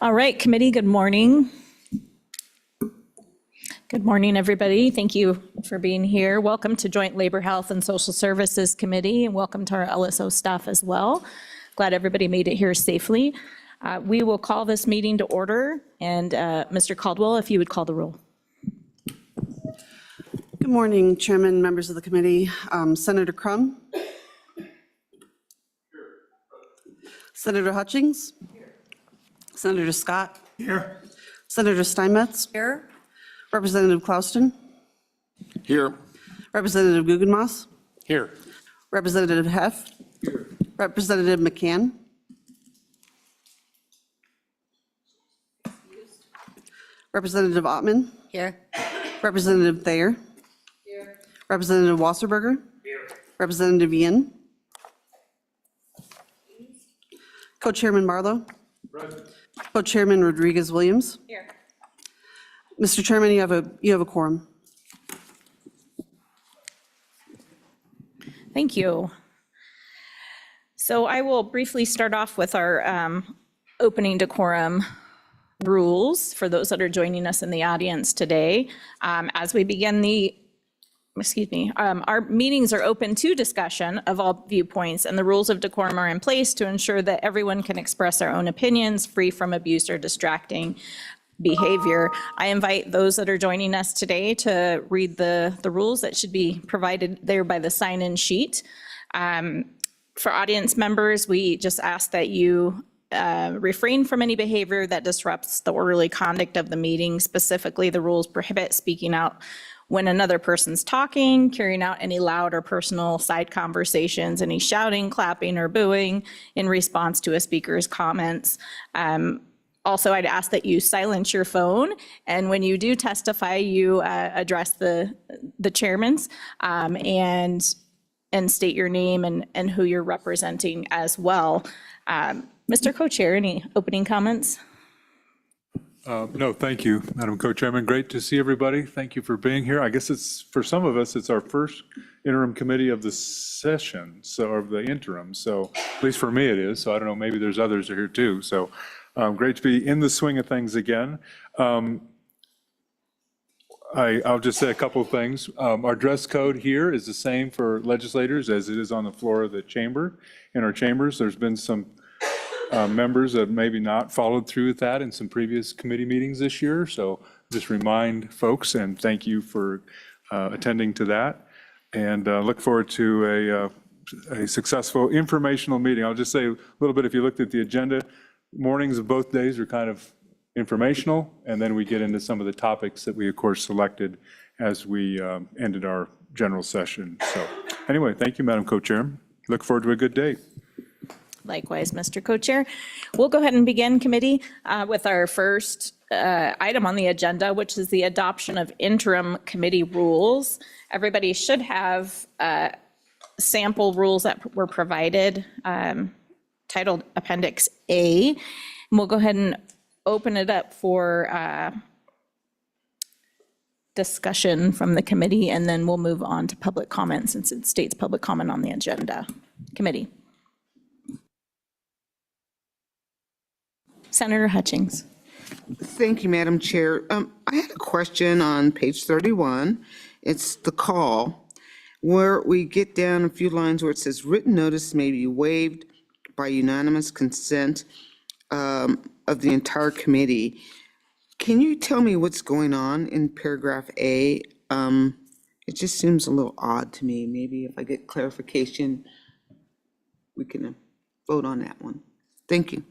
All right, committee, good morning. Good morning, everybody. Thank you for being here. Welcome to Joint Labor, Health, and Social Services Committee, and welcome to our LSO staff as well. Glad everybody made it here safely. We will call this meeting to order, and Mr. Caldwell, if you would call the roll. Good morning, Chairman, members of the committee. Senator Crum. Senator Hutchings. Here. Senator Scott. Here. Senator Steinmetz. Here. Representative Klauston. Here. Representative Guggenmoss. Here. Representative Heff. Here. Representative McCann. Representative Ottman. Here. Representative Thayer. Here. Representative Wasserberger. Here. Representative Yin. Co-Chairman Barlow. Present. Co-Chairman Rodriguez-Williams. Here. Mr. Chairman, you have a quorum. Thank you. So I will briefly start off with our opening decorum rules for those that are joining us in the audience today. As we begin our meetings are open to discussion of all viewpoints, and the rules of decorum are in place to ensure that everyone can express their own opinions free from abuse or distracting behavior. I invite those that are joining us today to read the rules that should be provided there by the sign-in sheet. For audience members, we just ask that you refrain from any behavior that disrupts the orderly conduct of the meeting. Specifically, the rules prohibit speaking out when another person's talking, carrying out any loud or personal side conversations, any shouting, clapping, or booing in response to a speaker's comments. Also, I'd ask that you silence your phone, and when you do testify, you address the chairmans and state your name and who you're representing as well. Mr. Co-Chair, any opening comments? No, thank you, Madam Co-Chairman. Great to see everybody. Thank you for being here. I guess it's, for some of us, it's our first interim committee of the session, so of the interim. So at least for me it is. So I don't know, maybe there's others here too. So great to be in the swing of things again. I'll just say a couple of things. Our dress code here is the same for legislators as it is on the floor of the chamber. In our chambers, there's been some members that maybe not followed through with that in some previous committee meetings this year. So just remind folks, and thank you for attending to that. And look forward to a successful informational meeting. I'll just say a little bit, if you looked at the agenda, mornings of both days are kind of informational, and then we get into some of the topics that we, of course, selected as we ended our general session. So anyway, thank you, Madam Co-Chair. Look forward to a good day. Likewise, Mr. Co-Chair. We'll go ahead and begin committee with our first item on the agenda, which is the adoption of interim committee rules. Everybody should have sample rules that were provided titled Appendix A. And we'll go ahead and open it up for discussion from the committee, and then we'll move on to public comment since it states public comment on the agenda. Committee. Senator Hutchings. Thank you, Madam Chair. I had a question on page 31. It's the call, where we get down a few lines where it says written notice may be waived by unanimous consent of the entire committee. Can you tell me what's going on in paragraph A? It just seems a little odd to me. Maybe if I get clarification, we can vote on that one. Thank you.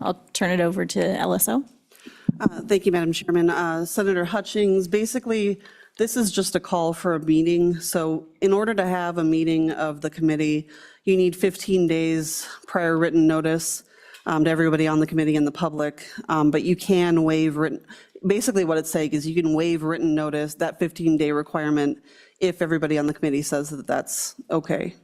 I'll turn it over to LSO. Thank you, Madam Chairman. Senator Hutchings, basically, this is just a call for a meeting. So in order to have a meeting of the committee, you need 15 days prior written notice to everybody on the committee and the public. But you can waive written, basically what it's saying is you can waive written notice, that 15-day requirement, if everybody on the committee says that that's okay.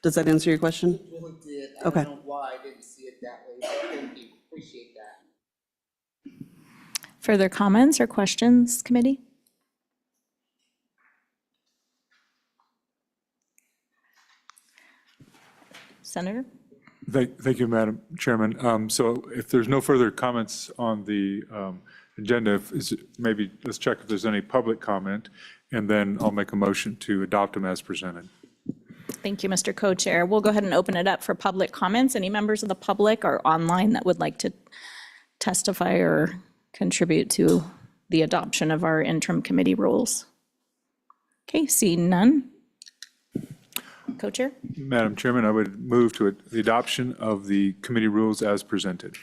Does that answer your question? It really did. Okay. I don't know why I didn't see it that way, but thank you. Appreciate that. Further comments or questions, committee? Senator? Thank you, Madam Chairman. So if there's no further comments on the agenda, maybe let's check if there's any public comment, and then I'll make a motion to adopt them as presented. Thank you, Mr. Co-Chair. We'll go ahead and open it up for public comments. Any members of the public or online that would like to testify or contribute to the adoption of our interim committee rules? Okay, seeing none. Co-Chair? Madam Chairman, I would move to the adoption of the committee rules as presented.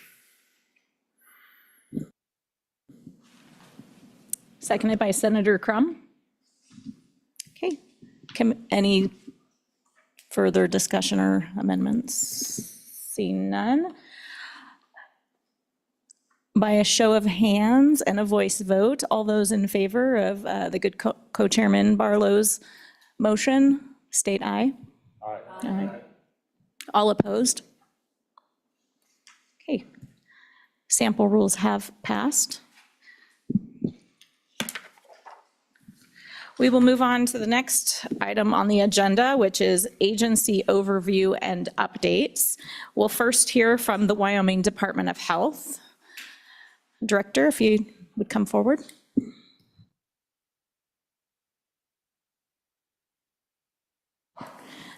Seconded by Senator Crum. Okay, any further discussion or amendments? Seeing none. By a show of hands and a voice vote, all those in favor of the good co-chairman Barlow's motion, state aye. Aye. Aye. All opposed? Okay. Sample rules have passed. We will move on to the next item on the agenda, which is agency overview and updates. We'll first hear from the Wyoming Department of Health. Director, if you would come forward.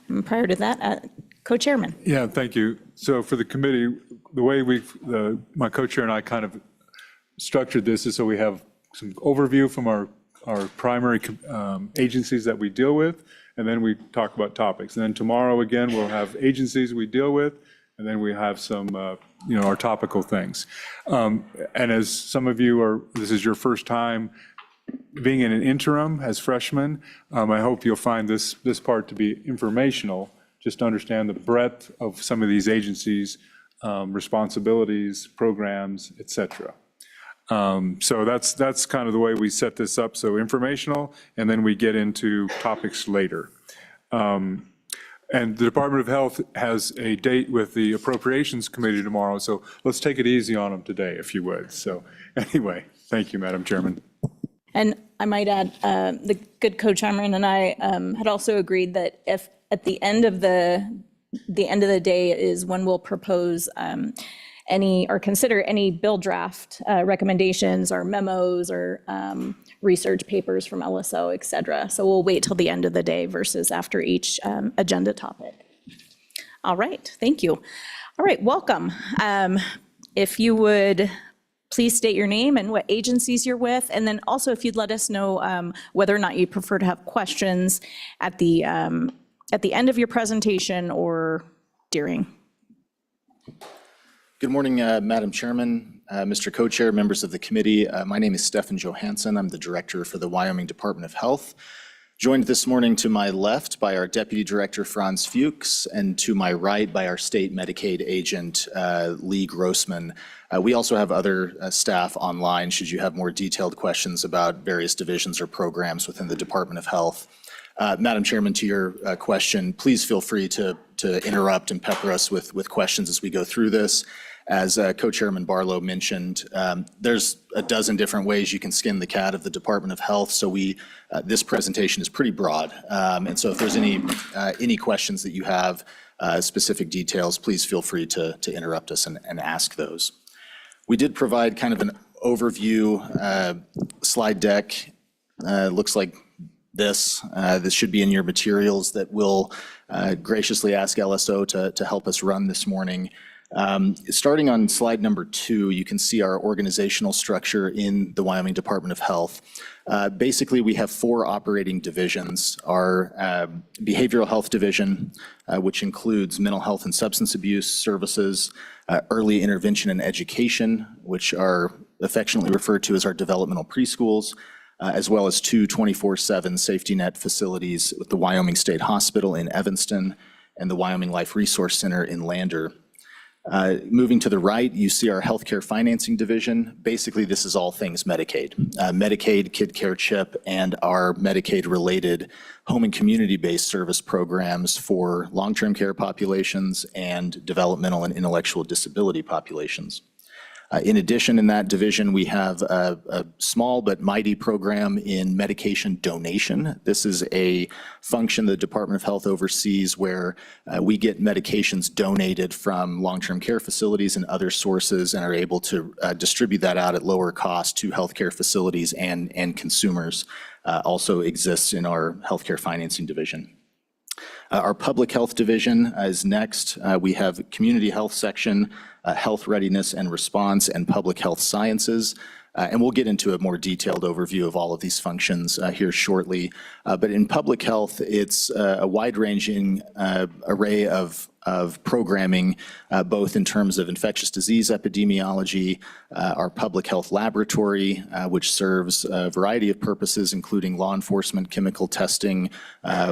And prior to that, co-chairman. Yeah, thank you. So for the committee, the way my co-chair and I kind of structured this is so we have some overview from our primary agencies that we deal with, and then we talk about topics. And then tomorrow, again, we'll have agencies we deal with, and then we have some, our topical things. And as some of you this is your first time being in an interim as freshmen, I hope you'll find this part to be informational, just to understand the breadth of some of these agencies, responsibilities, programs, et cetera. So that's kind of the way we set this up. So informational, and then we get into topics later. And the Department of Health has a date with the Appropriations Committee tomorrow, so let's take it easy on them today, if you would. So anyway, thank you, Madam Chairman. And I might add, the good co-chairman and I had also agreed that if at the end of the day is when we'll propose or consider any bill draft recommendations or memos or research papers from LSO, et cetera. So we'll wait till the end of the day versus after each agenda topic. All right, thank you. All right, welcome. If you would please state your name and what agencies you're with, and then also if you'd let us know whether or not you prefer to have questions at the end of your presentation or during. Good morning, Madam Chairman, Mr. Co-Chair, members of the committee. My name is Stefan Johansson. I'm the director for the Wyoming Department of Health. Joined this morning to my left by our Deputy Director, Franz Fuchs, and to my right by our state Medicaid agent, Lee Grossman. We also have other staff online should you have more detailed questions about various divisions or programs within the Department of Health. Madam Chairman, to your question, please feel free to interrupt and pepper us with questions as we go through this. As Co-Chairman Barlow mentioned, there's a dozen different ways you can skin the cat of the Department of Health, so this presentation is pretty broad. And so if there's any questions that you have, specific details, please feel free to interrupt us and ask those. We did provide kind of an overview slide deck. Looks like this should be in your materials that we'll graciously ask LSO to help us run this morning. Starting on slide number 2, you can see our organizational structure in the Wyoming Department of Health. Basically, we have 4 operating divisions. Our behavioral health division, which includes mental health and substance abuse services, early intervention and education, which are affectionately referred to as our developmental preschools, as well as 2 24/7 safety net facilities with the Wyoming State Hospital in Evanston and the Wyoming Life Resource Center in Lander. Moving to the right, you see our healthcare financing division. Basically, this is all things Medicaid. Medicaid, Kid Care Chip, and our Medicaid-related home and community-based service programs for long-term care populations and developmental and intellectual disability populations. In addition, in that division, we have a small but mighty program in medication donation. This is a function the Department of Health oversees where we get medications donated from long-term care facilities and other sources and are able to distribute that out at lower cost to healthcare facilities and consumers. Also exists in our healthcare financing division. Our public health division is next. We have community health section, health readiness and response, and public health sciences. And we'll get into a more detailed overview of all of these functions here shortly. But in public health, it's a wide-ranging array of programming, both in terms of infectious disease epidemiology, our public health laboratory, which serves a variety of purposes, including law enforcement, chemical testing,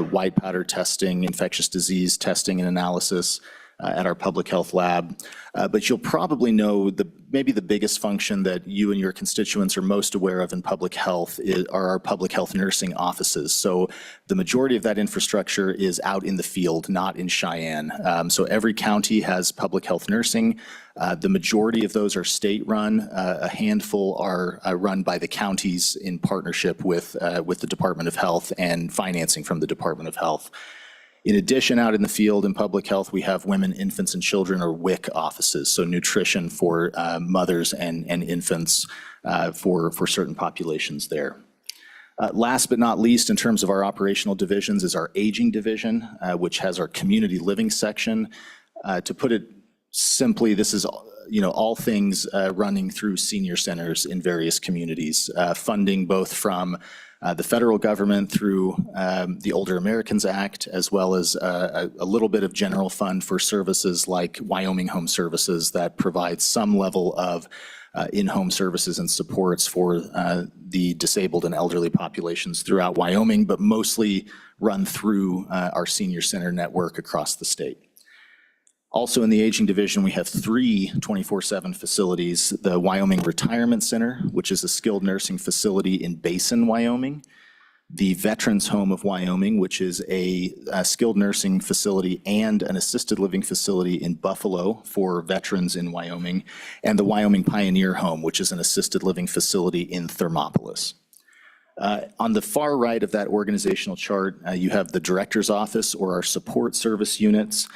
white powder testing, infectious disease testing and analysis, at our public health lab. But you'll probably know maybe the biggest function that you and your constituents are most aware of in public health are our public health nursing offices. So the majority of that infrastructure is out in the field, not in Cheyenne. So every county has public health nursing. The majority of those are state-run. A handful are run by the counties in partnership with the Department of Health and financing from the Department of Health. In addition, out in the field in public health, we have women, infants, and children, or WIC offices, so nutrition for mothers and infants for certain populations there. Last but not least, in terms of our operational divisions, is our aging division, which has our community living section. To put it simply, this is all things running through senior centers in various communities, funding both from the federal government through the Older Americans Act, as well as a little bit of general fund for services like Wyoming Home Services that provides some level of in-home services and supports for the disabled and elderly populations throughout Wyoming, but mostly run through our senior center network across the state. Also in the aging division, we have 3 24/7 facilities. The Wyoming Retirement Center, which is a skilled nursing facility in Basin, Wyoming. The Veterans Home of Wyoming, which is a skilled nursing facility and an assisted living facility in Buffalo for veterans in Wyoming. And the Wyoming Pioneer Home, which is an assisted living facility in Thermopolis. On the far right of that organizational chart, you have the director's office or our support service units.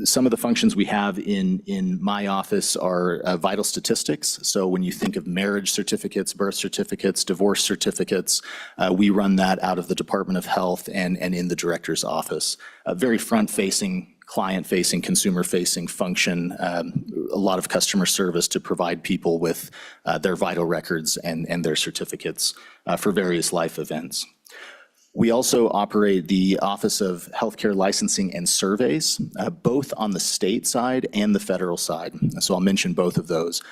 Some of the functions we have in my office are vital statistics. So when you think of marriage certificates, birth certificates, divorce certificates, we run that out of the Department of Health and in the director's office. A very front-facing, client-facing, consumer-facing function, a lot of customer service to provide people with their vital records and their certificates for various life events. We also operate the Office of Healthcare Licensing and Surveys, both on the state side and the federal side. So I'll mention both of those.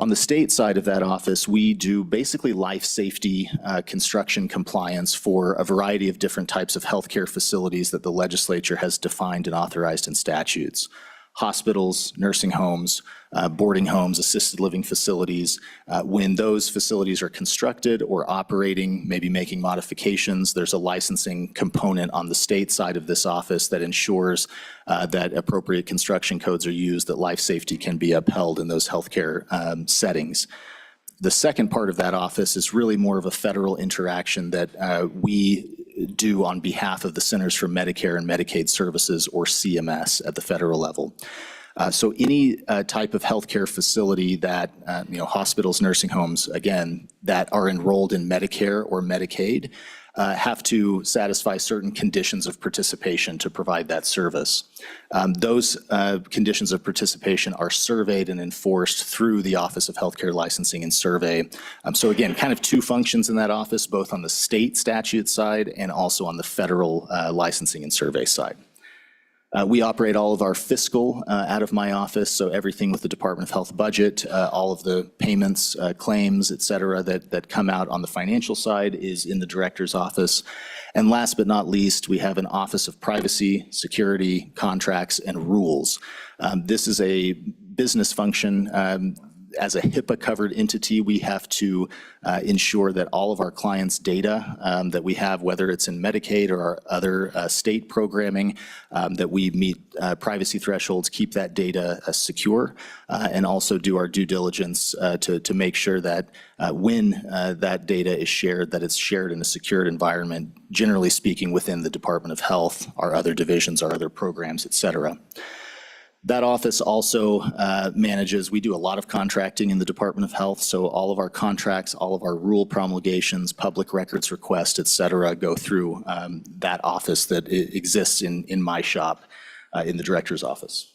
On the state side of that office, we do basically life safety construction compliance for a variety of different types of healthcare facilities that the legislature has defined and authorized in statutes. Hospitals, nursing homes, boarding homes, assisted living facilities. When those facilities are constructed or operating, maybe making modifications, there's a licensing component on the state side of this office that ensures that appropriate construction codes are used, that life safety can be upheld in those healthcare settings. The second part of that office is really more of a federal interaction that we do on behalf of the Centers for Medicare and Medicaid Services, or CMS, at the federal level. So any type of healthcare facility that, hospitals, nursing homes, again, that are enrolled in Medicare or Medicaid have to satisfy certain conditions of participation to provide that service. Those conditions of participation are surveyed and enforced through the Office of Healthcare Licensing and Survey. So again, kind of 2 functions in that office, both on the state statute side and also on the federal licensing and survey side. We operate all of our fiscal out of my office, so everything with the Department of Health budget, all of the payments, claims, et cetera, that come out on the financial side is in the director's office. And last but not least, we have an Office of Privacy, Security, Contracts, and Rules. This is a business function as a HIPAA-covered entity, we have to ensure that all of our clients' data that we have, whether it's in Medicaid or our other state programming, that we meet privacy thresholds, keep that data secure, and also do our due diligence to make sure that when that data is shared, that it's shared in a secured environment, generally speaking, within the Department of Health, our other divisions, our other programs, et cetera. That office also manages, we do a lot of contracting in the Department of Health, so all of our contracts, all of our rule promulgations, public records requests, et cetera, go through that office that exists in my shop, in the director's office.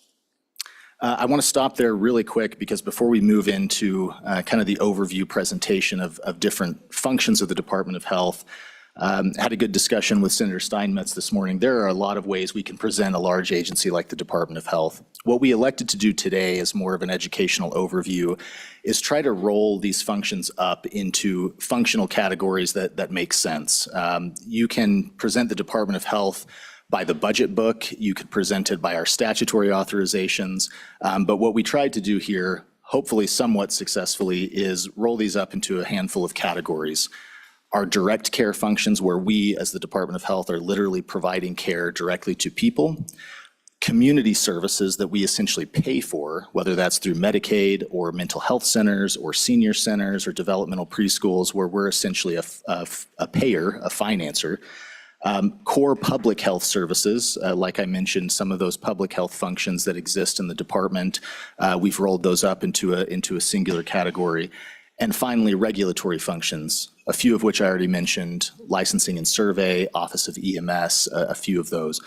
I want to stop there really quick because before we move into kind of the overview presentation of different functions of the Department of Health, had a good discussion with Senator Steinmetz this morning. There are a lot of ways we can present a large agency like the Department of Health. What we elected to do today as more of an educational overview is try to roll these functions up into functional categories that make sense. You can present the Department of Health by the budget book, you could present it by our statutory authorizations, but what we tried to do here, hopefully somewhat successfully, is roll these up into a handful of categories. Our direct care functions, where we as the Department of Health are literally providing care directly to people. Community services that we essentially pay for, whether that's through Medicaid or mental health centers or senior centers or developmental preschools, where we're essentially a payer, a financer. Core public health services, like I mentioned, some of those public health functions that exist in the department, we've rolled those up into a singular category. And finally, regulatory functions, a few of which I already mentioned, licensing and survey, Office of EMS, a few of those.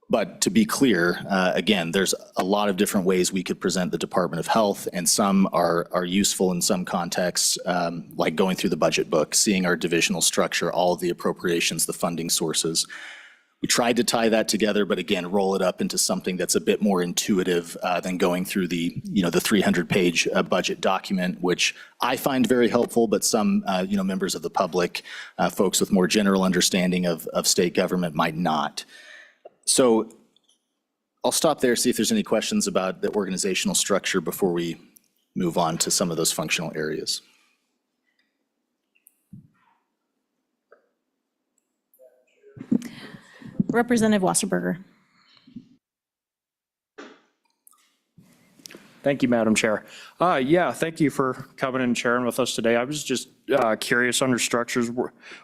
But to be clear, again, there's a lot of different ways we could present the Department of Health, and some are useful in some contexts, like going through the budget book, seeing our divisional structure, all of the appropriations, the funding sources. We tried to tie that together, but again, roll it up into something that's a bit more intuitive than going through the 300-page budget document, which I find very helpful, but some members of the public, folks with more general understanding of state government might not. So I'll stop there, see if there's any questions about the organizational structure before we move on to some of those functional areas. Representative Wasserberger. Thank you, Madam Chair. Yeah, thank you for coming and sharing with us today. I was just curious under structures,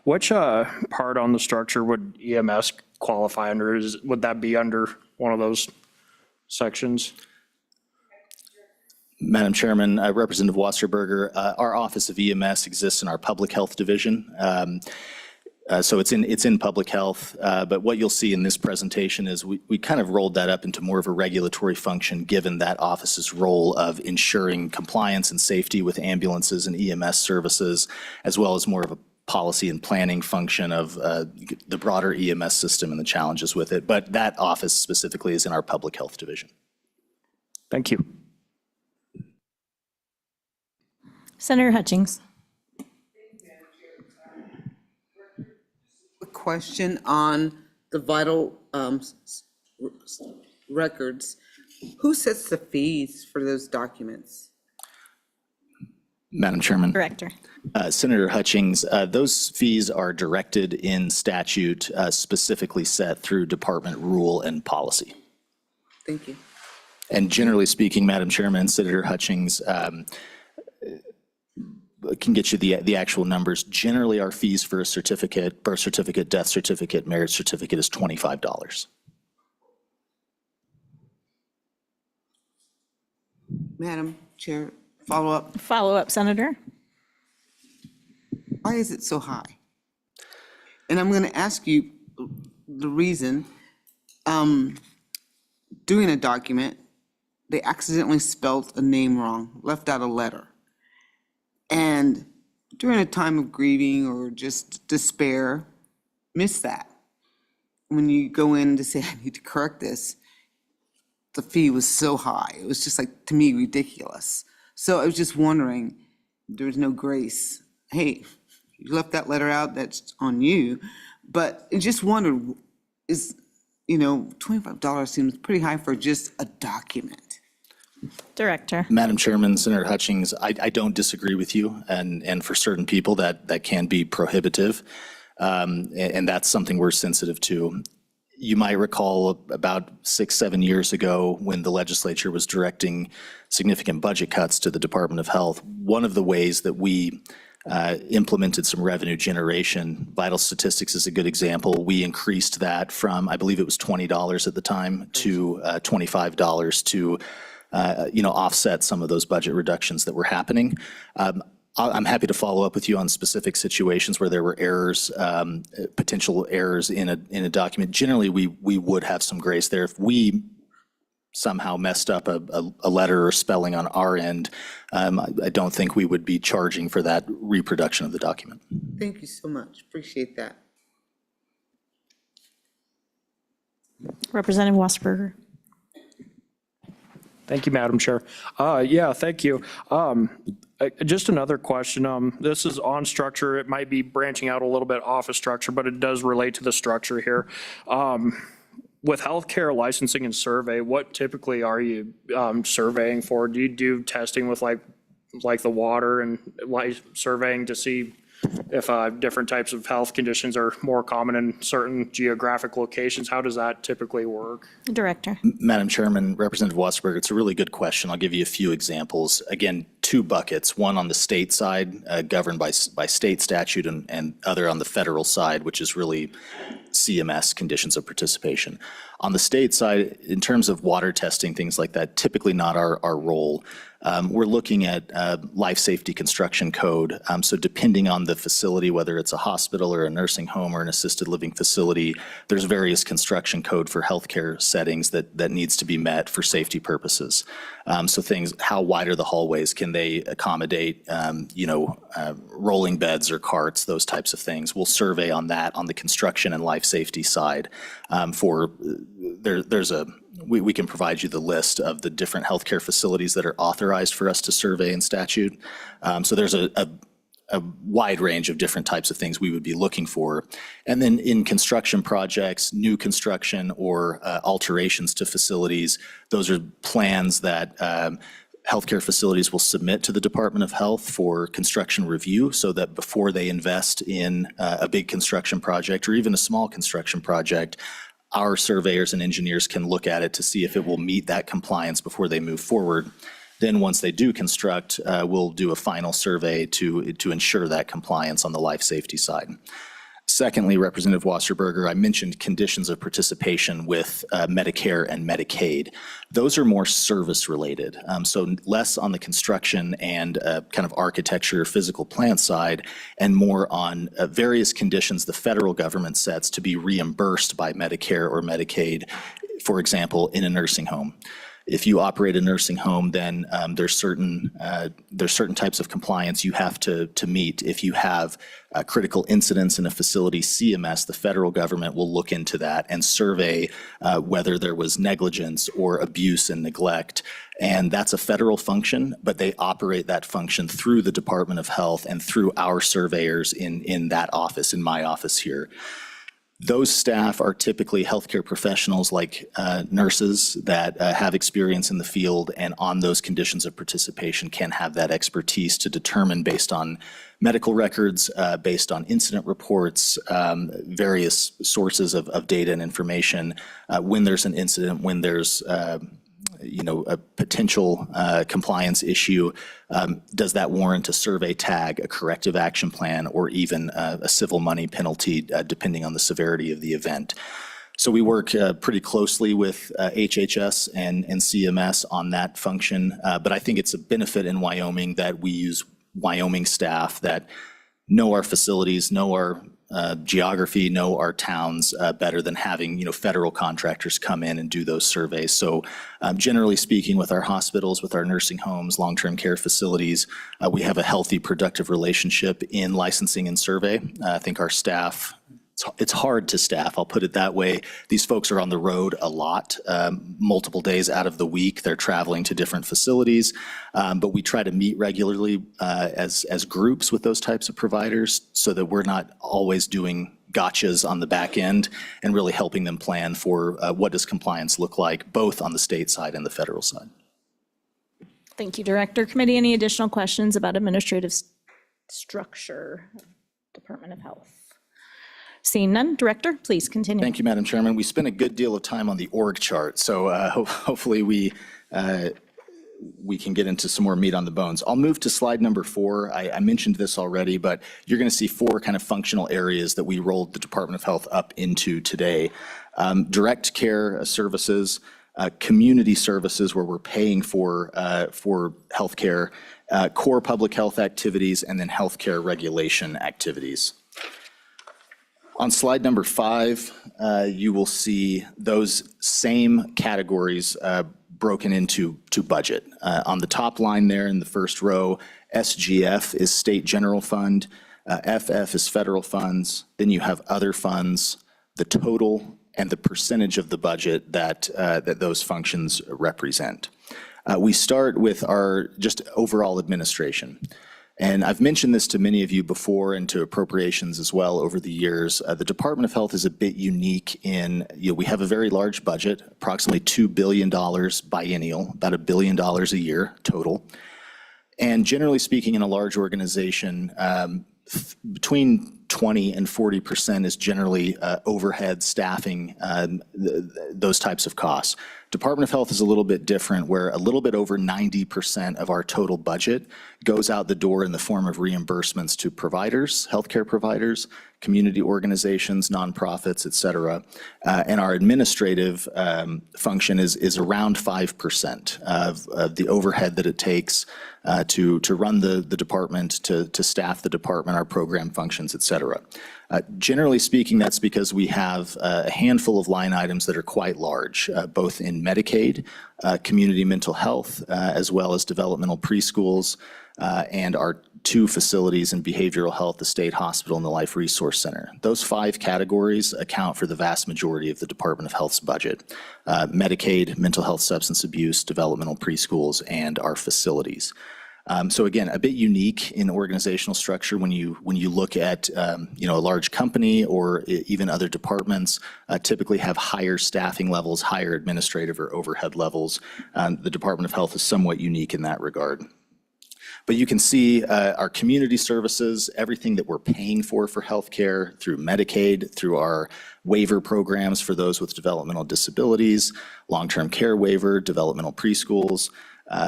which part on the structure would EMS qualify under? Would that be under one of those sections? Madam Chairman, Representative Wasserberger, our Office of EMS exists in our Public Health Division. So it's in public health, but what you'll see in this presentation is we kind of rolled that up into more of a regulatory function, given that office's role of ensuring compliance and safety with ambulances and EMS services, as well as more of a policy and planning function of the broader EMS system and the challenges with it. But that office specifically is in our Public Health Division. Thank you. Senator Hutchings. Question on the vital records. Who sets the fees for those documents? Madam Chairman. Director. Senator Hutchings, those fees are directed in statute, specifically set through department rule and policy. Thank you. And generally speaking, Madam Chairman, Senator Hutchings, can get you the actual numbers. Generally, our fees for a certificate, birth certificate, death certificate, marriage certificate is $25. Madam Chair, follow up. Follow up, Senator. Why is it so high? And I'm going to ask you the reason. Doing a document, they accidentally spelled a name wrong, left out a letter. And during a time of grieving or just despair, miss that. When you go in to say, I need to correct this, the fee was so high. It was just like, to me, ridiculous. So I was just wondering, there was no grace. Hey, you left that letter out, that's on you. But I just wondered, $25 seems pretty high for just a document. Director. Madam Chairman, Senator Hutchings, I don't disagree with you, and for certain people that can be prohibitive, and that's something we're sensitive to. You might recall about 6-7 years ago when the legislature was directing significant budget cuts to the Department of Health. One of the ways that we implemented some revenue generation, Vital Statistics is a good example. We increased that from, I believe it was $20 at the time, to $25 to offset some of those budget reductions that were happening. I'm happy to follow up with you on specific situations where there were errors, potential errors in a document. Generally, we would have some grace there. If we somehow messed up a letter or spelling on our end, I don't think we would be charging for that reproduction of the document. Thank you so much. Appreciate that. Representative Wasserberger. Thank you, Madam Chair. Yeah, thank you. Just another question. This is on structure. It might be branching out a little bit off of structure, but it does relate to the structure here. With healthcare licensing and survey, what typically are you surveying for? Do you do testing with like the water and surveying to see if different types of health conditions are more common in certain geographic locations? How does that typically work? Director. Madam Chairman, Representative Wasserberg, it's a really good question. I'll give you a few examples. Again, two buckets, one on the state side, governed by state statute, and other on the federal side, which is really CMS, conditions of participation. On the state side, in terms of water testing, things like that, typically not our role. We're looking at life safety construction code. So depending on the facility, whether it's a hospital or a nursing home or an assisted living facility, there's various construction code for healthcare settings that needs to be met for safety purposes. So things, how wide are the hallways? Can they accommodate, rolling beds or carts, those types of things? We'll survey on that on the construction and life safety side. We can provide you the list of the different healthcare facilities that are authorized for us to survey in statute. So there's a wide range of different types of things we would be looking for. And then in construction projects, new construction or alterations to facilities, those are plans that healthcare facilities will submit to the Department of Health for construction review, so that before they invest in a big construction project or even a small construction project, our surveyors and engineers can look at it to see if it will meet that compliance before they move forward. Then once they do construct, we'll do a final survey to ensure that compliance on the life safety side. Secondly, Representative Wasserberger, I mentioned conditions of participation with Medicare and Medicaid. Those are more service related, so less on the construction and kind of architecture, physical plant side, and more on various conditions the federal government sets to be reimbursed by Medicare or Medicaid, for example, in a nursing home. If you operate a nursing home, then there's certain types of compliance you have to meet. If you have critical incidents in a facility, CMS, the federal government, will look into that and survey whether there was negligence or abuse and neglect. And that's a federal function, but they operate that function through the Department of Health and through our surveyors in that office, in my office here. Those staff are typically healthcare professionals like nurses that have experience in the field and on those conditions of participation can have that expertise to determine, based on medical records, based on incident reports, various sources of data and information, when there's an incident, when there's a potential compliance issue, does that warrant a survey tag, a corrective action plan, or even a civil money penalty, depending on the severity of the event. So we work pretty closely with HHS and CMS on that function, but I think it's a benefit in Wyoming that we use Wyoming staff that know our facilities, know our geography, know our towns better than having federal contractors come in and do those surveys. So generally speaking, with our hospitals, with our nursing homes, long-term care facilities, we have a healthy, productive relationship in licensing and survey. I think our staff, it's hard to staff, I'll put it that way. These folks are on the road a lot, multiple days out of the week. They're traveling to different facilities, but we try to meet regularly as groups with those types of providers so that we're not always doing gotchas on the back end and really helping them plan for what does compliance look like, both on the state side and the federal side. Thank you, Director. Committee, any additional questions about administrative structure, Department of Health? Seeing none, Director, please continue. Thank you, Madam Chairman. We spent a good deal of time on the org chart, so hopefully we can get into some more meat on the bones. I'll move to slide number 4. I mentioned this already, but you're going to see 4 kind of functional areas that we rolled the Department of Health up into today. Direct care services, community services where we're paying for healthcare, core public health activities, and then healthcare regulation activities. On slide number 5, you will see those same categories broken into budget. On the top line there in the first row, SGF is state general fund, FF is federal funds, then you have other funds, the total and the percentage of the budget that those functions represent. We start with our just overall administration. And I've mentioned this to many of you before and to appropriations as well over the years. The Department of Health is a bit unique in, we have a very large budget, approximately $2 billion biennial, about $1 billion a year total. And generally speaking, in a large organization, between 20 and 40% is generally overhead, staffing, those types of costs. Department of Health is a little bit different, where a little bit over 90% of our total budget goes out the door in the form of reimbursements to providers, healthcare providers, community organizations, nonprofits, et cetera. And our administrative function is around 5% of the overhead that it takes to run the department, to staff the department, our program functions, et cetera. Generally speaking, that's because we have a handful of line items that are quite large, both in Medicaid, community mental health, as well as developmental preschools, and our 2 facilities in behavioral health, the State Hospital and the Life Resource Center. Those 5 categories account for the vast majority of the Department of Health's budget. Medicaid, mental health, substance abuse, developmental preschools, and our facilities. So again, a bit unique in organizational structure when you look at a large company or even other departments typically have higher staffing levels, higher administrative or overhead levels. The Department of Health is somewhat unique in that regard. But you can see our community services, everything that we're paying for healthcare through Medicaid, through our waiver programs for those with developmental disabilities, long-term care waiver, developmental preschools,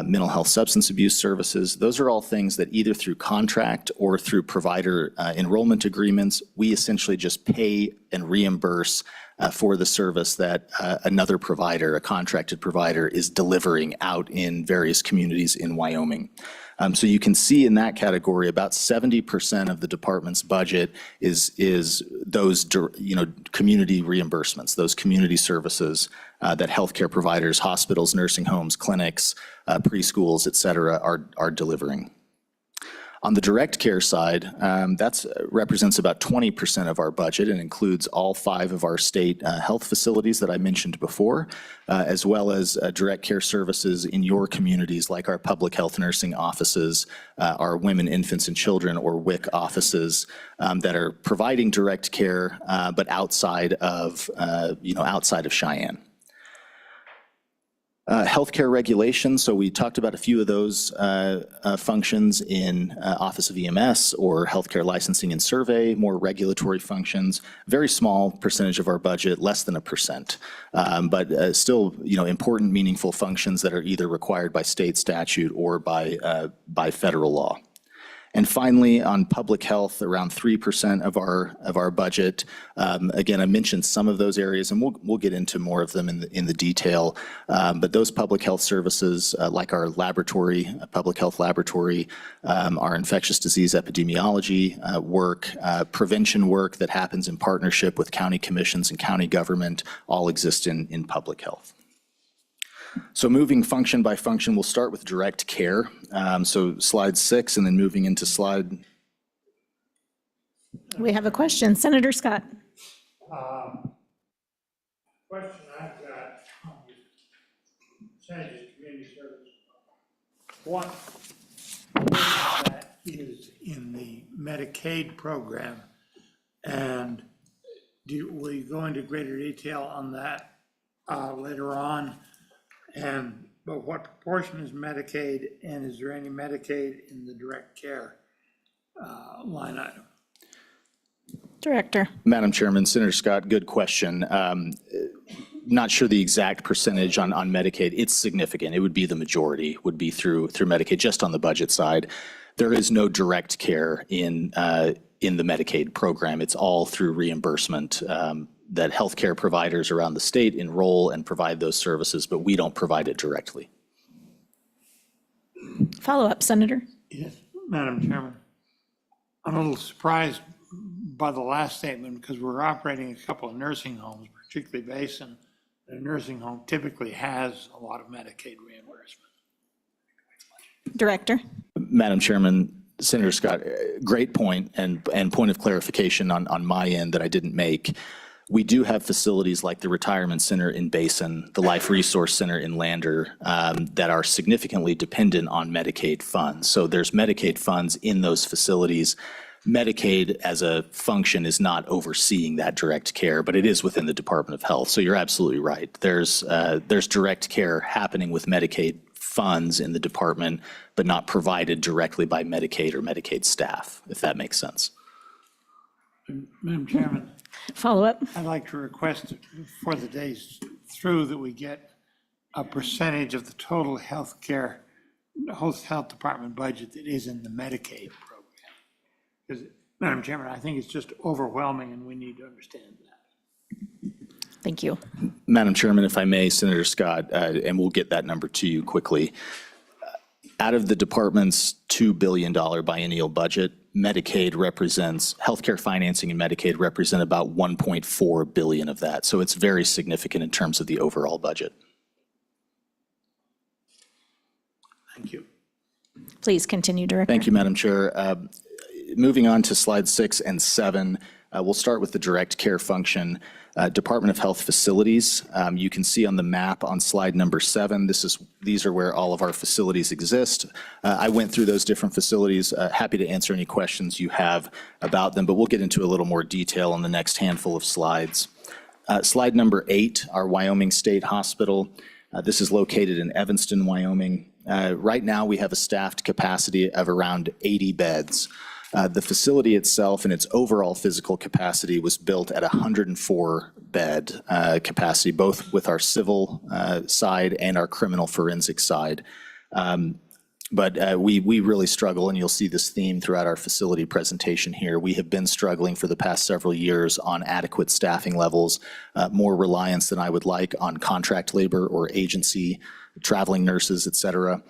mental health substance abuse services. Those are all things that either through contract or through provider enrollment agreements, we essentially just pay and reimburse for the service that another provider, a contracted provider, is delivering out in various communities in Wyoming. So you can see in that category, about 70% of the department's budget is those community reimbursements, those community services that healthcare providers, hospitals, nursing homes, clinics, preschools, et cetera, are delivering. On the direct care side, that represents about 20% of our budget and includes all 5 of our state health facilities that I mentioned before, as well as direct care services in your communities like our public health nursing offices, our women, infants, and children, or WIC offices that are providing direct care, but outside of Cheyenne. Healthcare regulation, so we talked about a few of those functions in Office of EMS or healthcare licensing and survey, more regulatory functions, very small percentage of our budget, less than 1%, but still important, meaningful functions that are either required by state statute or by federal law. And finally, on public health, around 3% of our budget. Again, I mentioned some of those areas, and we'll get into more of them in the detail. But those public health services, like our laboratory, public health laboratory, our infectious disease epidemiology work, prevention work that happens in partnership with county commissions and county government, all exist in public health. So moving function by function, we'll start with direct care. So slide 6, and then moving into slide. We have a question. Senator Scott. Question I've got on the percentage of community service. What that is in the Medicaid program, and will you go into greater detail on that later on? And but what proportion is Medicaid, and is there any Medicaid in the direct care line item? Director. Madam Chairman, Senator Scott, good question. Not sure the exact percentage on Medicaid. It's significant. It would be the majority, would be through Medicaid, just on the budget side. There is no direct care in the Medicaid program. It's all through reimbursement that healthcare providers around the state enroll and provide those services, but we don't provide it directly. Follow-up, Senator. Yes, Madam Chairman. I'm a little surprised by the last statement because we're operating a couple of nursing homes, particularly Basin. The nursing home typically has a lot of Medicaid reimbursement. Director. Madam Chairman, Senator Scott, great point and point of clarification on my end that I didn't make. We do have facilities like the Retirement Center in Basin, the Life Resource Center in Lander, that are significantly dependent on Medicaid funds. So there's Medicaid funds in those facilities. Medicaid as a function is not overseeing that direct care, but it is within the Department of Health. So you're absolutely right. There's direct care happening with Medicaid funds in the department, but not provided directly by Medicaid or Medicaid staff, if that makes sense. Madam Chairman, Follow-up. I'd like to request for the days through that we get a percentage of the total health department budget that is in the Medicaid program. Because, Madam Chairman, I think it's just overwhelming and we need to understand that. Thank you. Madam Chairman, if I may, Senator Scott, and we'll get that number to you quickly. Out of the department's $2 billion biennial budget, Medicaid represents, healthcare financing and Medicaid represent about $1.4 billion of that. So it's very significant in terms of the overall budget. Thank you. Please continue, Director. Thank you, Madam Chair. Moving on to slides 6 and 7, we'll start with the direct care function. Department of Health facilities. You can see on the map on slide number 7, these are where all of our facilities exist. I went through those different facilities. Happy to answer any questions you have about them, but we'll get into a little more detail on the next handful of slides. Slide number 8, our Wyoming State Hospital. This is located in Evanston, Wyoming. Right now, we have a staffed capacity of around 80 beds. The facility itself and its overall physical capacity was built at 104-bed capacity, both with our civil side and our criminal forensic side. But we really struggle, and you'll see this theme throughout our facility presentation here. We have been struggling for the past several years on adequate staffing levels, more reliance than I would like on contract labor or agency, traveling nurses, et cetera.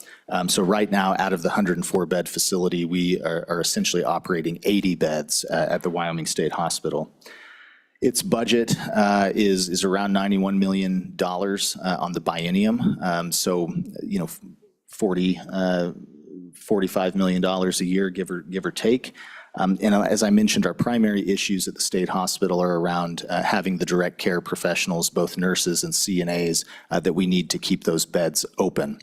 So right now, out of the 104-bed facility, we are essentially operating 80 beds at the Wyoming State Hospital. Its budget is around $91 million on the biennium. So, you know, $45 million a year, give or take. And as I mentioned, our primary issues at the state hospital are around having the direct care professionals, both nurses and CNAs, that we need to keep those beds open.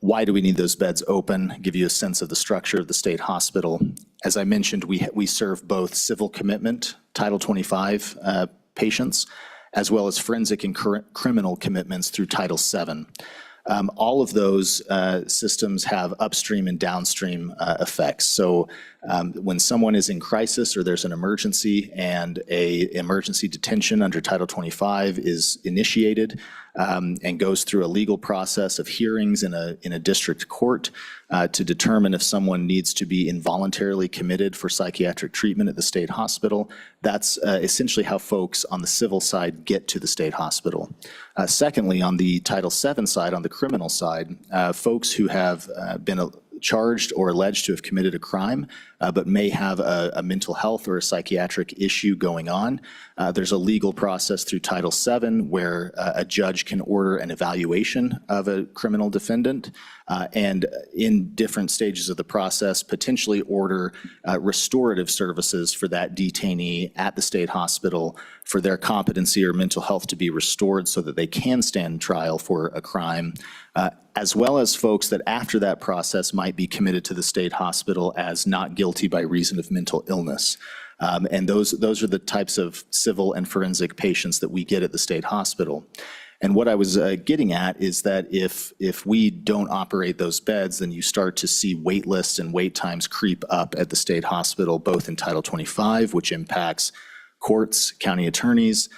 Why do we need those beds open? Give you a sense of the structure of the state hospital. As I mentioned, we serve both civil commitment, Title 25 patients, as well as forensic and criminal commitments through Title 7. All of those systems have upstream and downstream effects. So when someone is in crisis or there's an emergency and an emergency detention under Title 25 is initiated and goes through a legal process of hearings in a district court to determine if someone needs to be involuntarily committed for psychiatric treatment at the state hospital, that's essentially how folks on the civil side get to the state hospital. Secondly, on the Title VII side, on the criminal side, folks who have been charged or alleged to have committed a crime, but may have a mental health or a psychiatric issue going on. There's a legal process through Title VII where a judge can order an evaluation of a criminal defendant and in different stages of the process, potentially order restorative services for that detainee at the state hospital for their competency or mental health to be restored so that they can stand trial for a crime, as well as folks that after that process might be committed to the state hospital as not guilty by reason of mental illness. And those are the types of civil and forensic patients that we get at the state hospital. And what I was getting at is that if we don't operate those beds, then you start to see wait lists and wait times creep up at the state hospital, both in Title 25, which impacts courts, county attorneys,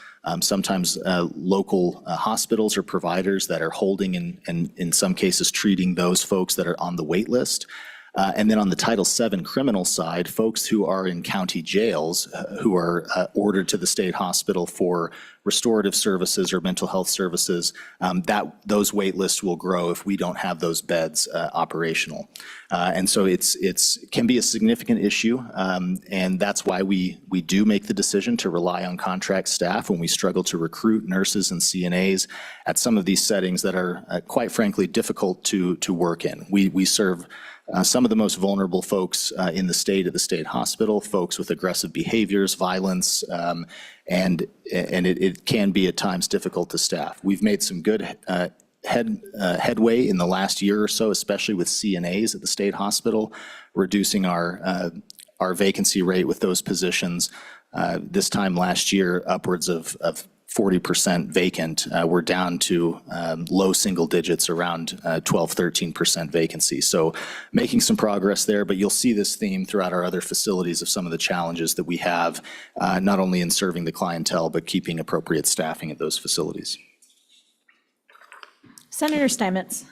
sometimes local hospitals or providers that are holding and in some cases treating those folks that are on the wait list. And then on the Title VII criminal side, folks who are in county jails who are ordered to the state hospital for restorative services or mental health services, those wait lists will grow if we don't have those beds operational. And so it can be a significant issue, and that's why we do make the decision to rely on contract staff when we struggle to recruit nurses and CNAs at some of these settings that are, quite frankly, difficult to work in. We serve some of the most vulnerable folks in the state at the state hospital, folks with aggressive behaviors, violence, and it can be at times difficult to staff. We've made some good headway in the last year or so, especially with CNAs at the state hospital, reducing our vacancy rate with those positions. This time last year, upwards of 40% vacant. We're down to low single digits, around 12, 13% vacancy. So making some progress there, but you'll see this theme throughout our other facilities of some of the challenges that we have, not only in serving the clientele, but keeping appropriate staffing at those facilities. Senator Steinmetz.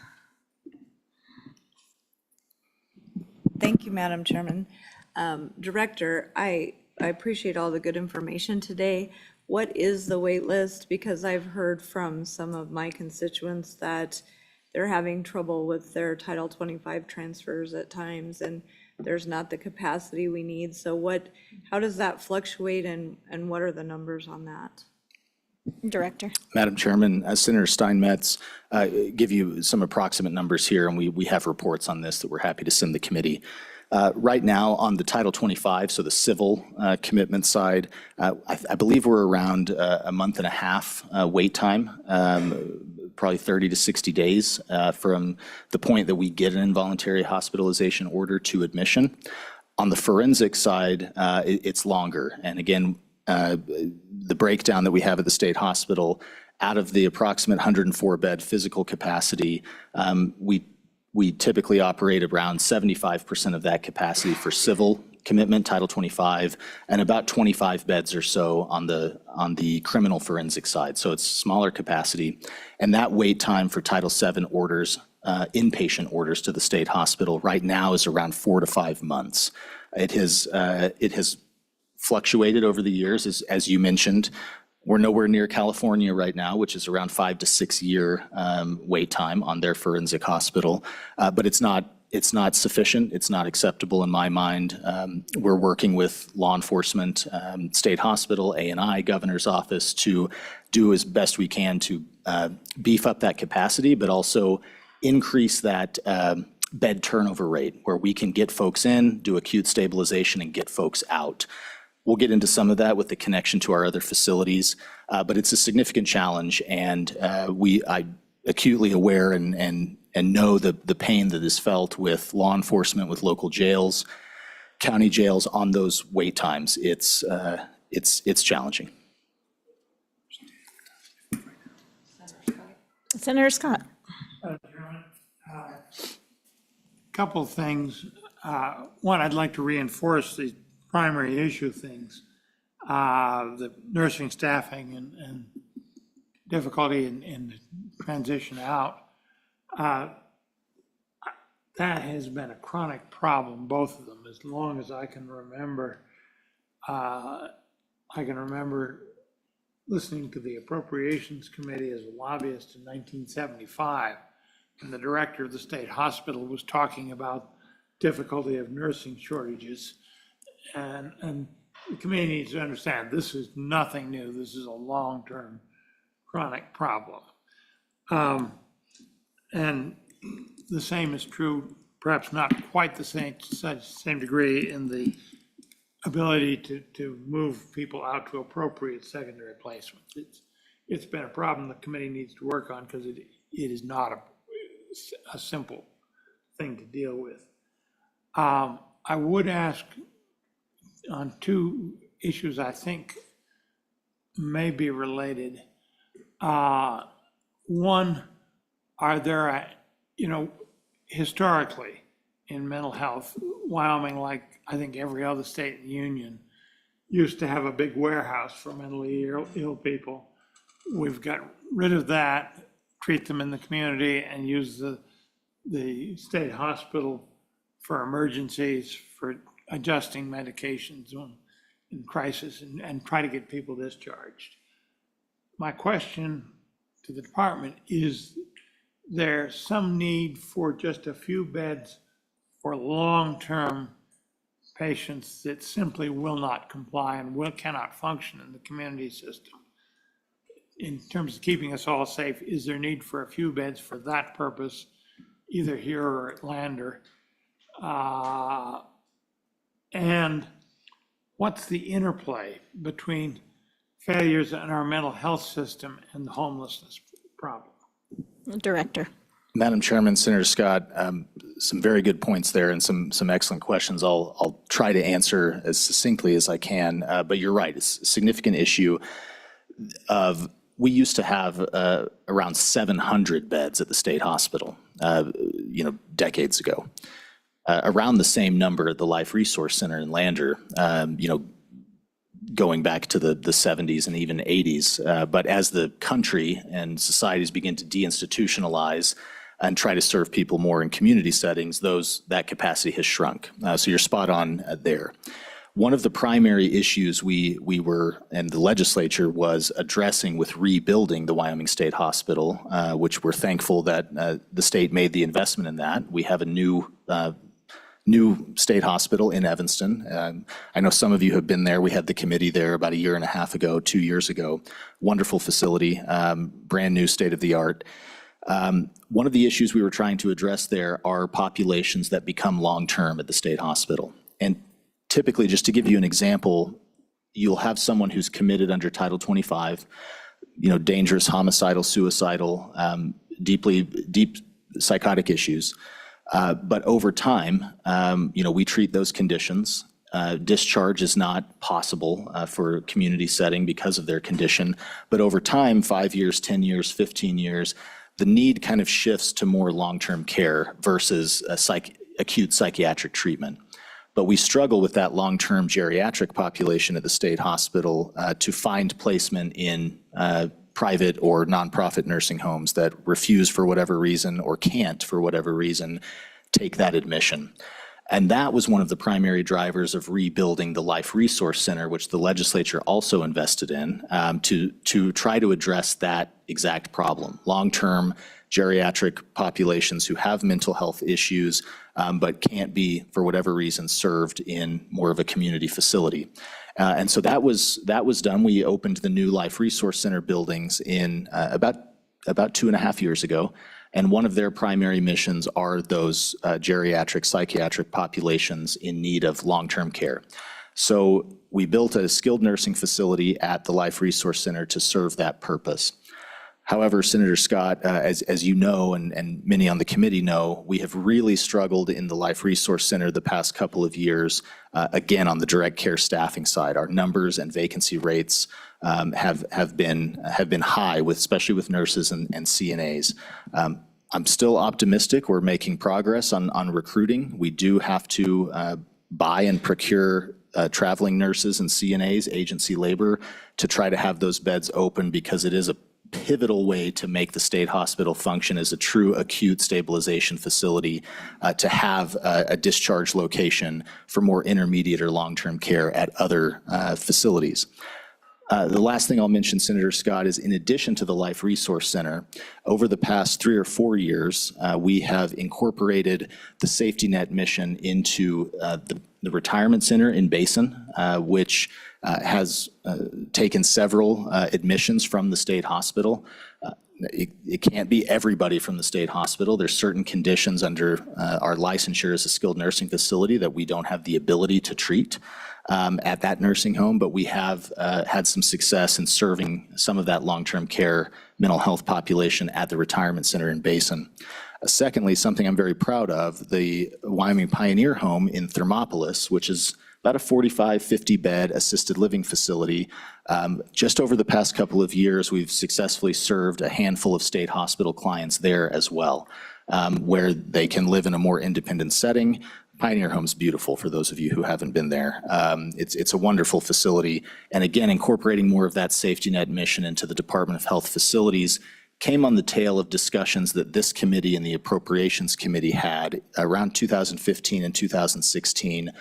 Thank you, Madam Chairman. Director, I appreciate all the good information today. What is the wait list? Because I've heard from some of my constituents that they're having trouble with their Title 25 transfers at times, and there's not the capacity we need. So how does that fluctuate, and what are the numbers on that? Director. Madam Chairman, Senator Steinmetz, give you some approximate numbers here, and we have reports on this that we're happy to send the committee. Right now on the Title 25, so the civil commitment side, I believe we're around a month and a half wait time, probably 30 to 60 days from the point that we get an involuntary hospitalization order to admission. On the forensic side, it's longer. And again, the breakdown that we have at the state hospital, out of the approximate 104-bed physical capacity, we typically operate around 75% of that capacity for civil commitment, Title 25, and about 25 beds or so on the criminal forensic side. So it's smaller capacity. And that wait time for Title VII orders, inpatient orders to the state hospital right now is around 4 to 5 months. It has fluctuated over the years, as you mentioned. We're nowhere near California right now, which is around 5 to 6 year wait time on their forensic hospital. But it's not sufficient. It's not acceptable in my mind. We're working with law enforcement, state hospital, A&I, governor's office to do as best we can to beef up that capacity, but also increase that bed turnover rate where we can get folks in, do acute stabilization, and get folks out. We'll get into some of that with the connection to our other facilities, but it's a significant challenge, and I'm acutely aware and know the pain that is felt with law enforcement, with local jails, county jails on those wait times. It's challenging. Senator Scott. Couple of things. One, I'd like to reinforce the primary issue things, the nursing staffing and difficulty in the transition out. That has been a chronic problem, both of them, as long as I can remember. I can remember listening to the Appropriations Committee as a lobbyist in 1975, and the director of the state hospital was talking about difficulty of nursing shortages. And the committee needs to understand this is nothing new. This is a long-term chronic problem. And the same is true, perhaps not quite the same degree, in the ability to move people out to appropriate secondary placements. It's been a problem the committee needs to work on because it is not a simple thing to deal with. I would ask on two issues I think may be related. One, are there, historically in mental health, Wyoming, like I think every other state in the union, used to have a big warehouse for mentally ill people. We've got rid of that, treat them in the community, and use the state hospital for emergencies, for adjusting medications in crisis, and try to get people discharged. My question to the department is, there some need for just a few beds for long-term patients that simply will not comply and cannot function in the community system? In terms of keeping us all safe, is there need for a few beds for that purpose, either here or at Lander? And what's the interplay between failures in our mental health system and the homelessness problem? Director. Madam Chairman, Senator Scott, some very good points there and some excellent questions. I'll try to answer as succinctly as I can, but you're right, it's a significant issue of, we used to have around 700 beds at the state hospital, decades ago. Around the same number at the Life Resource Center in Lander, going back to the 70s and even 80s. But as the country and societies begin to deinstitutionalize and try to serve people more in community settings, that capacity has shrunk. So you're spot on there. One of the primary issues we were, and the legislature was addressing with rebuilding the Wyoming State Hospital, which we're thankful that the state made the investment in that. We have a new state hospital in Evanston. I know some of you have been there. We had the committee there about 1.5 years ago, 2 years ago. Wonderful facility, brand new, state of the art. One of the issues we were trying to address there are populations that become long-term at the state hospital. And typically, just to give you an example, you'll have someone who's committed under Title 25, dangerous, homicidal, suicidal, deep psychotic issues. But over time, we treat those conditions. Discharge is not possible for a community setting because of their condition. But over time, 5 years, 10 years, 15 years, the need kind of shifts to more long-term care versus acute psychiatric treatment. But we struggle with that long-term geriatric population at the state hospital to find placement in private or nonprofit nursing homes that refuse for whatever reason or can't for whatever reason take that admission. And that was one of the primary drivers of rebuilding the Life Resource Center, which the legislature also invested in, to try to address that exact problem. Long-term geriatric populations who have mental health issues, but can't be, for whatever reason, served in more of a community facility. And so that was done. We opened the new Life Resource Center buildings in about 2.5 years ago. And one of their primary missions are those geriatric, psychiatric populations in need of long-term care. So we built a skilled nursing facility at the Life Resource Center to serve that purpose. However, Senator Scott, as you know, and many on the committee know, we have really struggled in the Life Resource Center the past couple of years, again, on the direct care staffing side. Our numbers and vacancy rates have been high, especially with nurses and CNAs. I'm still optimistic. We're making progress on recruiting. We do have to buy and procure traveling nurses and CNAs, agency labor, to try to have those beds open, because it is a pivotal way to make the state hospital function as a true acute stabilization facility, to have a discharge location for more intermediate or long-term care at other facilities. The last thing I'll mention, Senator Scott, is in addition to the Life Resource Center, over the past 3 or 4 years, we have incorporated the safety net mission into the retirement center in Basin, which has taken several admissions from the state hospital. It can't be everybody from the state hospital. There's certain conditions under our licensure as a skilled nursing facility that we don't have the ability to treat at that nursing home, but we have had some success in serving some of that long-term care mental health population at the retirement center in Basin. Secondly, something I'm very proud of, the Wyoming Pioneer Home in Thermopolis, which is about a 45, 50-bed assisted living facility. Just over the past couple of years, we've successfully served a handful of state hospital clients there as well, where they can live in a more independent setting. Pioneer Home's beautiful for those of you who haven't been there. It's a wonderful facility. And again, incorporating more of that safety net mission into the Department of Health facilities came on the tail of discussions that this committee and the Appropriations Committee had around 2015 and 2016,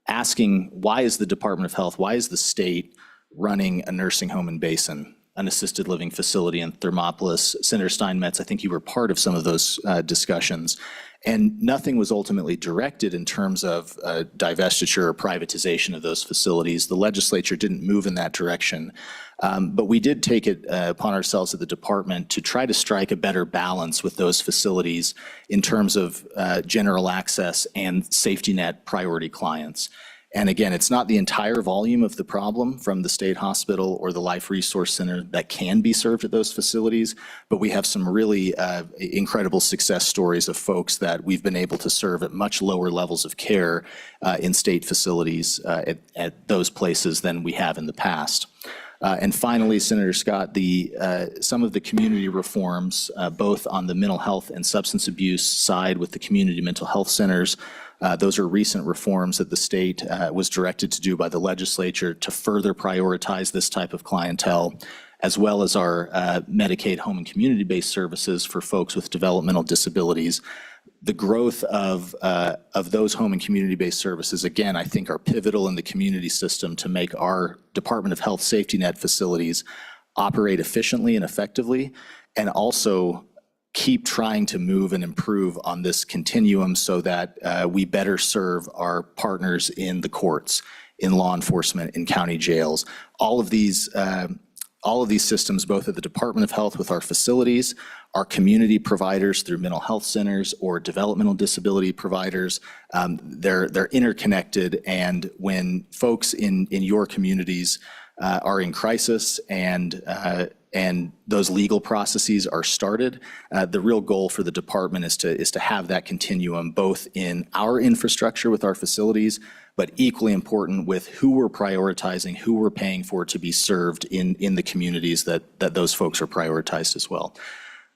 asking why is the Department of Health, why is the state running a nursing home in Basin, an assisted living facility in Thermopolis? Senator Steinmetz, I think you were part of some of those discussions. And nothing was ultimately directed in terms of divestiture or privatization of those facilities. The legislature didn't move in that direction. But we did take it upon ourselves at the department to try to strike a better balance with those facilities in terms of general access and safety net priority clients. And again, it's not the entire volume of the problem from the state hospital or the Life Resource Center that can be served at those facilities, but we have some really incredible success stories of folks that we've been able to serve at much lower levels of care in state facilities at those places than we have in the past. And finally, Senator Scott, some of the community reforms, both on the mental health and substance abuse side with the community mental health centers, those are recent reforms that the state was directed to do by the legislature to further prioritize this type of clientele, as well as our Medicaid home and community-based services for folks with developmental disabilities. The growth of those home and community-based services, again, I think are pivotal in the community system to make our Department of Health safety net facilities operate efficiently and effectively, and also keep trying to move and improve on this continuum so that we better serve our partners in the courts, in law enforcement, in county jails. All of these systems, both at the Department of Health with our facilities, our community providers through mental health centers or developmental disability providers, they're interconnected. And when folks in your communities are in crisis and those legal processes are started, the real goal for the department is to have that continuum both in our infrastructure with our facilities, but equally important with who we're prioritizing, who we're paying for to be served in the communities that those folks are prioritized as well.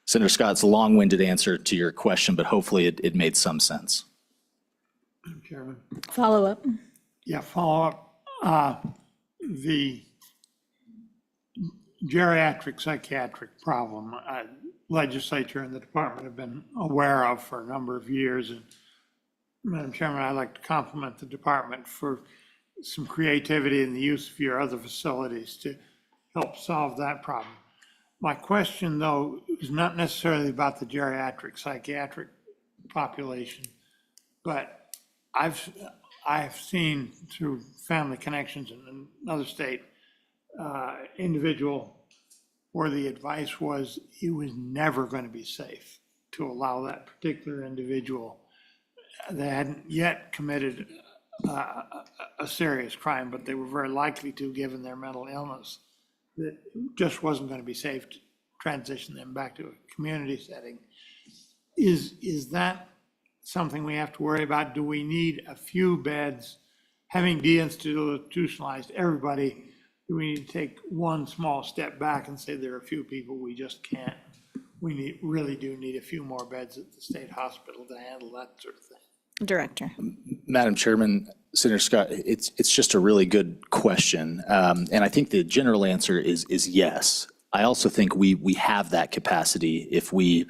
Senator Scott, it's a long-winded answer to your question, but hopefully it made some sense. Madam Chairman. Follow up. Yeah, follow up. The geriatric psychiatric problem, legislature and the department have been aware of for a number of years. And Madam Chairman, I'd like to compliment the department for some creativity in the use of your other facilities to help solve that problem. My question, though, is not necessarily about the geriatric psychiatric population, but I've seen through family connections in another state, individual where the advice was it was never going to be safe to allow that particular individual. They hadn't yet committed a serious crime, but they were very likely to, given their mental illness, that just wasn't going to be safe to transition them back to a community setting. Is that something we have to worry about? Do we need a few beds, having deinstitutionalized everybody? Do we need to take one small step back and say there are a few people we just can't? We really do need a few more beds at the state hospital to handle that sort of thing. Director. Madam Chairman, Senator Scott, it's just a really good question. And I think the general answer is yes. I also think we have that capacity if we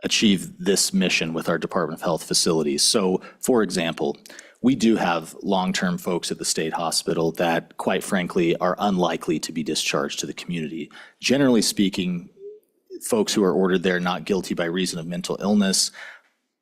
achieve this mission with our Department of Health facilities. So, for example, we do have long-term folks at the state hospital that, quite frankly, are unlikely to be discharged to the community. Generally speaking, folks who are ordered there not guilty by reason of mental illness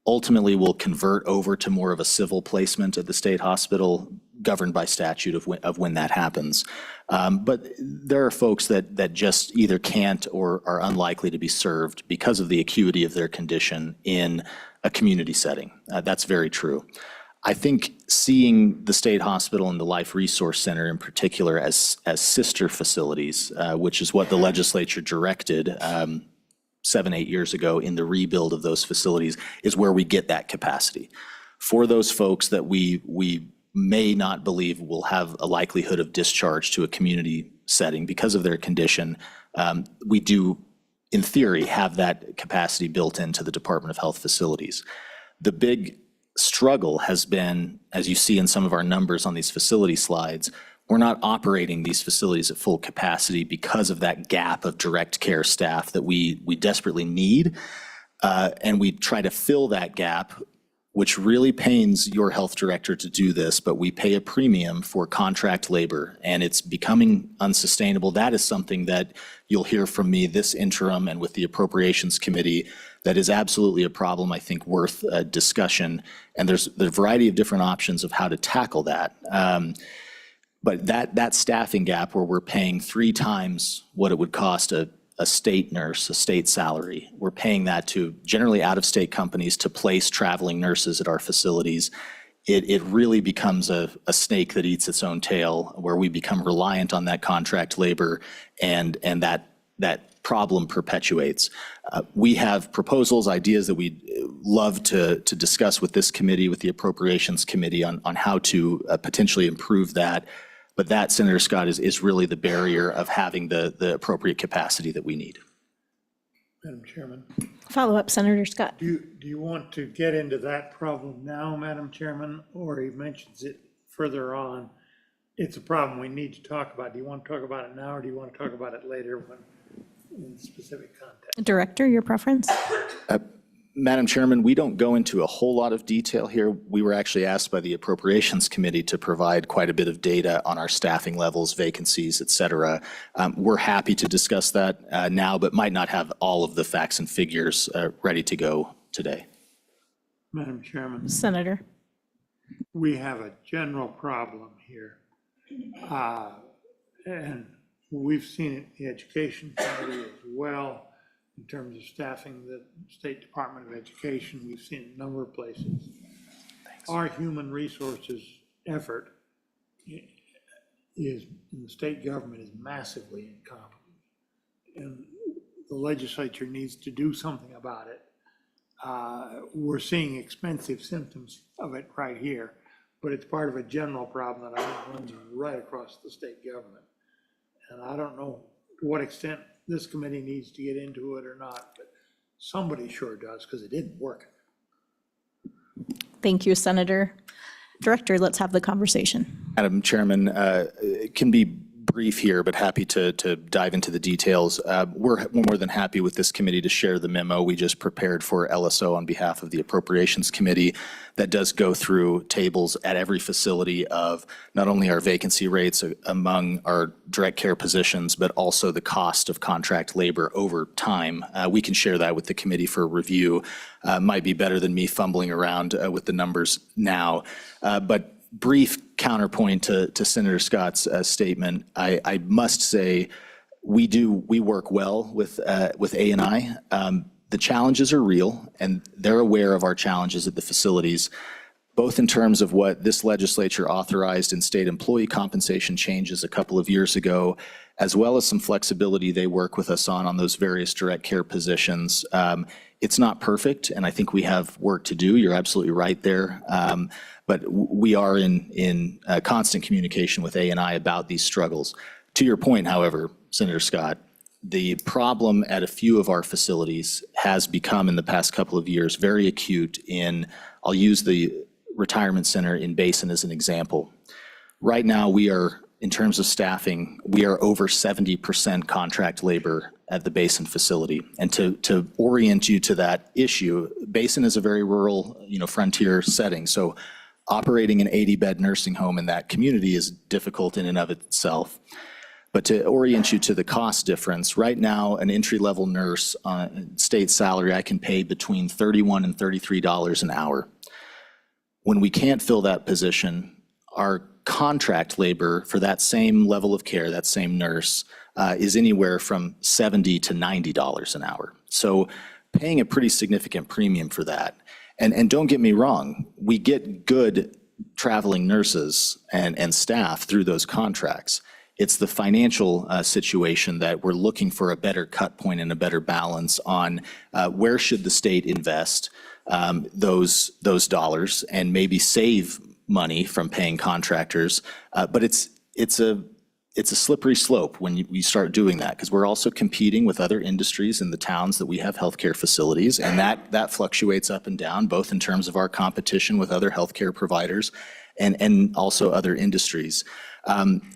ultimately will convert over to more of a civil placement at the state hospital, governed by statute of when that happens. But there are folks that just either can't or are unlikely to be served because of the acuity of their condition in a community setting. That's very true. I think seeing the state hospital and the Life Resource Center in particular as sister facilities, which is what the legislature directed 7-8 years ago in the rebuild of those facilities, is where we get that capacity. For those folks that we may not believe will have a likelihood of discharge to a community setting because of their condition, we do, in theory, have that capacity built into the Department of Health facilities. The big struggle has been, as you see in some of our numbers on these facility slides, we're not operating these facilities at full capacity because of that gap of direct care staff that we desperately need. And we try to fill that gap, which really pains your health director to do this, but we pay a premium for contract labor, and it's becoming unsustainable. That is something that you'll hear from me this interim and with the Appropriations Committee that is absolutely a problem, I think, worth discussion. And there's a variety of different options of how to tackle that. But that staffing gap where we're paying 3 times what it would cost a state nurse, a state salary, we're paying that to generally out-of-state companies to place traveling nurses at our facilities. It really becomes a snake that eats its own tail, where we become reliant on that contract labor, and that problem perpetuates. We have proposals, ideas that we'd love to discuss with this committee, with the Appropriations Committee, on how to potentially improve that. But that, Senator Scott, is really the barrier of having the appropriate capacity that we need. Madam Chairman, Follow up, Senator Scott. do you want to get into that problem now, Madam Chairman, or he mentions it further on? It's a problem we need to talk about. Do you want to talk about it now, or do you want to talk about it later when in specific context? Director, your preference? Madam Chairman, we don't go into a whole lot of detail here. We were actually asked by the Appropriations Committee to provide quite a bit of data on our staffing levels, vacancies, et cetera. We're happy to discuss that now, but might not have all of the facts and figures ready to go today. Madam Chairman, Senator. we have a general problem here. And we've seen it in the Education Committee as well, in terms of staffing the State Department of Education. We've seen it in a number of places. Thanks. Our human resources effort is, in the state government, is massively incompetent. And the legislature needs to do something about it. We're seeing expensive symptoms of it right here, but it's part of a general problem that I think runs right across the state government. And I don't know to what extent this committee needs to get into it or not, but somebody sure does, because it didn't work. Thank you, Senator. Director, let's have the conversation. Madam Chairman, it can be brief here, but happy to dive into the details. We're more than happy with this committee to share the memo we just prepared for LSO on behalf of the Appropriations Committee that does go through tables at every facility of not only our vacancy rates among our direct care positions, but also the cost of contract labor over time. We can share that with the committee for review. Might be better than me fumbling around with the numbers now. But brief counterpoint to Senator Scott's statement, I must say we work well with A&I. The challenges are real, and they're aware of our challenges at the facilities, both in terms of what this legislature authorized in state employee compensation changes a couple of years ago, as well as some flexibility they work with us on those various direct care positions. It's not perfect, and I think we have work to do. You're absolutely right there. But we are in constant communication with A&I about these struggles. To your point, however, Senator Scott, the problem at a few of our facilities has become in the past couple of years very acute I'll use the retirement center in Basin as an example. Right now, we are, in terms of staffing, we are over 70% contract labor at the Basin facility. And to orient you to that issue, Basin is a very rural, frontier setting. So operating an 80-bed nursing home in that community is difficult in and of itself. But to orient you to the cost difference, right now, an entry-level nurse on state salary, I can pay between $31 and $33 an hour. When we can't fill that position, our contract labor for that same level of care, that same nurse, is anywhere from $70 to $90 an hour. So paying a pretty significant premium for that. And don't get me wrong, we get good traveling nurses and staff through those contracts. It's the financial situation that we're looking for a better cut point and a better balance on where should the state invest those dollars and maybe save money from paying contractors, but it's a slippery slope when you start doing that, because we're also competing with other industries in the towns that we have healthcare facilities, and that fluctuates up and down, both in terms of our competition with other healthcare providers and also other industries.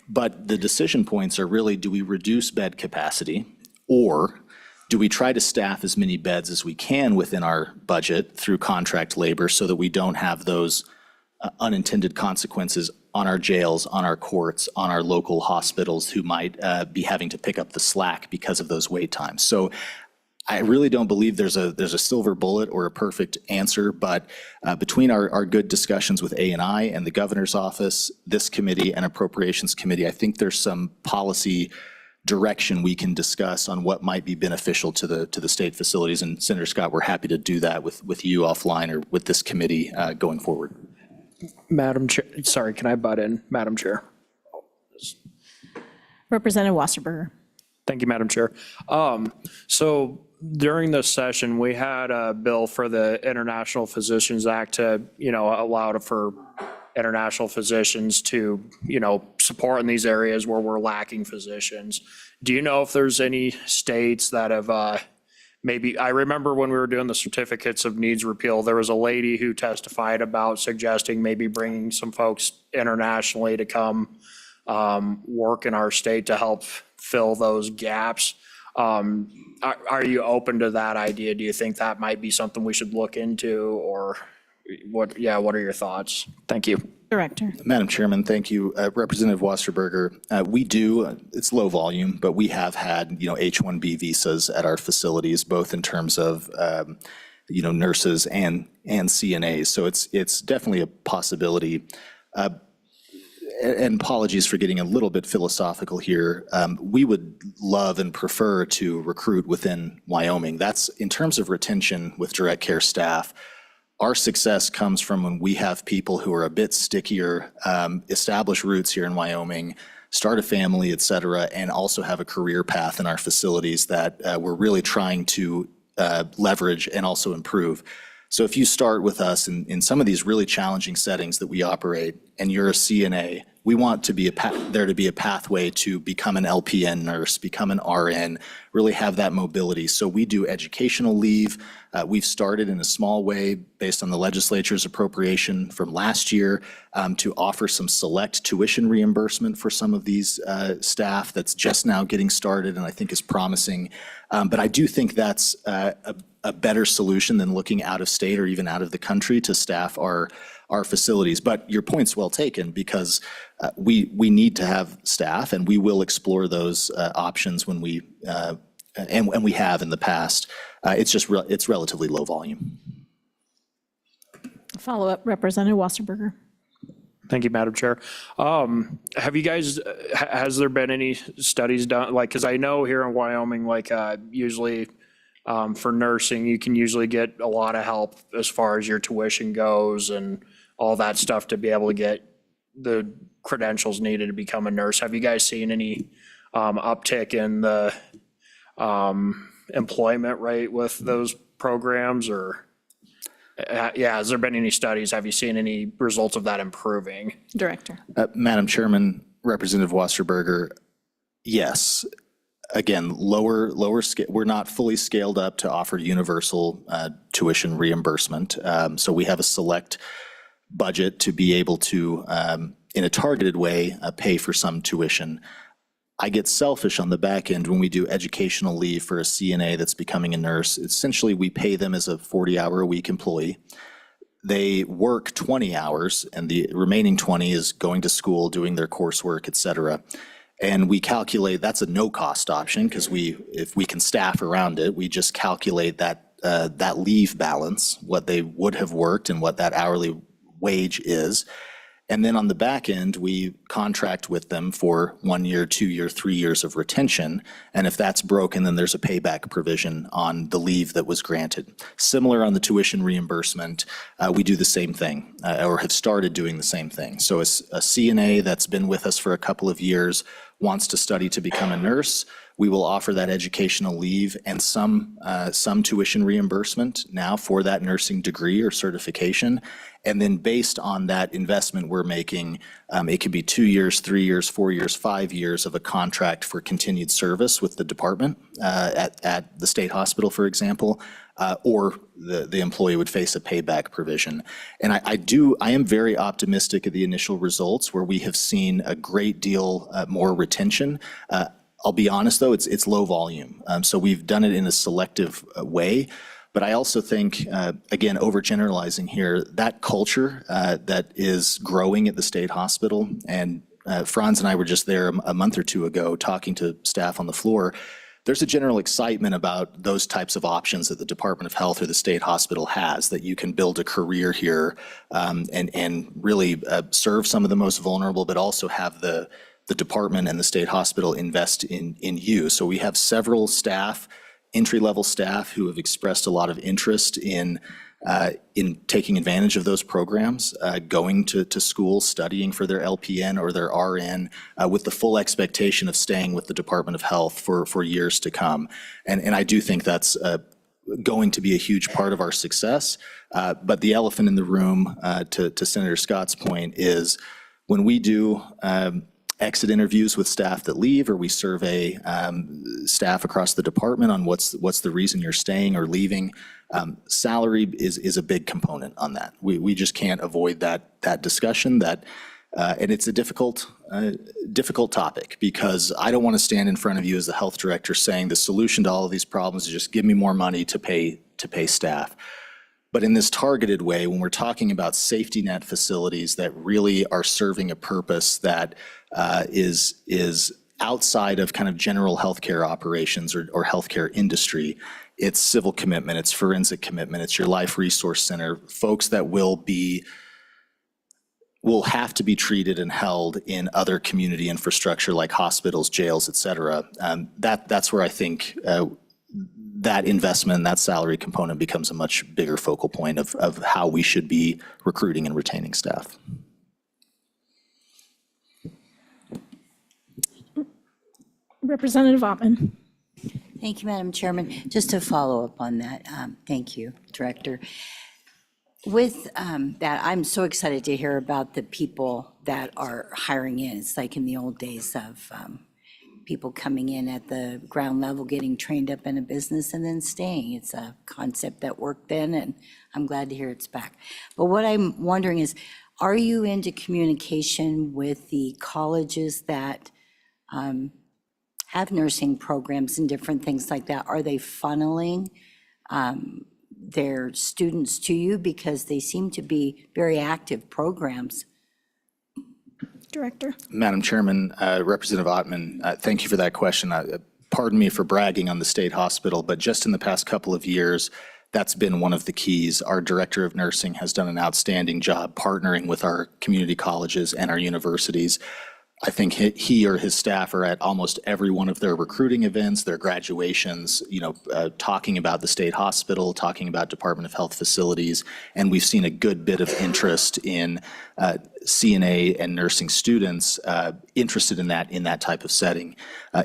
But the decision points are really, do we reduce bed capacity, or do we try to staff as many beds as we can within our budget through contract labor so that we don't have those unintended consequences on our jails, on our courts, on our local hospitals who might be having to pick up the slack because of those wait times. So I really don't believe there's a silver bullet or a perfect answer, but between our good discussions with A&I and the governor's office, this committee and appropriations committee, I think there's some policy direction we can discuss on what might be beneficial to the state facilities. And Senator Scott, we're happy to do that with you offline or with this committee going forward. Madam Chair, sorry, can I butt in, Madam Chair? Representative Wasserberger. Thank you, Madam Chair. So during this session, we had a bill for the International Physicians Act to, allow for international physicians to, support in these areas where we're lacking physicians. Do you know if there's any states that have maybe, I remember when we were doing the certificates of needs repeal, there was a lady who testified about suggesting maybe bringing some folks internationally to come work in our state to help fill those gaps. Are you open to that idea? Do you think that might be something we should look into, or what? Yeah, what are your thoughts? Thank you. Director. Madam Chairman, thank you. Representative Wasserberger, we do, it's low volume, but we have had, H-1B visas at our facilities, both in terms of, nurses and CNAs. So it's definitely a possibility. And apologies for getting a little bit philosophical here. We would love and prefer to recruit within Wyoming. That's, in terms of retention with direct care staff, our success comes from when we have people who are a bit stickier, establish roots here in Wyoming, start a family, et cetera, and also have a career path in our facilities that we're really trying to leverage and also improve. So if you start with us in some of these really challenging settings that we operate, and you're a CNA, we want to be there to be a pathway to become an LPN nurse, become an RN, really have that mobility. So we do educational leave. We've started in a small way based on the legislature's appropriation from last year to offer some select tuition reimbursement for some of these staff. That's just now getting started and I think is promising. But I do think that's a better solution than looking out of state or even out of the country to staff our facilities. But your point's well taken, because we need to have staff, and we will explore those options when we and we have in the past. It's just it's relatively low volume. Follow-up, Representative Wasserberger. Thank you, Madam Chair. Have you guys, has there been any studies done? Because I know here in Wyoming, usually for nursing, you can usually get a lot of help as far as your tuition goes and all that stuff to be able to get the credentials needed to become a nurse. Have you guys seen any uptick in the employment rate with those programs, or has there been any studies? Have you seen any results of that improving? Director. Madam Chairman, Representative Wasserberger, yes. Again, lower scale. We're not fully scaled up to offer universal tuition reimbursement. So we have a select budget to be able to, in a targeted way, pay for some tuition. I get selfish on the back end when we do educational leave for a CNA that's becoming a nurse. Essentially, we pay them as a 40-hour-a-week employee. They work 20 hours, and the remaining 20 is going to school, doing their coursework, et cetera. And we calculate, that's a no-cost option, because if we can staff around it, we just calculate that leave balance, what they would have worked and what that hourly wage is. And then on the back end, we contract with them for 1 year, 2 year, 3 years of retention. And if that's broken, then there's a payback provision on the leave that was granted. Similar on the tuition reimbursement, we do the same thing, or have started doing the same thing. So a CNA that's been with us for a couple of years wants to study to become a nurse, we will offer that educational leave and some tuition reimbursement now for that nursing degree or certification. And then based on that investment we're making, it could be 2 years, 3 years, 4 years, 5 years of a contract for continued service with the department at the state hospital, for example, or the employee would face a payback provision. And I am very optimistic of the initial results where we have seen a great deal more retention. I'll be honest, though, it's low volume. So we've done it in a selective way. But I also think, again, overgeneralizing here, that culture that is growing at the state hospital, and Franz and I were just there a month or two ago talking to staff on the floor, there's a general excitement about those types of options that the Department of Health or the state hospital has, that you can build a career here and really serve some of the most vulnerable, but also have the department and the state hospital invest in you. So we have several staff, entry-level staff, who have expressed a lot of interest in taking advantage of those programs, going to school, studying for their LPN or their RN, with the full expectation of staying with the Department of Health for years to come. And I do think that's going to be a huge part of our success. But the elephant in the room, to Senator Scott's point, is when we do exit interviews with staff that leave, or we survey staff across the department on what's the reason you're staying or leaving, salary is a big component on that. We just can't avoid that discussion, and it's a difficult topic, because I don't want to stand in front of you as the health director saying the solution to all of these problems is just give me more money to pay staff. But in this targeted way, when we're talking about safety net facilities that really are serving a purpose that is outside of kind of general healthcare operations or healthcare industry, it's civil commitment, it's forensic commitment, it's your life resource center, folks that will have to be treated and held in other community infrastructure like hospitals, jails, et cetera. That's where I think that investment, that salary component becomes a much bigger focal point of how we should be recruiting and retaining staff. Representative Ottman. Thank you, Madam Chairman. Just to follow up on that, thank you, Director. With that, I'm so excited to hear about the people that are hiring in. It's like in the old days of people coming in at the ground level, getting trained up in a business and then staying. It's a concept that worked then, and I'm glad to hear it's back. But what I'm wondering is, are you into communication with the colleges that have nursing programs and different things like that? Are they funneling their students to you? Because they seem to be very active programs. Director. Madam Chairman, Representative Ottman, thank you for that question. Pardon me for bragging on the state hospital, but just in the past couple of years, that's been one of the keys. Our Director of Nursing has done an outstanding job partnering with our community colleges and our universities. I think he or his staff are at almost every one of their recruiting events, their graduations, talking about the state hospital, talking about Department of Health facilities, and we've seen a good bit of interest in CNA and nursing students interested in that type of setting.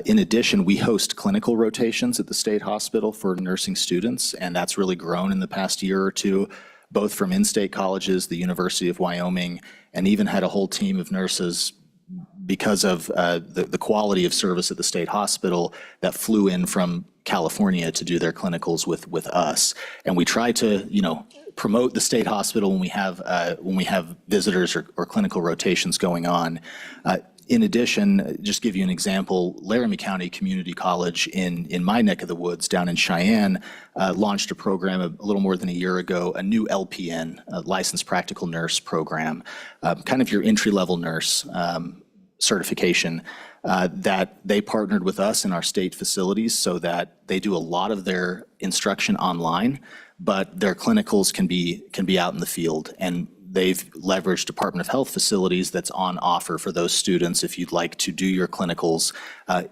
In addition, we host clinical rotations at the state hospital for nursing students, and that's really grown in the past year or two, both from in-state colleges, the University of Wyoming, and even had a whole team of nurses because of the quality of service at the state hospital that flew in from California to do their clinicals with us. And we try to, promote the state hospital when we have visitors or clinical rotations going on. In addition, just give you an example, Laramie County Community College in my neck of the woods down in Cheyenne launched a program a little more than a year ago, a new LPN, a licensed practical nurse program, kind of your entry-level nurse certification, that they partnered with us in our state facilities so that they do a lot of their instruction online, but their clinicals can be out in the field. And they've leveraged Department of Health facilities that's on offer for those students if you'd like to do your clinicals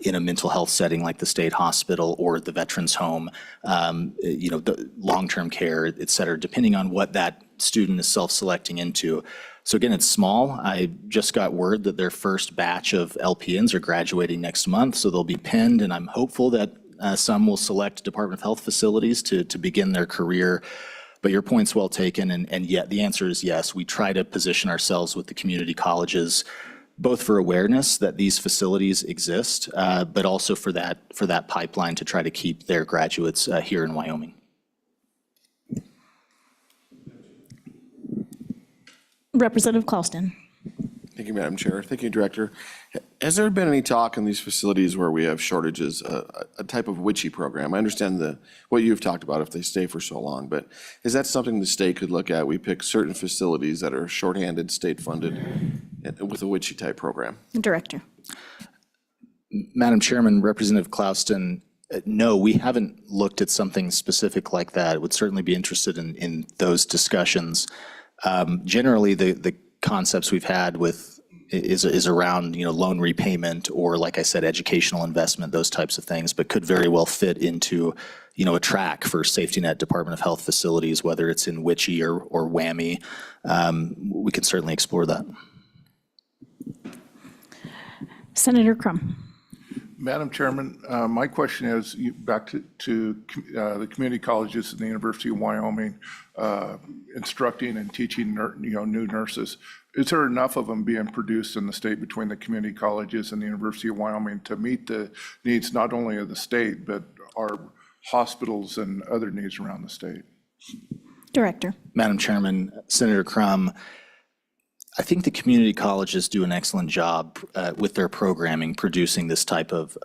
in a mental health setting like the state hospital or the veterans home, the long-term care, et cetera, depending on what that student is self-selecting into. So again, it's small. I just got word that their first batch of LPNs are graduating next month, so they'll be penned, and I'm hopeful that some will select Department of Health facilities to begin their career. But your point's well taken, and yet the answer is yes. We try to position ourselves with the community colleges, both for awareness that these facilities exist, but also for that pipeline to try to keep their graduates here in Wyoming. Representative Clauston. Thank you, Madam Chair. Thank you, Director. Has there been any talk in these facilities where we have shortages, a type of WICHE program? I understand what you've talked about if they stay for so long, but is that something the state could look at? We pick certain facilities that are shorthanded, state-funded with a WICHE type program. Director. Madam Chairman, Representative Clauston, no, we haven't looked at something specific like that. Would certainly be interested in those discussions. Generally, the concepts we've had is around loan repayment or, like I said, educational investment, those types of things, but could very well fit into a track for safety net Department of Health facilities, whether it's in WICHE or WWAMI. We can certainly explore that. Senator Crum. Madam Chairman, my question is back to the community colleges and the University of Wyoming instructing and teaching new nurses. Is there enough of them being produced in the state between the community colleges and the University of Wyoming to meet the needs not only of the state, but our hospitals and other needs around the state? Director. Madam Chairman, Senator Crum, I think the community colleges do an excellent job with their programming, producing this type of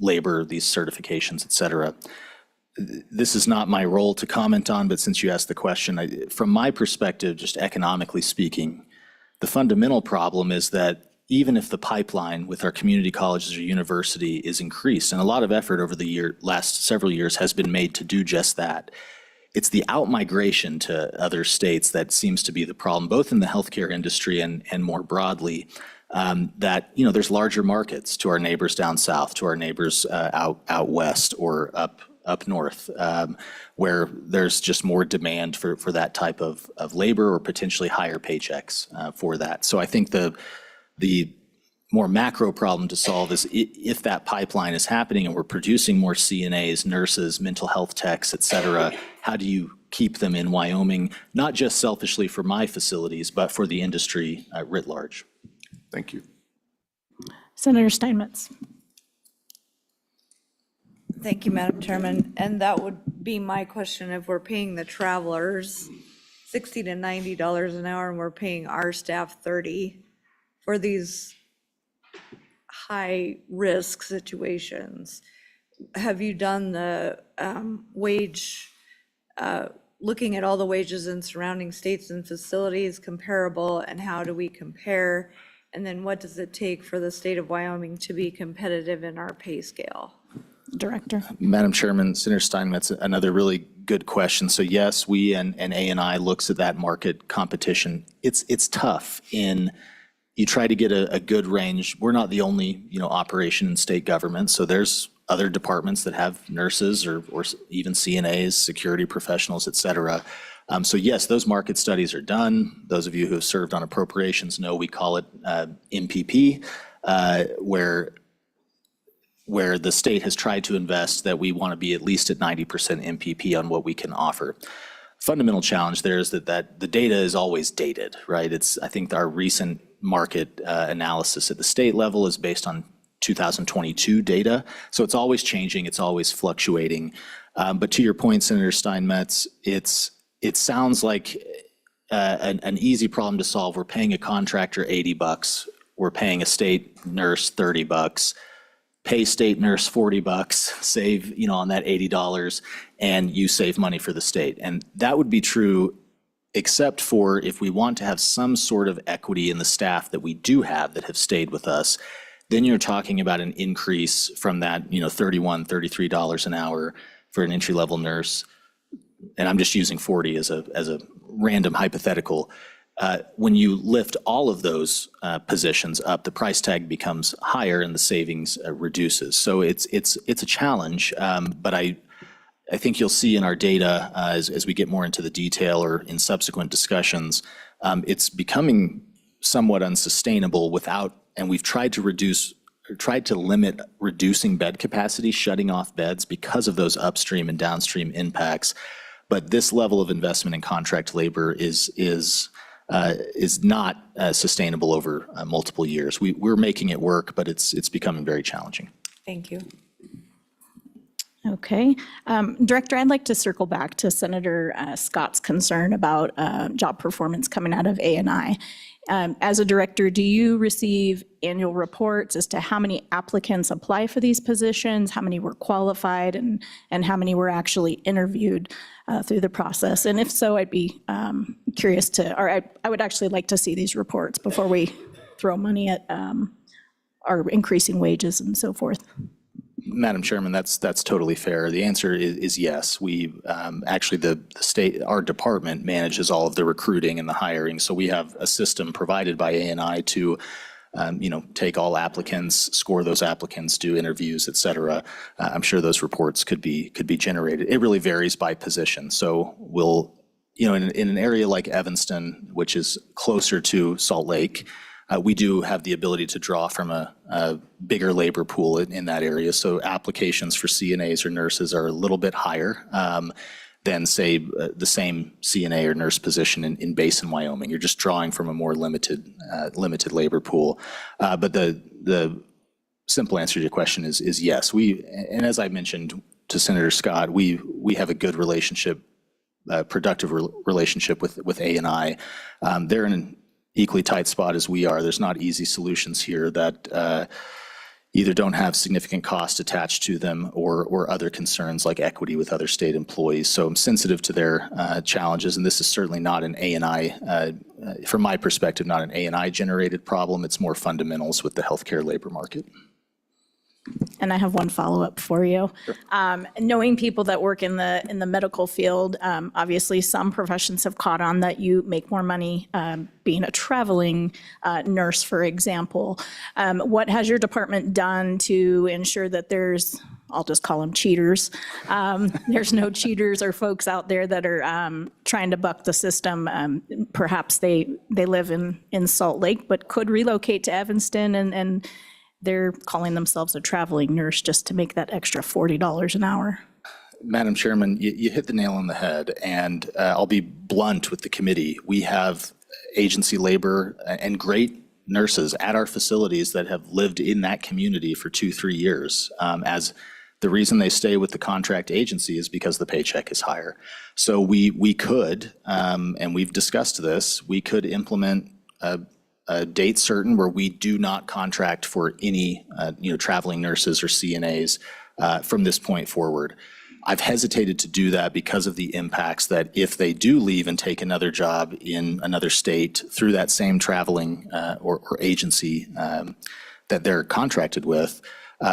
labor, these certifications, et cetera. This is not my role to comment on, but since you asked the question, from my perspective, just economically speaking, the fundamental problem is that even if the pipeline with our community colleges or university is increased, and a lot of effort over the last several years has been made to do just that, it's the outmigration to other states that seems to be the problem, both in the healthcare industry and more broadly, that there's larger markets to our neighbors down south, to our neighbors out west or up north, where there's just more demand for that type of labor or potentially higher paychecks for that. So I think the more macro problem to solve is if that pipeline is happening and we're producing more CNAs, nurses, mental health techs, et cetera, how do you keep them in Wyoming, not just selfishly for my facilities, but for the industry writ large? Thank you. Senator Steinmetz. Thank you, Madam Chairman. And that would be my question. If we're paying the travelers $60 to $90 an hour and we're paying our staff $30 for these high-risk situations, have you done the wage, looking at all the wages in surrounding states and facilities comparable, and how do we compare? And then what does it take for the state of Wyoming to be competitive in our pay scale? Director. Madam Chairman, Senator Steinmetz, another really good question. So yes, we and ANI looks at that market competition. It's tough you try to get a good range. We're not the only operation in state government, so there's other departments that have nurses or even CNAs, security professionals, et cetera. So yes, those market studies are done. Those of you who have served on appropriations know we call it MPP, where the state has tried to invest that we want to be at least at 90% MPP on what we can offer. Fundamental challenge there is that the data is always dated, right? I think our recent market analysis at the state level is based on 2022 data. So it's always changing, it's always fluctuating. But to your point, Senator Steinmetz, it sounds like an easy problem to solve. We're paying a contractor $80, we're paying a state nurse $30, pay state nurse $40, save on that $80, and you save money for the state. And that would be true except for if we want to have some sort of equity in the staff that we do have that have stayed with us. Then you're talking about an increase from that $31, $33 an hour for an entry-level nurse, and I'm just using 40 as a random hypothetical, When you lift all of those positions up, the price tag becomes higher and the savings reduces. So it's a challenge, but I think you'll see in our data as we get more into the detail or in subsequent discussions, it's becoming somewhat unsustainable and we've tried to limit reducing bed capacity, shutting off beds because of those upstream and downstream impacts. But this level of investment in contract labor is not sustainable over multiple years. We're making it work, but it's becoming very challenging. Thank you. Okay. Director, I'd like to circle back to Senator Scott's concern about job performance coming out of A&I. As a director, do you receive annual reports as to how many applicants apply for these positions, how many were qualified, and how many were actually interviewed through the process? And if so, I'd be curious I would actually like to see these reports before we throw money at our increasing wages and so forth. Madam Chairman, that's totally fair. The answer is yes. We actually, the state, our department manages all of the recruiting and the hiring. So we have a system provided by A&I to, take all applicants, score those applicants, do interviews, et cetera. I'm sure those reports could be generated. It really varies by position. So we'll, in an area like Evanston, which is closer to Salt Lake, we do have the ability to draw from a bigger labor pool in that area. So applications for CNAs or nurses are a little bit higher than, say, the same CNA or nurse position in Basin, Wyoming. You're just drawing from a more limited labor pool. But the simple answer to your question is yes. And as I mentioned to Senator Scott, we have a good relationship, productive relationship with A&I. They're in an equally tight spot as we are. There's not easy solutions here that either don't have significant cost attached to them or other concerns like equity with other state employees. So I'm sensitive to their challenges, and this is certainly not an A&I, from my perspective, not an A&I generated problem. It's more fundamentals with the healthcare labor market. And I have one follow-up for you. Sure. Knowing people that work in the medical field, obviously some professions have caught on that you make more money being a traveling nurse, for example. What has your department done to ensure that I'll just call them cheaters. There's no cheaters or folks out there that are trying to buck the system. Perhaps they live in Salt Lake, but could relocate to Evanston and they're calling themselves a traveling nurse just to make that extra $40 an hour. Madam Chairman, you hit the nail on the head, and I'll be blunt with the committee. We have agency labor and great nurses at our facilities that have lived in that community for 2-3 years. As the reason they stay with the contract agency is because the paycheck is higher. So we could, and we've discussed this, we could implement a date certain where we do not contract for any traveling nurses or CNAs from this point forward. I've hesitated to do that because of the impacts that if they do leave and take another job in another state through that same traveling or agency that they're contracted with,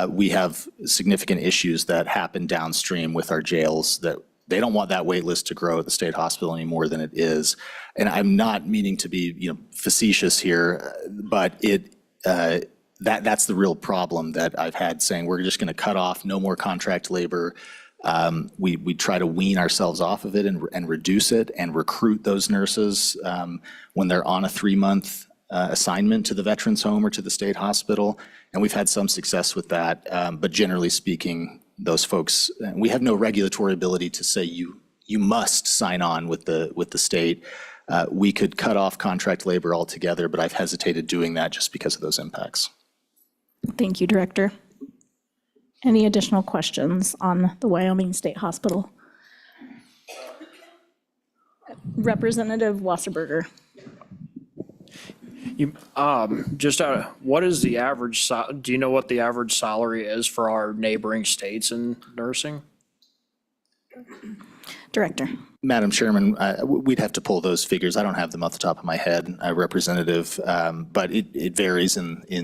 we have significant issues that happen downstream with our jails that they don't want that wait list to grow at the state hospital any more than it is. And I'm not meaning to be facetious here, but that's the real problem that I've had, saying we're just going to cut off, no more contract labor. We try to wean ourselves off of it and reduce it and recruit those nurses when they're on a 3-month assignment to the veterans home or to the state hospital. And we've had some success with that. But generally speaking, those folks, we have no regulatory ability to say you must sign on with the state. We could cut off contract labor altogether, but I've hesitated doing that just because of those impacts. Thank you, Director. Any additional questions on the Wyoming State Hospital? Representative Wasserberger. What is the average, do you know what the average salary is for our neighboring states in nursing? Director. Madam Chairman, we'd have to pull those figures. I don't have them off the top of my head, Representative, but it varies.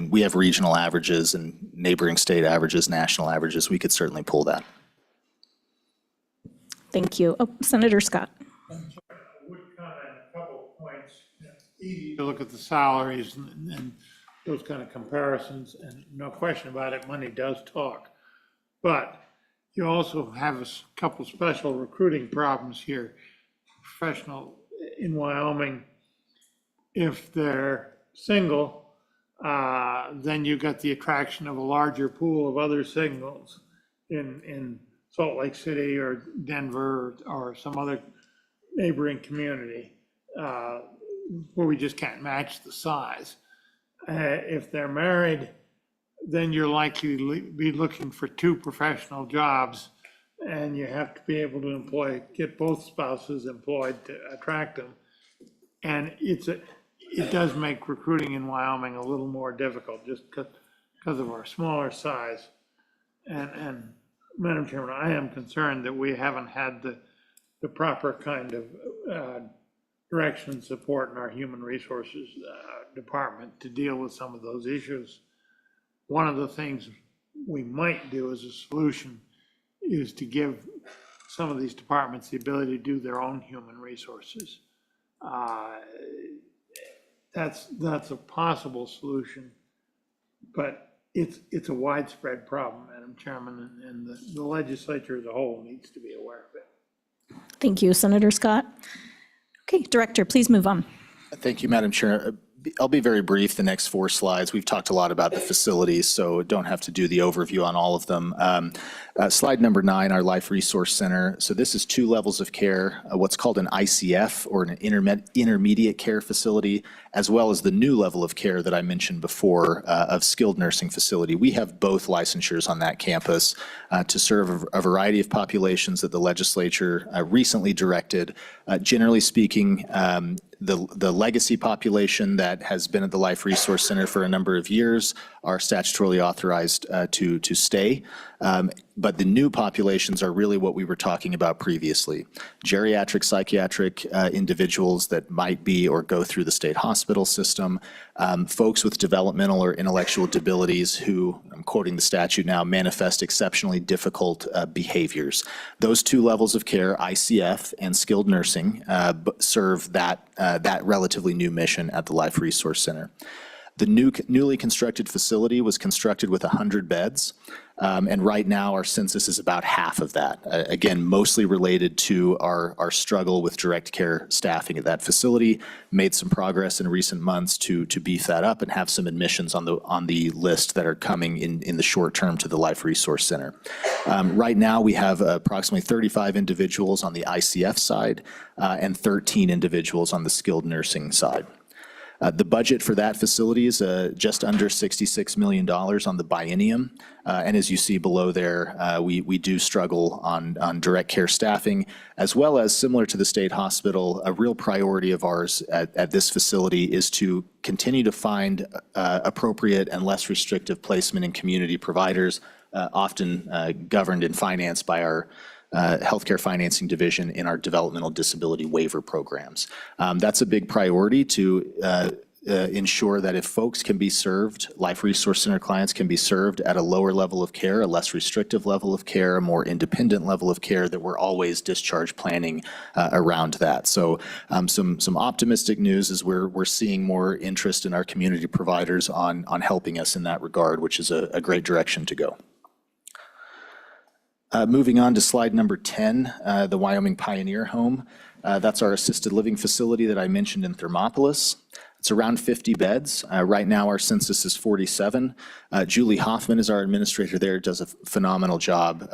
We have regional averages and neighboring state averages, national averages. We could certainly pull that. Thank you. Oh, Senator Scott. I would comment a couple of points. easy to look at the salaries and those kind of comparisons, and no question about it, money does talk. But you also have a couple special recruiting problems here. Professional in Wyoming, if they're single, then you got the attraction of a larger pool of other singles in Salt Lake City or Denver or some other neighboring community where we just can't match the size. If they're married, then you're likely to be looking for two professional jobs, and you have to be able to get both spouses employed to attract them. And it does make recruiting in Wyoming a little more difficult just because of our smaller size. And Madam Chairman, I am concerned that we haven't had the proper kind of direction and support in our human resources department to deal with some of those issues. One of the things we might do as a solution is to give some of these departments the ability to do their own human resources. That's a possible solution, but it's a widespread problem, Madam Chairman, and the legislature as a whole needs to be aware of it. Thank you, Senator Scott. Okay, Director, please move on. Thank you, Madam Chair. I'll be very brief, the next 4 slides. We've talked a lot about the facilities, so don't have to do the overview on all of them. Slide number 9, our Life Resource Center. So this is 2 levels of care, what's called an ICF, or an intermediate care facility, as well as the new level of care that I mentioned before of skilled nursing facility. We have both licensures on that campus to serve a variety of populations that the legislature recently directed. Generally speaking, the legacy population that has been at the Life Resource Center for a number of years are statutorily authorized to stay. But the new populations are really what we were talking about previously. Geriatric, psychiatric individuals that might be or go through the state hospital system, folks with developmental or intellectual disabilities who, I'm quoting the statute now, manifest exceptionally difficult behaviors. Those 2 levels of care, ICF and skilled nursing, serve that relatively new mission at the Life Resource Center. The newly constructed facility was constructed with 100 beds, and right now our census is about half of that. Again, mostly related to our struggle with direct care staffing at that facility. Made some progress in recent months to beef that up and have some admissions on the list that are coming in the short term to the Life Resource Center. Right now we have approximately 35 individuals on the ICF side and 13 individuals on the skilled nursing side. The budget for that facility is just under $66 million on the biennium. And as you see below there, we do struggle on direct care staffing, as well as, similar to the state hospital, a real priority of ours at this facility is to continue to find appropriate and less restrictive placement in community providers, often governed and financed by our healthcare financing division in our developmental disability waiver programs. That's a big priority to ensure that if folks can be served, Life Resource Center clients can be served at a lower level of care, a less restrictive level of care, a more independent level of care, that we're always discharge planning around that. So some optimistic news is we're seeing more interest in our community providers on helping us in that regard, which is a great direction to go. Moving on to slide number 10, the Wyoming Pioneer Home. That's our assisted living facility that I mentioned in Thermopolis. It's around 50 beds. Right now, our census is 47. Julie Hoffman is our administrator there, does a phenomenal job.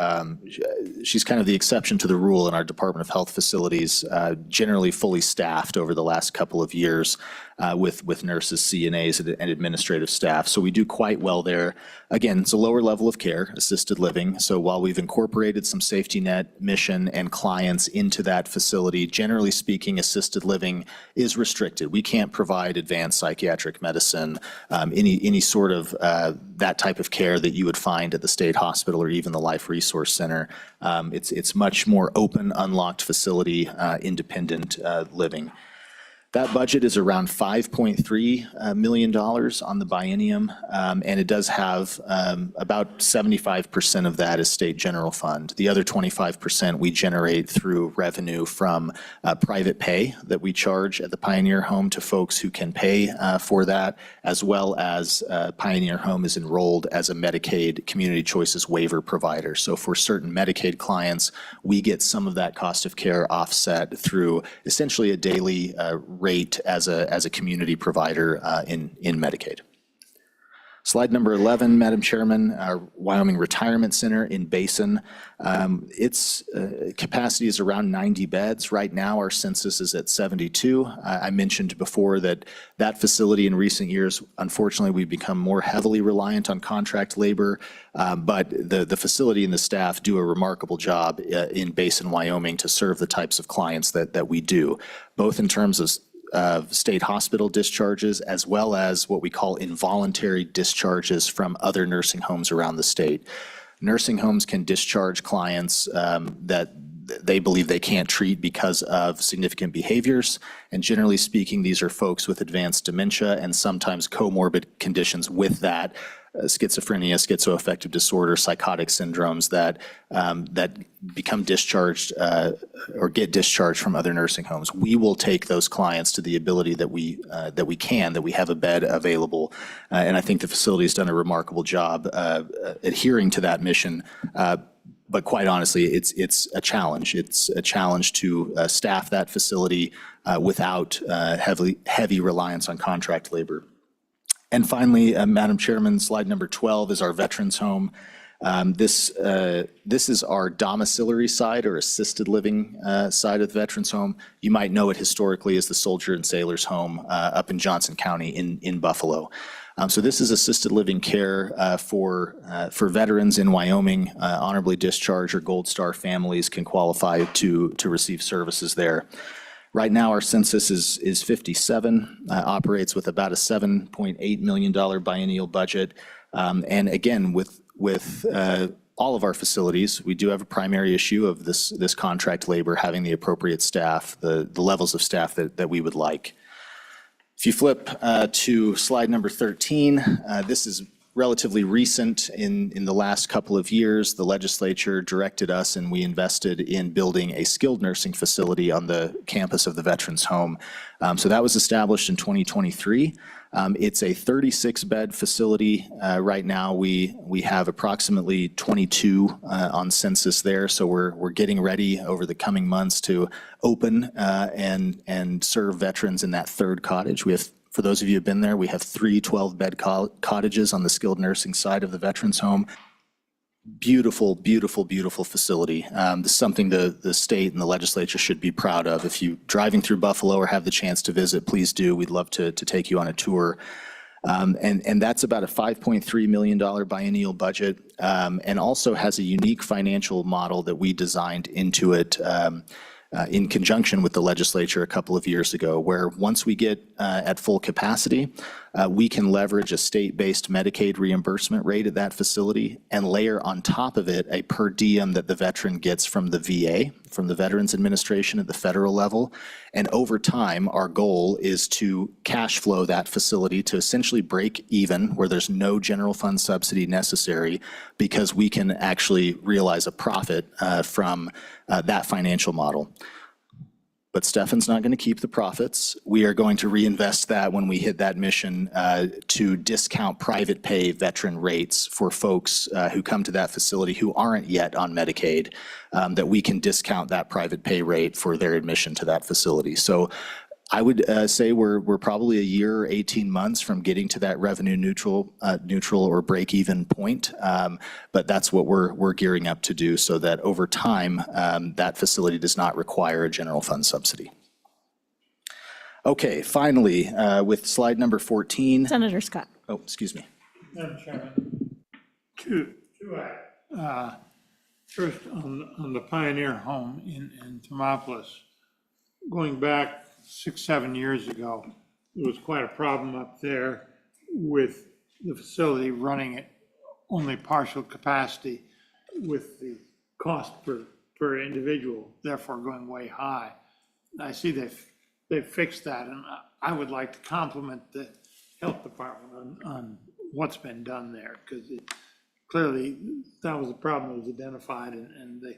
She's kind of the exception to the rule in our Department of Health facilities, generally fully staffed over the last couple of years with nurses, CNAs, and administrative staff. So we do quite well there. Again, it's a lower level of care, assisted living. So while we've incorporated some safety net mission and clients into that facility, generally speaking, assisted living is restricted. We can't provide advanced psychiatric medicine, any sort of that type of care that you would find at the state hospital or even the Life Resource Center. It's much more open, unlocked facility, independent living. That budget is around $5.3 million on the biennium, and it does have about 75% of that is state general fund. The other 25% we generate through revenue from private pay that we charge at the Pioneer Home to folks who can pay for that, as well as Pioneer Home is enrolled as a Medicaid Community Choices waiver provider. So for certain Medicaid clients, we get some of that cost of care offset through essentially a daily rate as a community provider in Medicaid. Slide number 11, Madam Chairman, our Wyoming Retirement Center in Basin. Its capacity is around 90 beds. Right now, our census is at 72. I mentioned before that that facility in recent years, unfortunately, we've become more heavily reliant on contract labor, but the facility and the staff do a remarkable job in Basin, Wyoming to serve the types of clients that we do, both in terms of state hospital discharges, as well as what we call involuntary discharges from other nursing homes around the state. Nursing homes can discharge clients that they believe they can't treat because of significant behaviors. And generally speaking, these are folks with advanced dementia and sometimes comorbid conditions with that, schizophrenia, schizoaffective disorder, psychotic syndromes that become discharged or get discharged from other nursing homes. We will take those clients to the ability that we have a bed available. And I think the facility has done a remarkable job adhering to that mission. But quite honestly, it's a challenge. It's a challenge to staff that facility without heavy reliance on contract labor. And finally, Madam Chairman, slide number 12 is our Veterans Home. This is our domiciliary side or assisted living side of the Veterans Home. You might know it historically as the Soldier and Sailors Home up in Johnson County in Buffalo. So this is assisted living care for veterans in Wyoming. Honorably discharged or Gold Star families can qualify to receive services there. Right now, our census is 57, operates with about a $7.8 million biennial budget. And again, with all of our facilities, we do have a primary issue of this contract labor having the appropriate staff, the levels of staff that we would like. If you flip to slide number 13, this is relatively recent. In the last couple of years, the legislature directed us and we invested in building a skilled nursing facility on the campus of the Veterans Home. So that was established in 2023. It's a 36-bed facility. Right now, we have approximately 22 on census there. So we're getting ready over the coming months to open and serve veterans in that third cottage. We have, for those of you who've been there, we have 3 12-bed cottages on the skilled nursing side of the Veterans Home. Beautiful, beautiful, beautiful facility. This is something the state and the legislature should be proud of. If you're driving through Buffalo or have the chance to visit, please do. We'd love to take you on a tour. And that's about a $5.3 million biennial budget, and also has a unique financial model that we designed into it in conjunction with the legislature a couple of years ago, where once we get at full capacity, we can leverage a state-based Medicaid reimbursement rate at that facility and layer on top of it a per diem that the veteran gets from the VA, from the Veterans Administration at the federal level. And over time, our goal is to cash flow that facility to essentially break even, where there's no general fund subsidy necessary, because we can actually realize a profit from that financial model. But Stefan's not going to keep the profits. We are going to reinvest that when we hit that mission to discount private pay veteran rates for folks who come to that facility who aren't yet on Medicaid, that we can discount that private pay rate for their admission to that facility. So I would say we're probably a year or 18 months from getting to that revenue neutral or break even point. But that's what we're gearing up to do, so that over time, that facility does not require a general fund subsidy. Okay, finally, with slide number 14. Senator Scott. Oh, excuse me. Madam Chairman, two first on the Pioneer Home in Thermopolis. Going back 6-7 years ago, there was quite a problem up there with the facility running at only partial capacity, with the cost per individual therefore going way high. I see they've they fixed that, and I would like to compliment the health department on what's been done there, because clearly that was a problem that was identified, and they,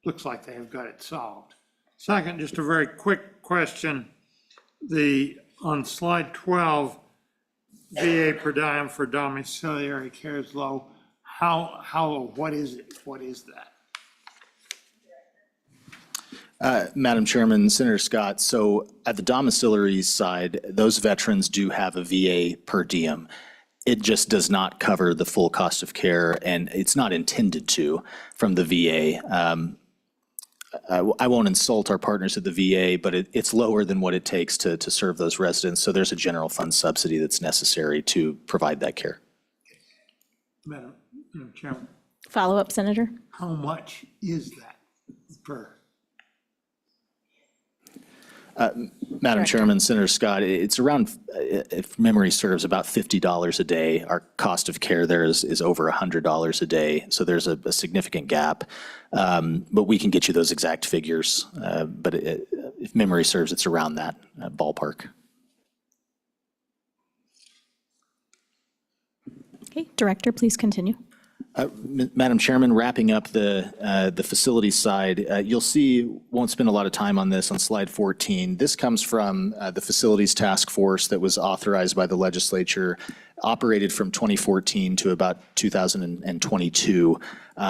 looks like they have got it solved. Second, just a very quick question. On slide 12, VA per diem for domiciliary care is low. What is it? What is that? Madam Chairman, Senator Scott, so at the domiciliary side, those veterans do have a VA per diem. It just does not cover the full cost of care, and it's not intended to from the VA. I won't insult our partners at the VA, but it's lower than what it takes to serve those residents. So there's a general fund subsidy that's necessary to provide that care. Madam Chairman, Follow-up, Senator? how much is that per? Madam Chairman, Senator Scott, it's around, if memory serves, about $50 a day. Our cost of care there is over $100 a day, so there's a significant gap. But we can get you those exact figures, but if memory serves, it's around that ballpark. Okay, Director, please continue. Madam Chairman, wrapping up the facilities side, you'll see, won't spend a lot of time on this on slide 14. This comes from the facilities task force that was authorized by the legislature, operated from 2014 to about 2022.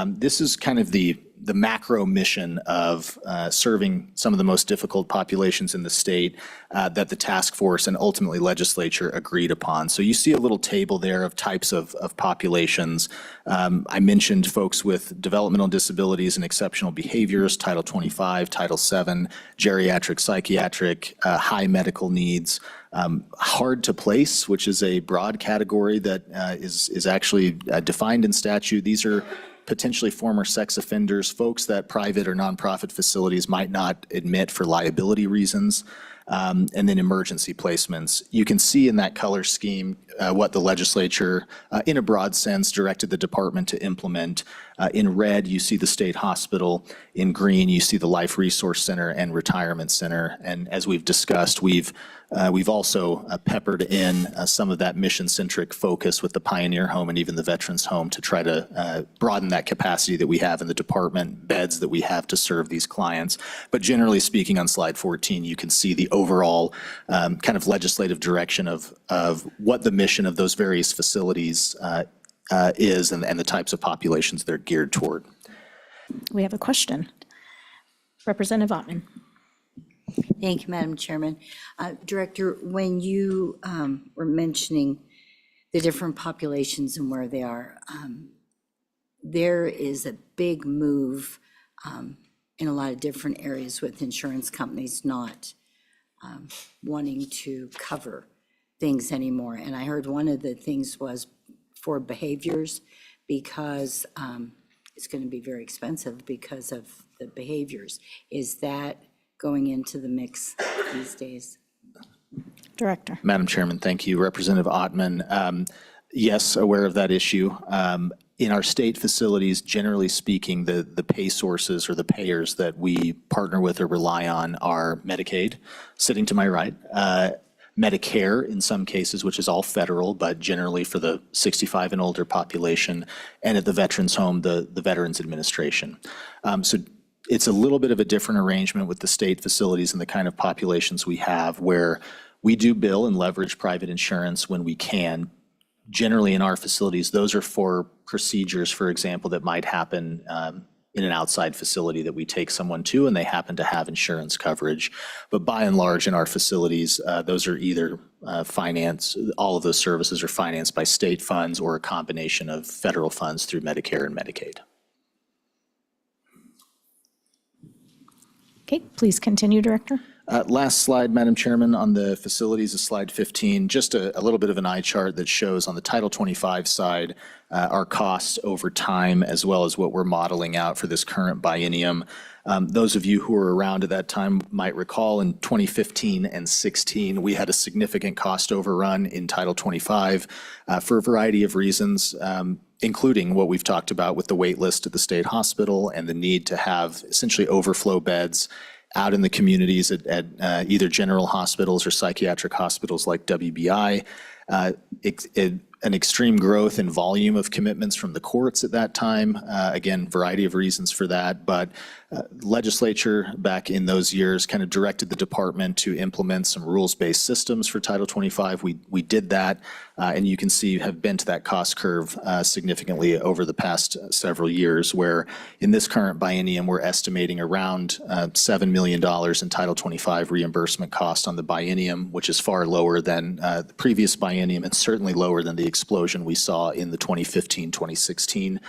This is kind of the macro mission of serving some of the most difficult populations in the state that the task force and ultimately legislature agreed upon. So you see a little table there of types of populations. I mentioned folks with developmental disabilities and exceptional behaviors, Title 25, Title 7, geriatric, psychiatric, high medical needs, hard to place, which is a broad category that is actually defined in statute. These are potentially former sex offenders, folks that private or nonprofit facilities might not admit for liability reasons, and then emergency placements. You can see in that color scheme what the legislature, in a broad sense, directed the department to implement. In red, you see the state hospital. In green, you see the Life Resource Center and Retirement Center. And as we've discussed, we've also peppered in some of that mission-centric focus with the Pioneer Home and even the Veterans Home to try to broaden that capacity that we have in the department, beds that we have to serve these clients. But generally speaking, on slide 14, you can see the overall kind of legislative direction of what the mission of those various facilities is and the types of populations they're geared toward. We have a question. Representative Ottman. Thank you, Madam Chairman. Director, when you were mentioning the different populations and where they are, there is a big move in a lot of different areas with insurance companies not wanting to cover things anymore. And I heard one of the things was for behaviors, because it's going to be very expensive because of the behaviors. Is that going into the mix these days? Director. Madam Chairman, thank you. Representative Ottman, yes, aware of that issue. In our state facilities, generally speaking, the pay sources or the payers that we partner with or rely on are Medicaid, sitting to my right, Medicare in some cases, which is all federal, but generally for the 65 and older population, and at the Veterans Home, the Veterans Administration. So it's a little bit of a different arrangement with the state facilities and the kind of populations we have, where we do bill and leverage private insurance when we can. Generally in our facilities, those are for procedures, for example, that might happen in an outside facility that we take someone to and they happen to have insurance coverage. But by and large in our facilities, those are either all of those services are financed by state funds or a combination of federal funds through Medicare and Medicaid. Okay, please continue, Director. Last slide, Madam Chairman, on the facilities is slide 15, just a little bit of an eye chart that shows on the Title 25 side our costs over time, as well as what we're modeling out for this current biennium. Those of you who were around at that time might recall in 2015 and 16, we had a significant cost overrun in Title 25 for a variety of reasons, including what we've talked about with the wait list at the state hospital and the need to have essentially overflow beds out in the communities at either general hospitals or psychiatric hospitals like WBI. An extreme growth in volume of commitments from the courts at that time. Again, variety of reasons for that, but legislature back in those years kind of directed the department to implement some rules-based systems for Title 25. We did that, and you can see have been to that cost curve significantly over the past several years, where in this current biennium, we're estimating around $7 million in Title 25 reimbursement cost on the biennium, which is far lower than the previous biennium and certainly lower than the explosion we saw in the 2015-2016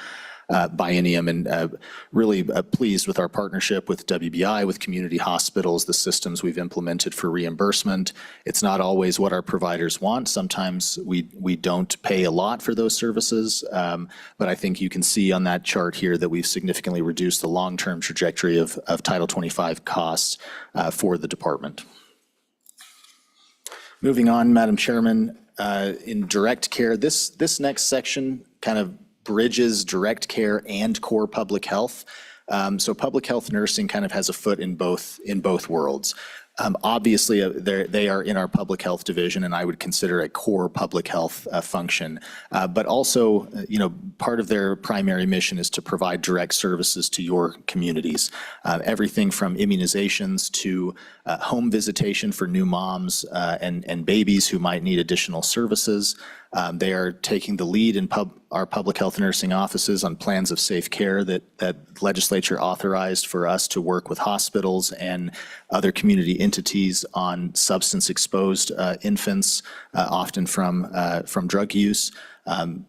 biennium, and really pleased with our partnership with WBI, with community hospitals, the systems we've implemented for reimbursement. It's not always what our providers want. Sometimes we don't pay a lot for those services, but I think you can see on that chart here that we've significantly reduced the long-term trajectory of Title 25 costs for the department. Moving on, Madam Chairman, in direct care, this next section kind of bridges direct care and core public health. So public health nursing kind of has a foot in both worlds. Obviously, they are in our public health division, and I would consider a core public health function. But also, part of their primary mission is to provide direct services to your communities. Everything from immunizations to home visitation for new moms and babies who might need additional services. They are taking the lead in our public health nursing offices on plans of safe care that legislature authorized for us to work with hospitals and other community entities on substance-exposed infants, often from drug use.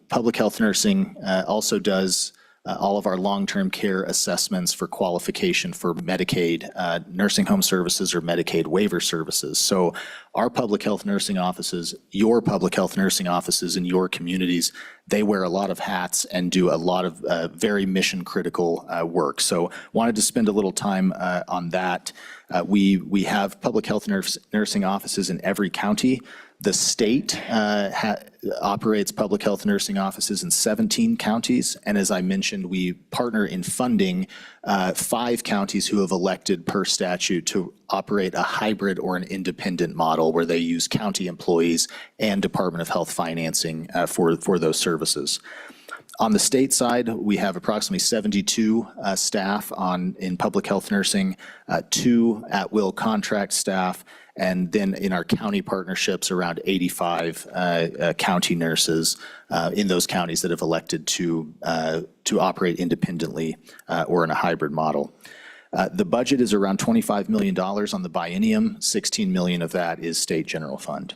Public health nursing also does all of our long-term care assessments for qualification for Medicaid, nursing home services or Medicaid waiver services. So our public health nursing offices, your public health nursing offices in your communities, they wear a lot of hats and do a lot of very mission-critical work. So wanted to spend a little time on that. We have public health nursing offices in every county. The state operates public health nursing offices in 17 counties. And as I mentioned, we partner in funding 5 counties who have elected per statute to operate a hybrid or an independent model where they use county employees and Department of Health financing for those services. On the state side, we have approximately 72 staff in public health nursing, 2 at-will contract staff, and then in our county partnerships, around 85 county nurses in those counties that have elected to operate independently or in a hybrid model. The budget is around $25 million on the biennium. $16 million of that is state general fund.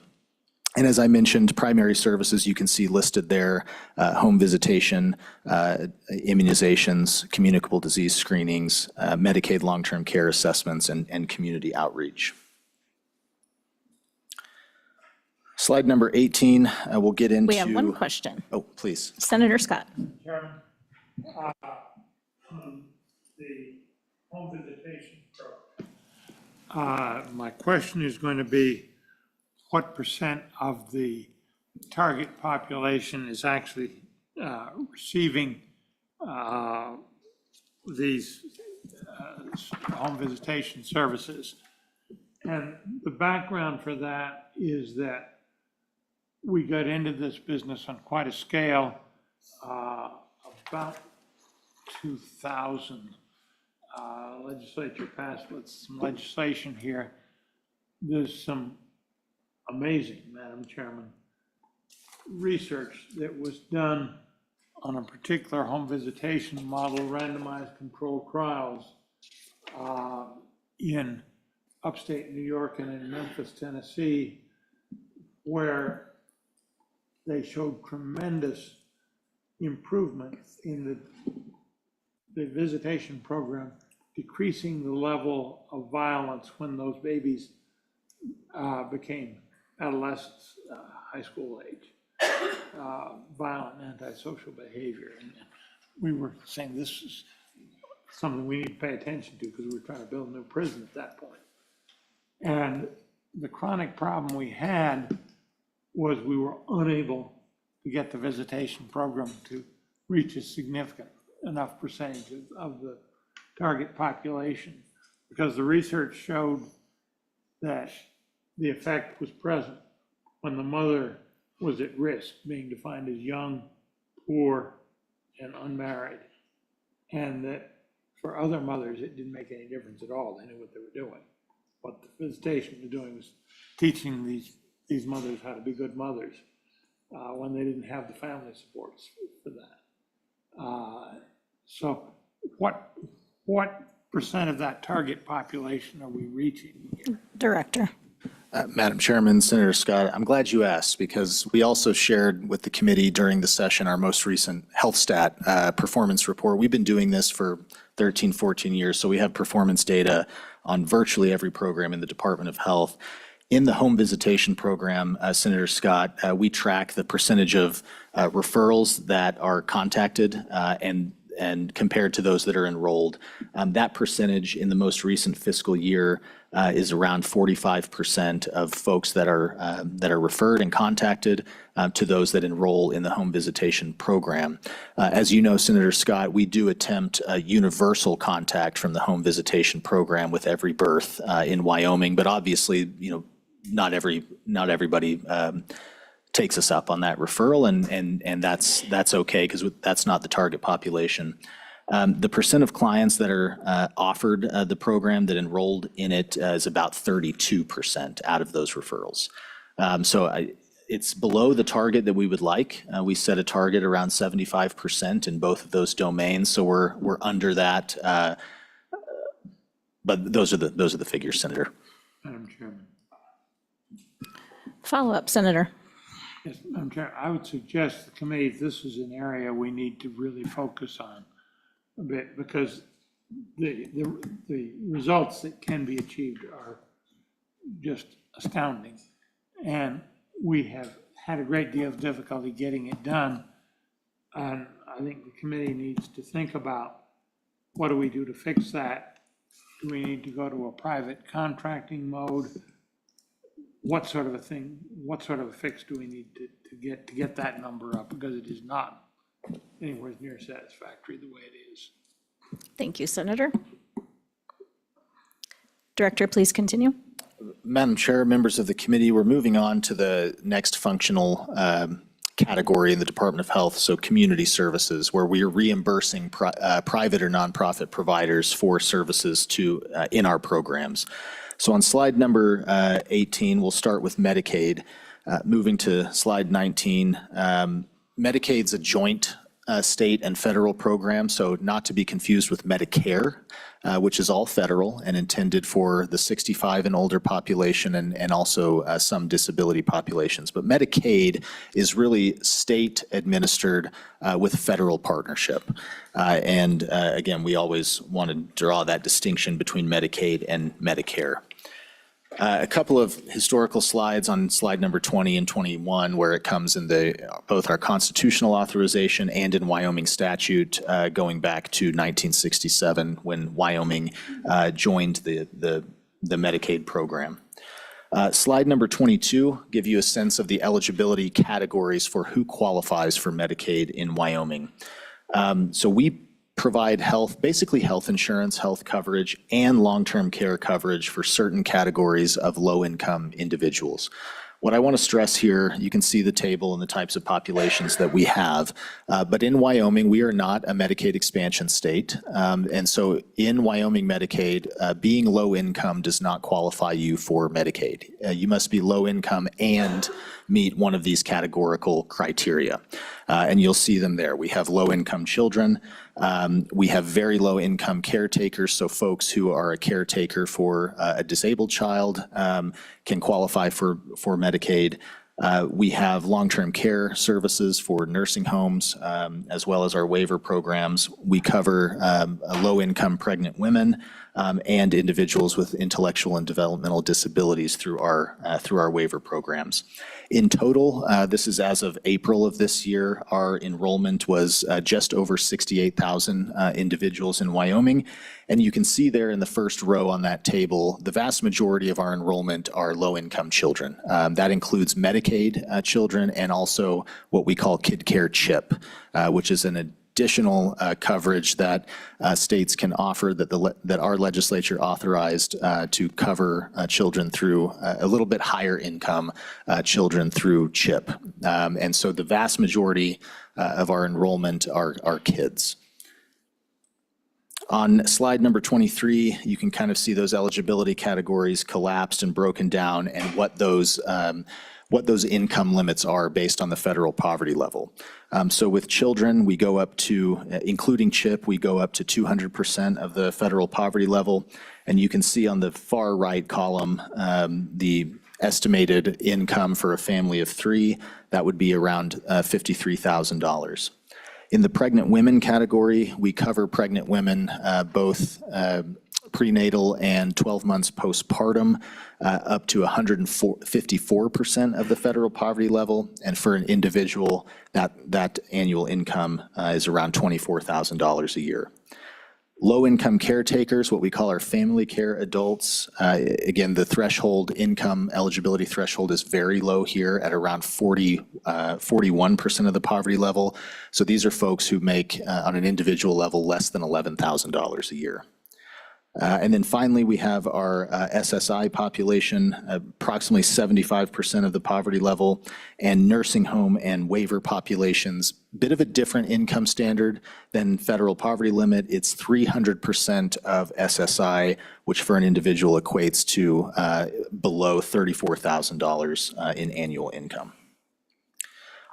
And as I mentioned, primary services you can see listed there, home visitation, immunizations, communicable disease screenings, Medicaid long-term care assessments, and community outreach. Slide number 18, we'll get into. We have one question. Oh, please. Senator Scott. Chairman, the home visitation program. My question is going to be, what percent of the target population is actually receiving these home visitation services? And the background for that is that we got into this business on quite a scale about 2000. Legislature passed with some legislation here. There's some amazing, Madam Chairman, research that was done on a particular home visitation model, randomized controlled trials in upstate New York and in Memphis, Tennessee, where they showed tremendous improvement in the visitation program, decreasing the level of violence when those babies became adolescents, high school age, violent antisocial behavior. And we were saying this is something we need to pay attention to because we were trying to build a new prison at that point. And the chronic problem we had was we were unable to get the visitation program to reach a significant enough percentage of the target population because the research showed that the effect was present when the mother was at risk, being defined as young, poor, and unmarried. And that for other mothers, it didn't make any difference at all. They knew what they were doing. What the visitation was doing was teaching these mothers how to be good mothers when they didn't have the family supports for that. So what percent of that target population are we reaching here? Director. Madam Chairman, Senator Scott, I'm glad you asked because we also shared with the committee during the session our most recent health stat performance report. We've been doing this for 13, 14 years, so we have performance data on virtually every program in the Department of Health. In the home visitation program, Senator Scott, we track the percentage of referrals that are contacted and compared to those that are enrolled. That percentage in the most recent fiscal year is around 45% of folks that are referred and contacted to those that enroll in the home visitation program. As you know, Senator Scott, we do attempt a universal contact from the home visitation program with every birth in Wyoming, but obviously, not everybody takes us up on that referral, and that's okay because that's not the target population. The percent of clients that are offered the program that enrolled in it is about 32% out of those referrals. It's below the target that we would like. We set a target around 75% in both of those domains, so we're under that. But those are the figures, Senator. Madam Chairman. Follow-up, Senator. Yes, Madam Chair, I would suggest the committee, this is an area we need to really focus on a bit because the results that can be achieved are just astounding. And we have had a great deal of difficulty getting it done. And I think the committee needs to think about what do we do to fix that? Do we need to go to a private contracting mode? What sort of a fix do we need to get that number up? Because it is not anywhere near satisfactory the way it is. Thank you, Senator. Director, please continue. Madam Chair, members of the committee, we're moving on to the next functional category in the Department of Health, so community services, where we are reimbursing private or nonprofit providers for services in our programs. So on slide number 18, we'll start with Medicaid. Moving to slide 19, Medicaid's a joint state and federal program, so not to be confused with Medicare, which is all federal and intended for the 65 and older population and also some disability populations. But Medicaid is really state administered with federal partnership. And again, we always want to draw that distinction between Medicaid and Medicare. A couple of historical slides on slide number 20 and 21, where it comes in both our constitutional authorization and in Wyoming statute, going back to 1967 when Wyoming joined the Medicaid program. Slide number 22 give you a sense of the eligibility categories for who qualifies for Medicaid in Wyoming. So we provide basically health insurance, health coverage, and long-term care coverage for certain categories of low-income individuals. What I want to stress here, you can see the table and the types of populations that we have, but in Wyoming, we are not a Medicaid expansion state. And so in Wyoming Medicaid, being low income does not qualify you for Medicaid. You must be low income and meet one of these categorical criteria. And you'll see them there. We have low income children. We have very low income caretakers, so folks who are a caretaker for a disabled child can qualify for Medicaid. We have long-term care services for nursing homes, as well as our waiver programs. We cover low-income pregnant women and individuals with intellectual and developmental disabilities through our waiver programs. In total, this is as of April of this year, our enrollment was just over 68,000 individuals in Wyoming. And you can see there in the first row on that table, the vast majority of our enrollment are low-income children. That includes Medicaid children and also what we call Kid Care CHIP, which is an additional coverage that states can offer that our legislature authorized to cover children through a little bit higher income children through CHIP. And so the vast majority of our enrollment are kids. On slide number 23, you can kind of see those eligibility categories collapsed and broken down and what those income limits are based on the federal poverty level. So with children, we go up to, including CHIP, we go up to 200% of the federal poverty level. And you can see on the far right column, the estimated income for a family of 3, that would be around $53,000. In the pregnant women category, we cover pregnant women both prenatal and 12 months postpartum up to 154% of the federal poverty level. And for an individual, that annual income is around $24,000 a year. Low-income caretakers, what we call our family care adults, again, the threshold, income eligibility threshold is very low here at around 41% of the poverty level. So these are folks who make, on an individual level, less than $11,000 a year. And then finally, we have our SSI population, approximately 75% of the poverty level, and nursing home and waiver populations, bit of a different income standard than federal poverty limit. It's 300% of SSI, which for an individual equates to below $34,000 in annual income.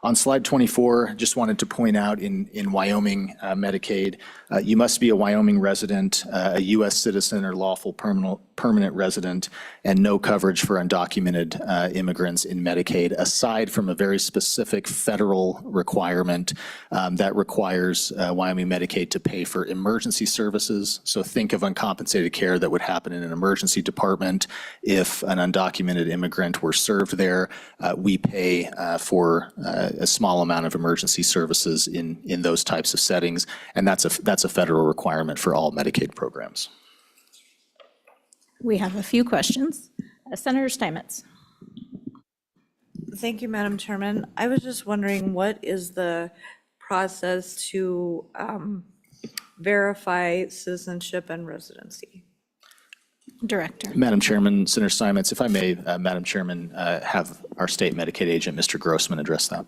On slide 24, just wanted to point out in Wyoming Medicaid, you must be a Wyoming resident, a U.S. citizen or lawful permanent resident, and no coverage for undocumented immigrants in Medicaid, aside from a very specific federal requirement that requires Wyoming Medicaid to pay for emergency services. So think of uncompensated care that would happen in an emergency department. If an undocumented immigrant were served there, we pay for a small amount of emergency services in those types of settings, and that's a federal requirement for all Medicaid programs. We have a few questions. Senator Steinmetz. Thank you, Madam Chairman. I was just wondering, what is the process to verify citizenship and residency? Director. Madam Chairman, Senator Steinmetz, if I may, Madam Chairman, have our state Medicaid agent, Mr. Grossman, address that.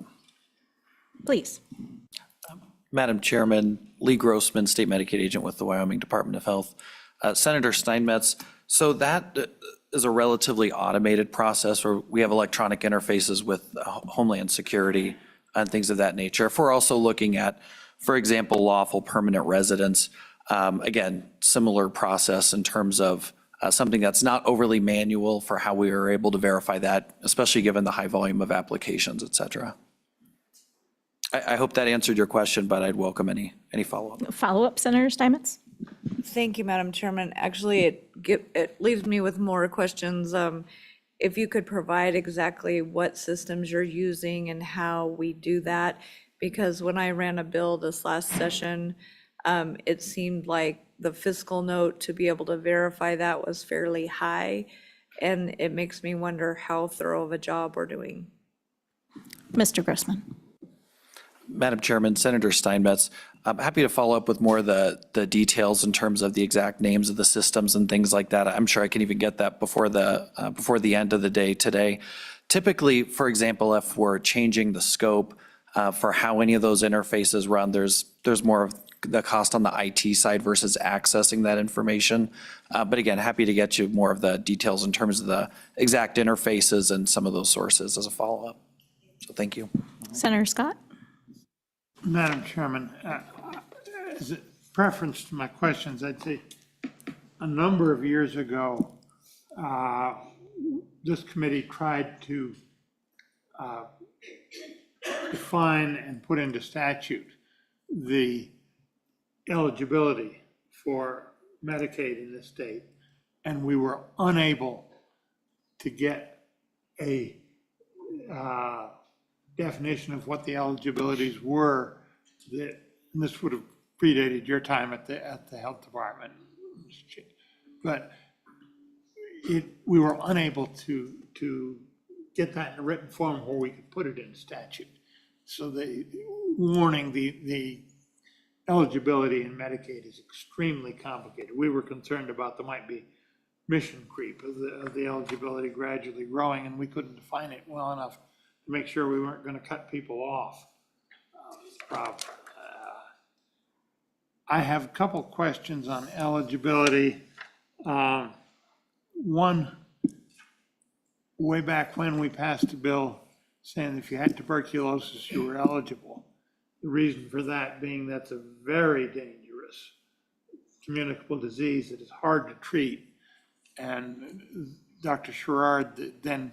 Please. Madam Chairman, Lee Grossman, State Medicaid Agent with the Wyoming Department of Health. Senator Steinmetz, so that is a relatively automated process where we have electronic interfaces with Homeland Security and things of that nature. If we're also looking at, for example, lawful permanent residents, again, similar process in terms of something that's not overly manual for how we are able to verify that, especially given the high volume of applications, et cetera. I hope that answered your question, but I'd welcome any follow-up. Follow-up, Senator Steinmetz? Thank you, Madam Chairman. Actually, it leaves me with more questions. If you could provide exactly what systems you're using and how we do that, because when I ran a bill this last session, it seemed like the fiscal note to be able to verify that was fairly high, and it makes me wonder how thorough of a job we're doing. Mr. Grossman. Madam Chairman, Senator Steinmetz, I'm happy to follow up with more of the details in terms of the exact names of the systems and things like that. I'm sure I can even get that before the end of the day today. Typically, for example, if we're changing the scope for how any of those interfaces run, there's more of the cost on the IT side versus accessing that information. But again, happy to get you more of the details in terms of the exact interfaces and some of those sources as a follow-up. So thank you. Senator Scott. Madam Chairman, as a preference to my questions, I'd say a number of years ago, this committee tried to define and put into statute the eligibility for Medicaid in this state, and we were unable to get a definition of what the eligibilities were. That, and this would have predated your time at the health department, but we were unable to get that in a written form where we could put it in statute. So the warning, the eligibility in Medicaid is extremely complicated. We were concerned about there might be mission creep of the eligibility gradually growing, and we couldn't define it well enough to make sure we weren't going to cut people off. Problem. I have a couple questions on eligibility. One, way back when we passed a bill saying if you had tuberculosis, you were eligible. The reason for that being that's a very dangerous communicable disease that is hard to treat. And Dr. Sherrard, then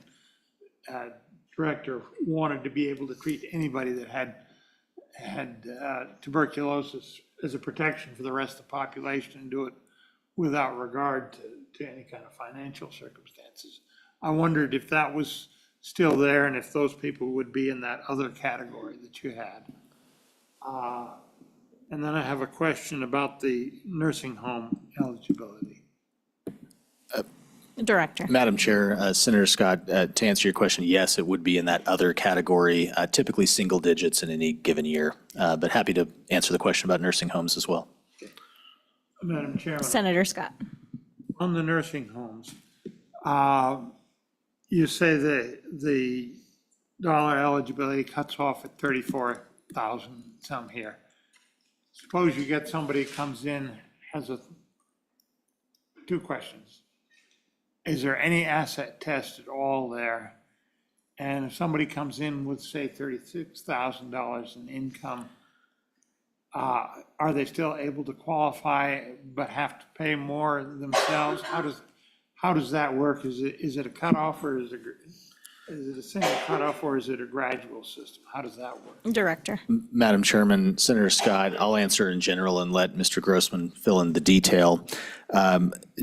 director, wanted to be able to treat anybody that had tuberculosis as a protection for the rest of the population and do it without regard to any kind of financial circumstances. I wondered if that was still there and if those people would be in that other category that you had. And then I have a question about the nursing home eligibility. Director. Madam Chair, Senator Scott, to answer your question, yes, it would be in that other category, typically single digits in any given year, but happy to answer the question about nursing homes as well. Madam Chairman. Senator Scott. On the nursing homes, you say the dollar eligibility cuts off at 34,000 some here. Suppose you get somebody comes in, has two questions. Is there any asset test at all there? And if somebody comes in with, say, $36,000 in income, are they still able to qualify but have to pay more themselves? How does that work? Is it a cutoff, or is it a single cutoff, or is it a gradual system? How does that work? Director. Madam Chairman, Senator Scott, I'll answer in general and let Mr. Grossman fill in the detail.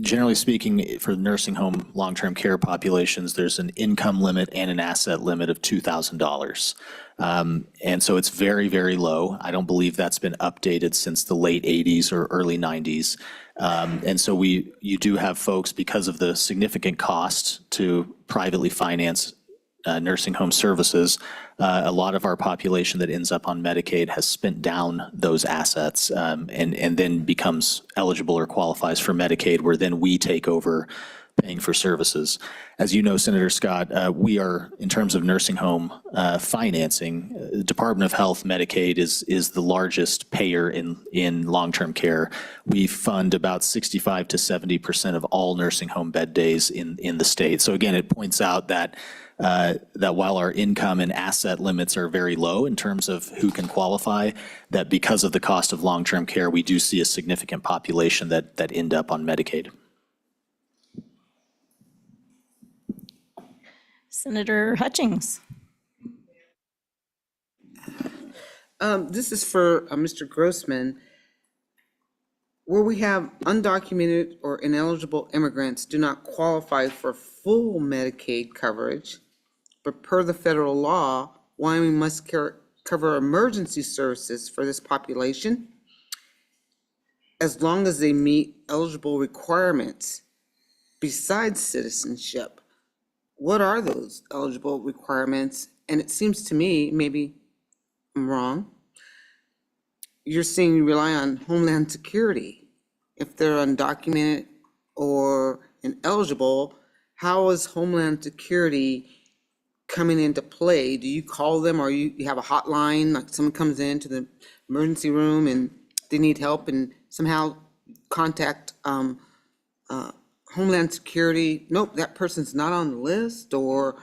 Generally speaking, for nursing home long-term care populations, there's an income limit and an asset limit of $2,000. And so it's very, very low. I don't believe that's been updated since the late 80s or early 90s. And so you do have folks, because of the significant cost to privately finance nursing home services, a lot of our population that ends up on Medicaid has spent down those assets and then becomes eligible or qualifies for Medicaid, where then we take over paying for services. As you know, Senator Scott, we are, in terms of nursing home financing, the Department of Health Medicaid is the largest payer in long-term care. We fund about 65 to 70% of all nursing home bed days in the state. So again, it points out that while our income and asset limits are very low in terms of who can qualify, that because of the cost of long-term care, we do see a significant population that end up on Medicaid. Senator Hutchings. This is for Mr. Grossman. Where we have undocumented or ineligible immigrants do not qualify for full Medicaid coverage, but per the federal law, Wyoming must cover emergency services for this population as long as they meet eligible requirements besides citizenship. What are those eligible requirements? And it seems to me, maybe I'm wrong, you're saying you rely on Homeland Security. If they're undocumented or ineligible, how is Homeland Security coming into play? Do you call them, or you have a hotline, like someone comes into the emergency room and they need help and somehow contact Homeland Security? Nope, that person's not on the list, or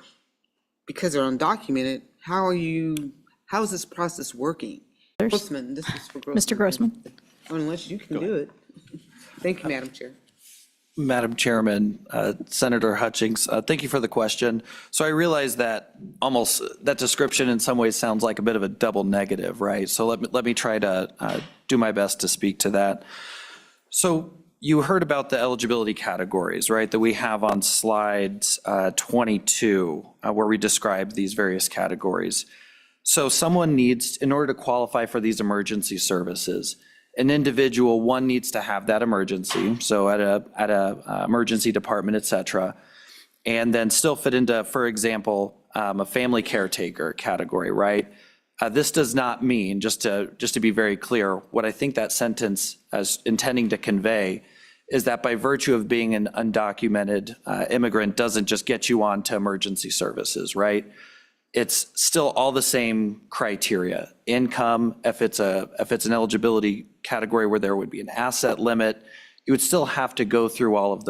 because they're undocumented. How is this process working? Grossman, this is for Grossman. Mr. Grossman. Unless you can do it. Thank you, Madam Chair. Madam Chairman, Senator Hutchings, thank you for the question. So I realize that that description in some ways sounds like a bit of a double negative, right? So let me try to do my best to speak to that. So you heard about the eligibility categories, right, that we have on slide 22, where we describe these various categories. So someone needs, in order to qualify for these emergency services, an individual, one, needs to have that emergency, so at a emergency department, et cetera, and then still fit into, for example, a family caretaker category, right? This does not mean, just to be very clear, what I think that sentence is intending to convey is that by virtue of being an undocumented immigrant doesn't just get you on to emergency services, right? It's still all the same criteria. Income, if it's an eligibility category where there would be an asset limit, you would still have to go through all of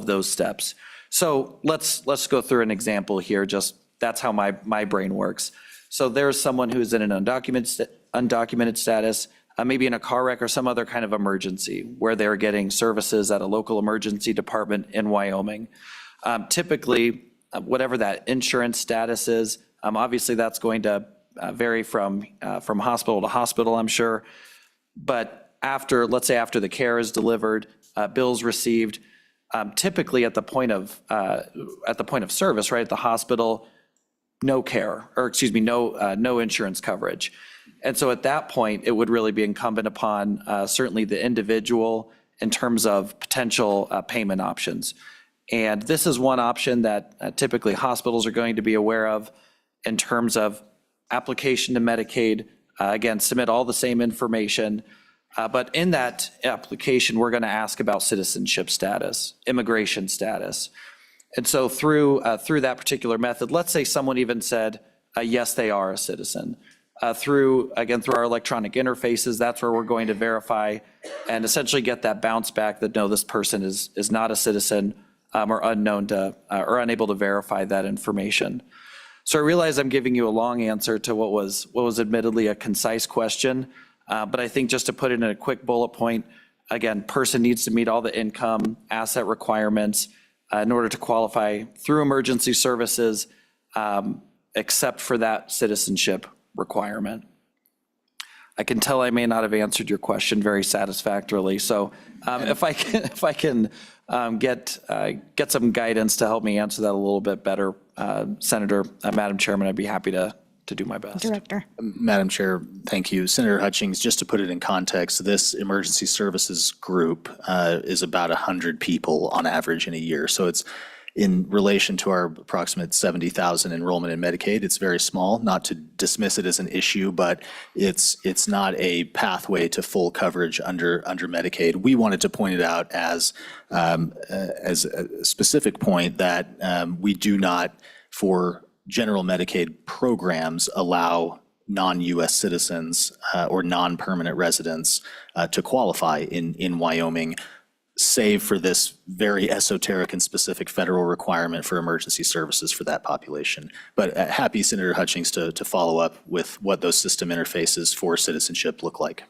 those steps. So let's go through an example here. Just that's how my brain works. So there's someone who's in an undocumented status, maybe in a car wreck or some other kind of emergency where they're getting services at a local emergency department in Wyoming. Typically, whatever that insurance status is, obviously that's going to vary from hospital to hospital, I'm sure. But let's say after the care is delivered, bills received, typically at the point of service, right, at the hospital, no care, or excuse me, no insurance coverage. And so at that point, it would really be incumbent upon certainly the individual in terms of potential payment options. And this is one option that typically hospitals are going to be aware of in terms of application to Medicaid. Again, submit all the same information. But in that application, we're going to ask about citizenship status, immigration status. And so through that particular method, let's say someone even said, yes, they are a citizen. Through our electronic interfaces, that's where we're going to verify and essentially get that bounce back that no, this person is not a citizen or unknown to or unable to verify that information. So I realize I'm giving you a long answer to what was admittedly a concise question, but I think just to put it in a quick bullet point, again, person needs to meet all the income, asset requirements in order to qualify through emergency services, except for that citizenship requirement. I can tell I may not have answered your question very satisfactorily. So if I can get some guidance to help me answer that a little bit better, Senator, Madam Chairman, I'd be happy to do my best. Director. Madam Chair, thank you. Senator Hutchings, just to put it in context, this emergency services group is about 100 people on average in a year. So it's in relation to our approximate 70,000 enrollment in Medicaid, it's very small, not to dismiss it as an issue, but it's not a pathway to full coverage under Medicaid. We wanted to point it out as a specific point that we do not, for general Medicaid programs, allow non-US citizens or non-permanent residents to qualify in Wyoming, save for this very esoteric and specific federal requirement for emergency services for that population. But happy, Senator Hutchings, to follow up with what those system interfaces for citizenship look like.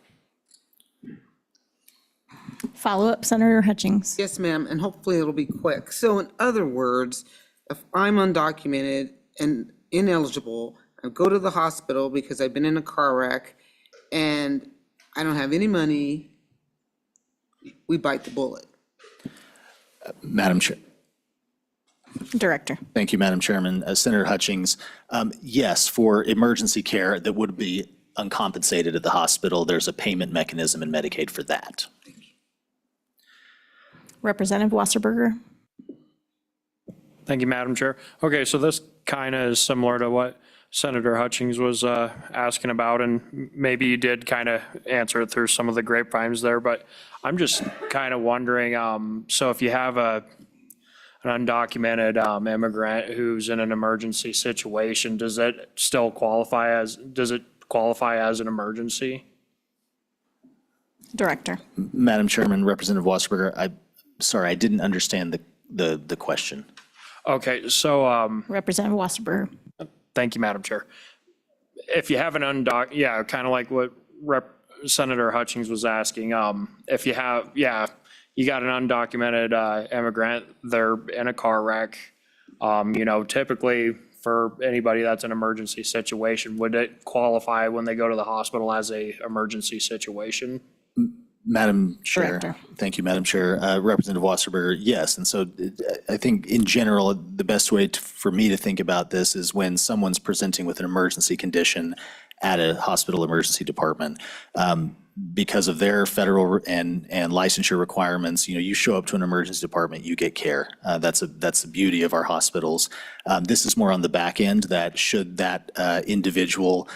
Follow up, Senator Hutchings. Yes, ma'am, and hopefully it'll be quick. So in other words, if I'm undocumented and ineligible, I go to the hospital because I've been in a car wreck and I don't have any money, we bite the bullet. Madam Chair. Director. Thank you, Madam Chairman. Senator Hutchings, yes, for emergency care that would be uncompensated at the hospital, there's a payment mechanism in Medicaid for that. Representative Wasserberger. Thank you, Madam Chair. Okay, so this kind of is similar to what Senator Hutchings was asking about, and maybe you did kind of answer it through some of the grapevines there, but I'm just kind of wondering, so if you have an undocumented immigrant who's in an emergency situation, does it qualify as an emergency? Director. Madam Chairman, Representative Wasserberger, I didn't understand the question. Okay, so Representative Wasserberger. thank you, Madam Chair. If you have an kind of like what Senator Hutchings was asking, if you have, you got an undocumented immigrant, they're in a car wreck, typically for anybody that's an emergency situation, would it qualify when they go to the hospital as a emergency situation? Madam Chair. Director. Thank you, Madam Chair. Representative Wasserberger, yes. And so I think in general, the best way for me to think about this is when someone's presenting with an emergency condition at a hospital emergency department, because of their federal and licensure requirements, you show up to an emergency department, you get care. That's the beauty of our hospitals. This is more on the back end, that should that individual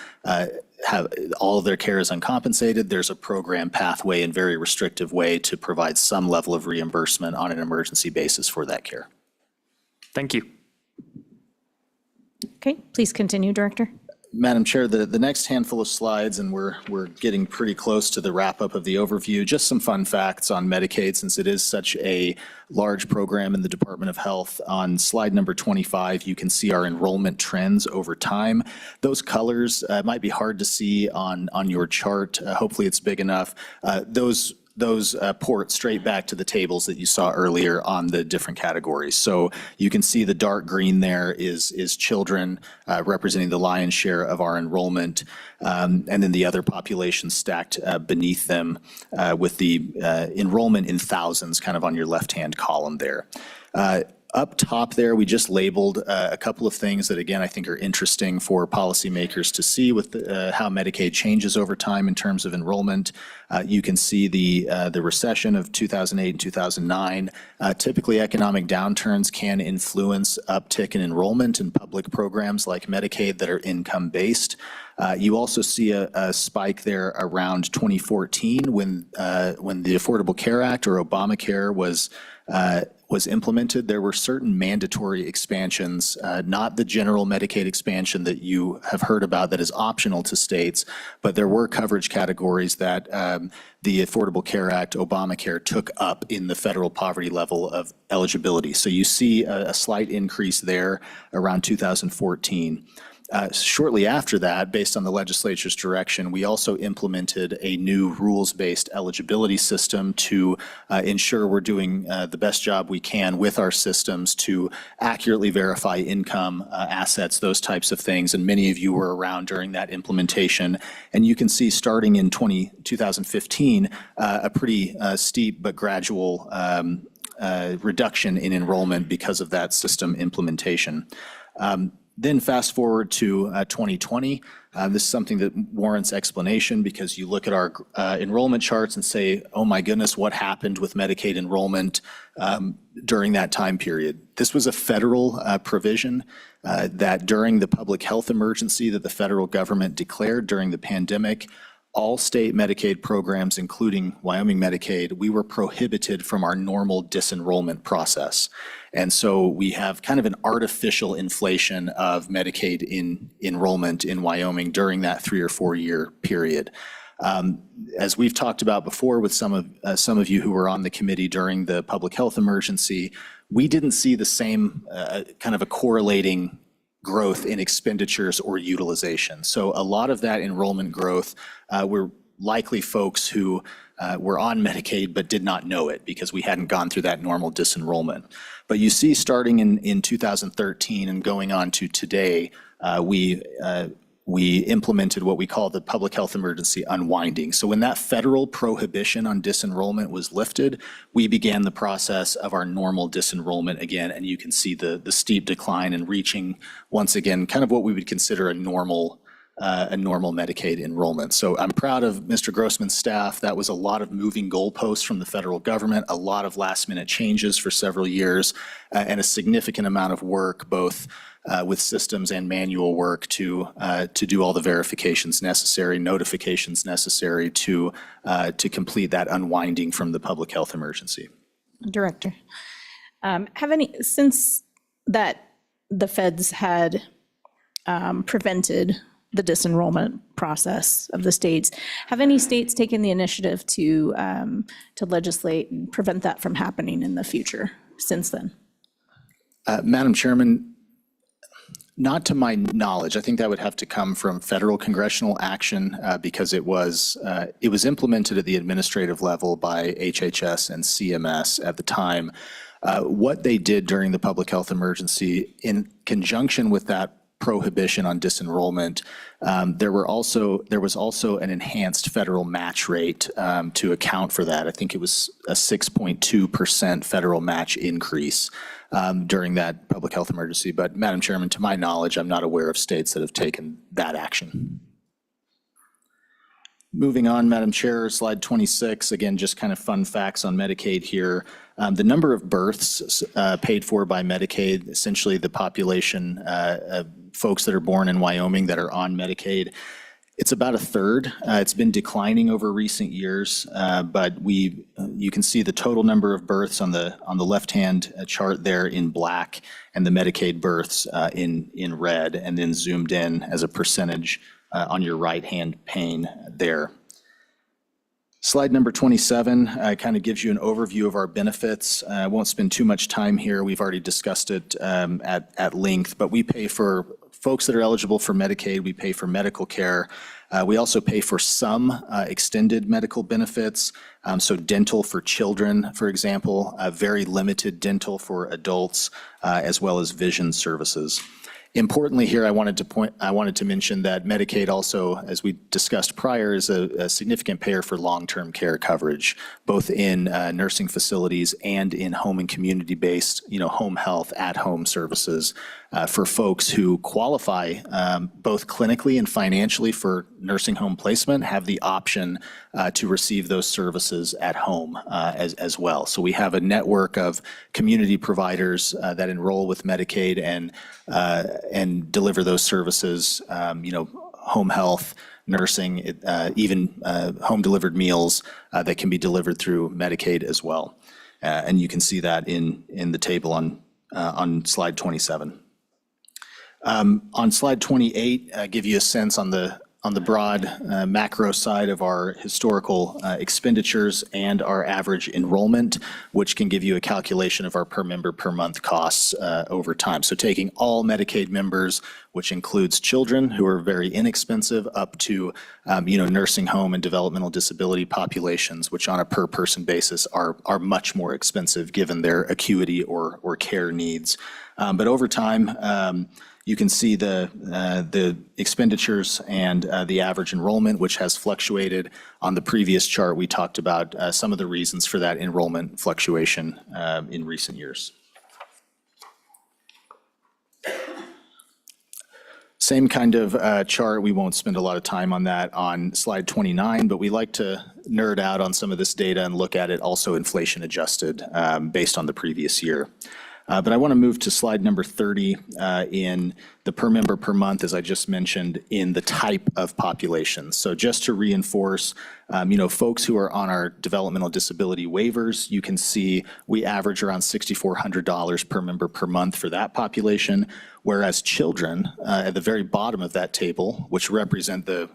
have all of their care is uncompensated, there's a program pathway and very restrictive way to provide some level of reimbursement on an emergency basis for that care. Thank you. Okay, please continue, Director. Madam Chair, the next handful of slides, and we're getting pretty close to the wrap-up of the overview, just some fun facts on Medicaid, since it is such a large program in the Department of Health. On slide number 25, you can see our enrollment trends over time. Those colors might be hard to see on your chart. Hopefully it's big enough. Those port straight back to the tables that you saw earlier on the different categories. So you can see the dark green there is children representing the lion's share of our enrollment, and then the other populations stacked beneath them with the enrollment in thousands kind of on your left-hand column there. Up top there, we just labeled a couple of things that, again, I think are interesting for policymakers to see with how Medicaid changes over time in terms of enrollment. You can see the recession of 2008 and 2009. Typically, economic downturns can influence uptick in enrollment in public programs like Medicaid that are income-based. You also see a spike there around 2014 when the Affordable Care Act, or Obamacare, was implemented. There were certain mandatory expansions, not the general Medicaid expansion that you have heard about that is optional to states, but there were coverage categories that the Affordable Care Act, Obamacare, took up in the federal poverty level of eligibility. So you see a slight increase there around 2014. Shortly after that, based on the legislature's direction, we also implemented a new rules-based eligibility system to ensure we're doing the best job we can with our systems to accurately verify income, assets, those types of things. And many of you were around during that implementation. And you can see starting in 2015, a pretty steep but gradual reduction in enrollment because of that system implementation. Then fast forward to 2020. This is something that warrants explanation because you look at our enrollment charts and say, oh my goodness, what happened with Medicaid enrollment during that time period? This was a federal provision that during the public health emergency that the federal government declared during the pandemic, all state Medicaid programs, including Wyoming Medicaid, we were prohibited from our normal disenrollment process. And so we have kind of an artificial inflation of Medicaid in enrollment in Wyoming during that 3 or 4 year period. As we've talked about before with some of you who were on the committee during the public health emergency, we didn't see the same kind of a correlating growth in expenditures or utilization. So a lot of that enrollment growth were likely folks who were on Medicaid but did not know it because we hadn't gone through that normal disenrollment. But you see starting in 2013 and going on to today, we implemented what we call the public health emergency unwinding. So when that federal prohibition on disenrollment was lifted, we began the process of our normal disenrollment again, and you can see the steep decline and reaching, once again, kind of what we would consider a normal Medicaid enrollment. So I'm proud of Mr. Grossman's staff. That was a lot of moving goalposts from the federal government, a lot of last minute changes for several years, and a significant amount of work, both with systems and manual work to do all the verifications necessary, notifications necessary to complete that unwinding from the public health emergency. Director, since that the feds had prevented the disenrollment process of the states, have any states taken the initiative to legislate and prevent that from happening in the future since then? Madam Chairman, not to my knowledge. I think that would have to come from federal congressional action because it was implemented at the administrative level by HHS and CMS at the time. What they did during the public health emergency in conjunction with that prohibition on disenrollment, there was also an enhanced federal match rate to account for that. I think it was a 6.2% federal match increase during that public health emergency. But Madam Chairman, to my knowledge, I'm not aware of states that have taken that action. Moving on, Madam Chair, slide 26, again, just kind of fun facts on Medicaid here. The number of births paid for by Medicaid, essentially the population of folks that are born in Wyoming that are on Medicaid, it's about a third. It's been declining over recent years, but you can see the total number of births on the left-hand chart there in black, and the Medicaid births in red, and then zoomed in as a percentage on your right-hand pane there. Slide number 27 kind of gives you an overview of our benefits. I won't spend too much time here. We've already discussed it at length, but we pay for folks that are eligible for Medicaid. We pay for medical care. We also pay for some extended medical benefits. So dental for children, for example, very limited dental for adults, as well as vision services. Importantly here, I wanted to mention that Medicaid also, as we discussed prior, is a significant payer for long-term care coverage, both in nursing facilities and in home and community-based, home health, at-home services for folks who qualify both clinically and financially for nursing home placement, have the option to receive those services at home as well. So we have a network of community providers that enroll with Medicaid and deliver those services, home health, nursing, even home-delivered meals that can be delivered through Medicaid as well. And you can see that in the table on slide 27. On slide 28, give you a sense on the broad macro side of our historical expenditures and our average enrollment, which can give you a calculation of our per member per month costs over time. So taking all Medicaid members, which includes children who are very inexpensive, up to nursing home and developmental disability populations, which on a per person basis are much more expensive given their acuity or care needs. But over time, you can see the expenditures and the average enrollment, which has fluctuated. On the previous chart, we talked about some of the reasons for that enrollment fluctuation in recent years. Same kind of chart. We won't spend a lot of time on that on slide 29, but we like to nerd out on some of this data and look at it also inflation adjusted based on the previous year. But I want to move to slide number 30 in the per member per month, as I just mentioned, in the type of population. So just to reinforce, folks who are on our developmental disability waivers, you can see we average around $6,400 per member per month for that population, whereas children at the very bottom of that table, which represent the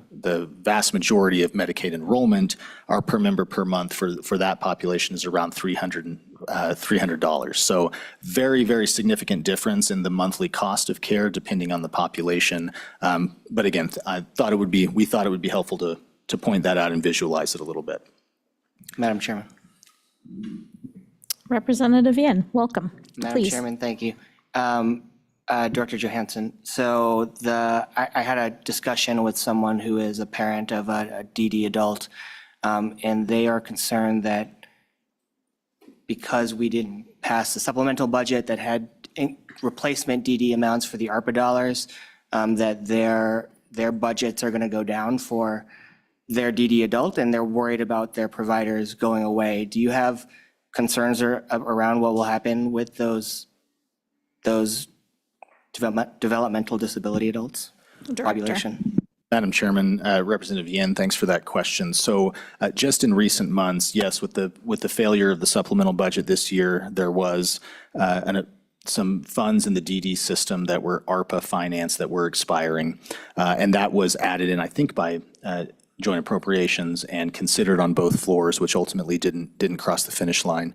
vast majority of Medicaid enrollment, our per member per month for that population is around $300. So very, very significant difference in the monthly cost of care depending on the population. But again, we thought it would be helpful to point that out and visualize it a little bit. Madam Chairman. Representative Yin, welcome. Madam Please. Chairman, thank you. Director Johansson, so I had a discussion with someone who is a parent of a DD adult, and they are concerned that because we didn't pass the supplemental budget that had replacement DD amounts for the ARPA dollars, that their budgets are going to go down for their DD adult, and they're worried about their providers going away. Do you have concerns around what will happen with those developmental disability adults population? Madam Chairman, Representative Yin, thanks for that question. So just in recent months, yes, with the failure of the supplemental budget this year, there was some funds in the DD system that were ARPA financed that were expiring. And that was added in, I think, by joint appropriations and considered on both floors, which ultimately didn't cross the finish line.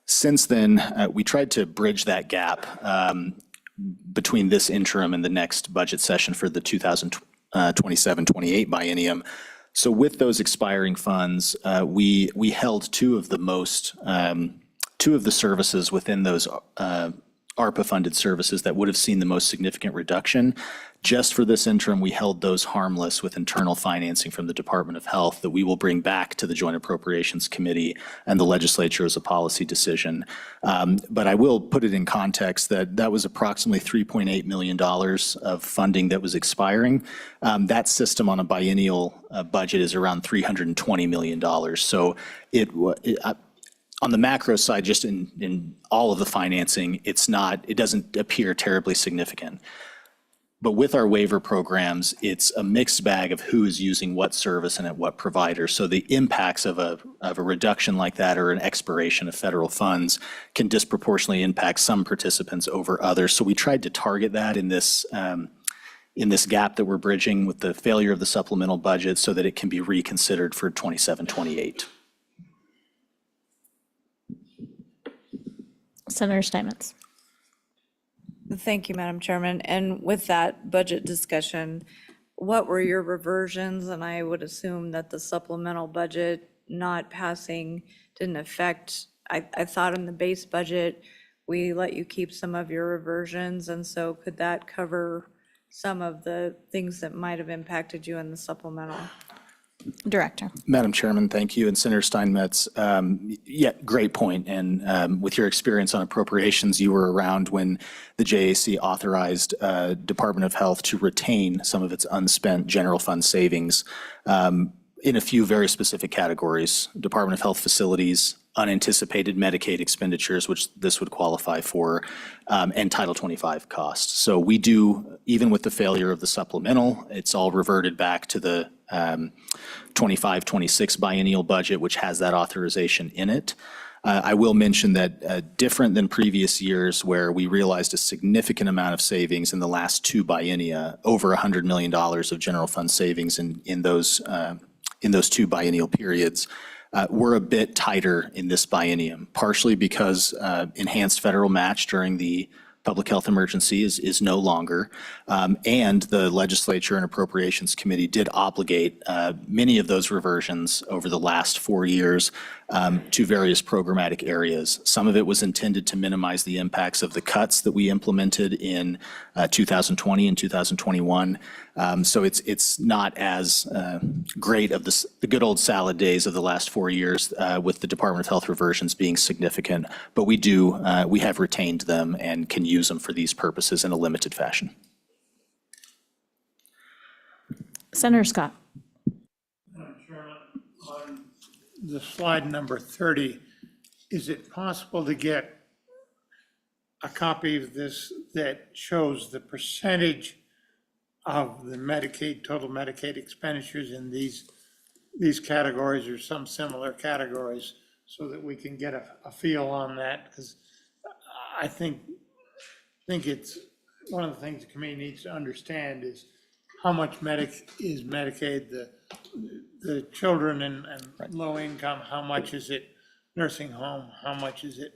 Since then, we tried to bridge that gap between this interim and the next budget session for the 2027-28 biennium. So with those expiring funds, we held two of the services within those ARPA-funded services that would have seen the most significant reduction. Just for this interim, we held those harmless with internal financing from the Department of Health that we will bring back to the Joint Appropriations Committee and the legislature as a policy decision. But I will put it in context that that was approximately $3.8 million of funding that was expiring. That system on a biennial budget is around $320 million. So on the macro side, just in all of the financing, it doesn't appear terribly significant. But with our waiver programs, it's a mixed bag of who is using what service and at what provider. So the impacts of a reduction like that or an expiration of federal funds can disproportionately impact some participants over others. So we tried to target that in this gap that we're bridging with the failure of the supplemental budget so that it can be reconsidered for 27-28. Senator Steinmetz. Thank you, Madam Chairman. And with that budget discussion, what were your reversions? And I would assume that the supplemental budget not passing didn't affect, I thought in the base budget, we let you keep some of your reversions. And so could that cover some of the things that might have impacted you in the supplemental? Director. Madam Chairman, thank you. And Senator Steinmetz, yeah, great point. And with your experience on appropriations, you were around when the JAC authorized Department of Health to retain some of its unspent general fund savings in a few very specific categories: Department of Health facilities, unanticipated Medicaid expenditures, which this would qualify for, and Title 25 costs. So we do, even with the failure of the supplemental, it's all reverted back to the 25-26 biennial budget, which has that authorization in it. I will mention that different than previous years where we realized a significant amount of savings in the last two biennia, over $100 million of general fund savings in those two biennial periods. We're a bit tighter in this biennium, partially because enhanced federal match during the public health emergency is no longer, and the legislature and appropriations committee did obligate many of those reversions over the last 4 years to various programmatic areas. Some of it was intended to minimize the impacts of the cuts that we implemented in 2020 and 2021. So it's not as great of the good old salad days of the last 4 years with the Department of Health reversions being significant, but we have retained them and can use them for these purposes in a limited fashion. Senator Scott. Madam Chairman, on the slide number 30, is it possible to get a copy of this that shows the percentage of the Medicaid, total Medicaid expenditures in these categories or some similar categories so that we can get a feel on that? Because I think it's one of the things the committee needs to understand is how much is Medicaid, the children and low income, how much is it nursing home, how much is it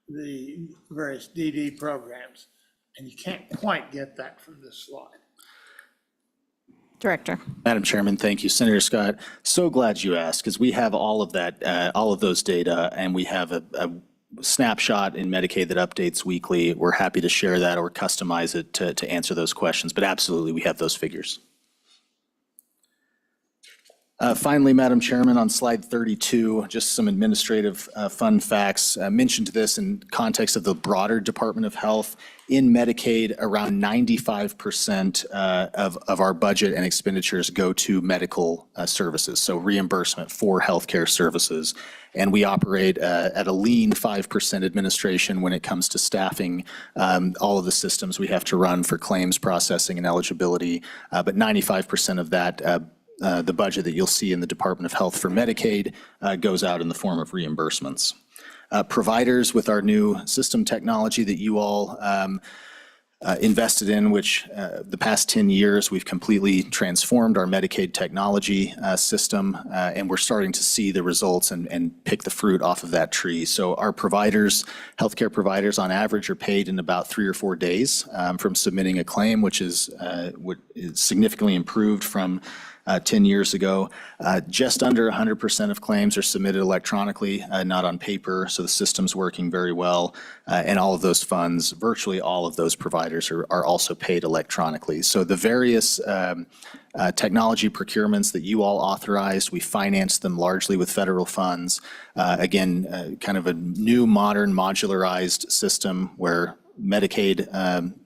the various DD programs? And you can't quite get that from this slide. Director. Madam Chairman, thank you. Senator Scott, so glad you asked, because we have all of that, all of those data, and we have a snapshot in Medicaid that updates weekly. We're happy to share that or customize it to answer those questions, but absolutely, we have those figures. Finally, Madam Chairman, on slide 32, just some administrative fun facts. I mentioned this in context of the broader Department of Health. In Medicaid, around 95% of our budget and expenditures go to medical services, so reimbursement for healthcare services. And we operate at a lean 5% administration when it comes to staffing all of the systems we have to run for claims processing and eligibility. But 95% of that the budget that you'll see in the Department of Health for Medicaid goes out in the form of reimbursements. Providers, with our new system technology that you all invested in, which the past 10 years, we've completely transformed our Medicaid technology system, and we're starting to see the results and pick the fruit off of that tree. So our providers, healthcare providers on average, are paid in about 3 or 4 days from submitting a claim, which is significantly improved from 10 years ago. Just under 100% of claims are submitted electronically, not on paper, so the system's working very well. And all of those funds, virtually all of those providers are also paid electronically. So the various technology procurements that you all authorized, we financed them largely with federal funds. Again, kind of a new, modern, modularized system where Medicaid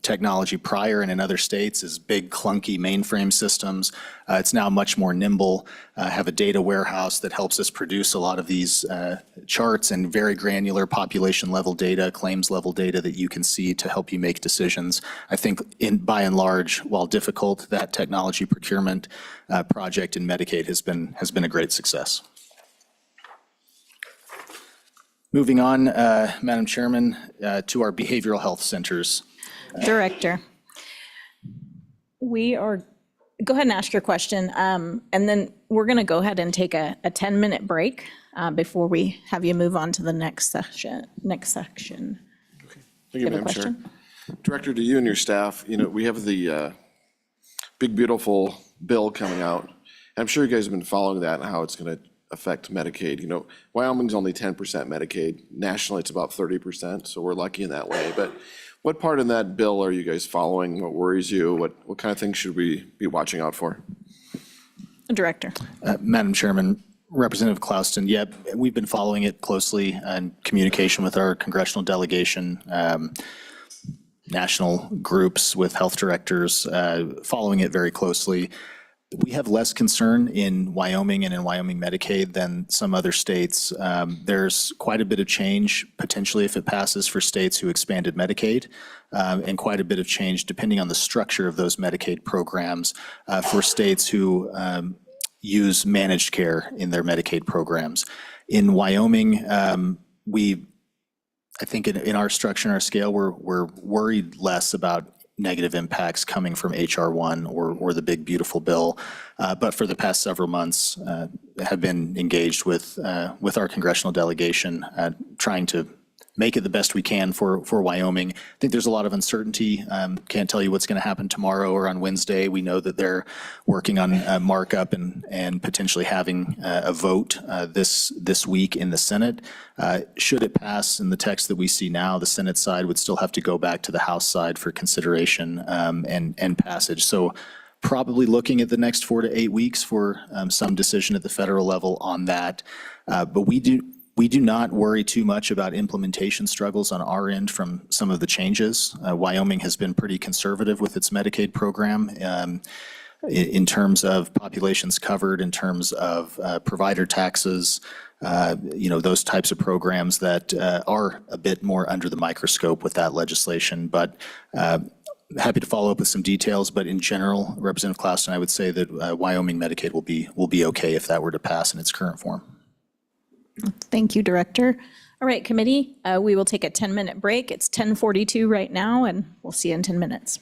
technology prior and in other states is big, clunky mainframe systems. It's now much more nimble, have a data warehouse that helps us produce a lot of these charts and very granular population level data, claims level data that you can see to help you make decisions. I think by and large, while difficult, that technology procurement project in Medicaid has been a great success. Moving on, Madam Chairman, to our behavioral health centers. Director, go ahead and ask your question, and then we're going to go ahead and take a 10-minute break before we have you move on to the next section. Thank you, You have a Madam Chair. question? Director, to you and your staff, we have the big, beautiful bill coming out. I'm sure you guys have been following that and how it's going to affect Medicaid. Wyoming's only 10% Medicaid. Nationally, it's about 30%, so we're lucky in that way. But what part in that bill are you guys following? What worries you? What kind of things should we be watching out for? Director. Madam Chairman, Representative Clouston, yep, we've been following it closely in communication with our congressional delegation, national groups with health directors, following it very closely. We have less concern in Wyoming and in Wyoming Medicaid than some other states. There's quite a bit of change, potentially if it passes, for states who expanded Medicaid, and quite a bit of change depending on the structure of those Medicaid programs for states who use managed care in their Medicaid programs. In Wyoming, I think in our structure and our scale, we're worried less about negative impacts coming from HR 1 or the big, beautiful bill. But for the past several months, have been engaged with our congressional delegation, trying to make it the best we can for Wyoming. I think there's a lot of uncertainty. Can't tell you what's going to happen tomorrow or on Wednesday. We know that they're working on a markup and potentially having a vote this week in the Senate. Should it pass in the text that we see now, the Senate side would still have to go back to the House side for consideration and passage. So probably looking at the next 4 to 8 weeks for some decision at the federal level on that. But we do not worry too much about implementation struggles on our end from some of the changes. Wyoming has been pretty conservative with its Medicaid program in terms of populations covered, in terms of provider taxes, those types of programs that are a bit more under the microscope with that legislation. But happy to follow up with some details, but in general, Representative Clouston, I would say that Wyoming Medicaid will be okay if that were to pass in its current form. Thank you, Director. All right, committee, we will take a 10-minute break. It's 10:42 right now, and we'll see you in 10 minutes.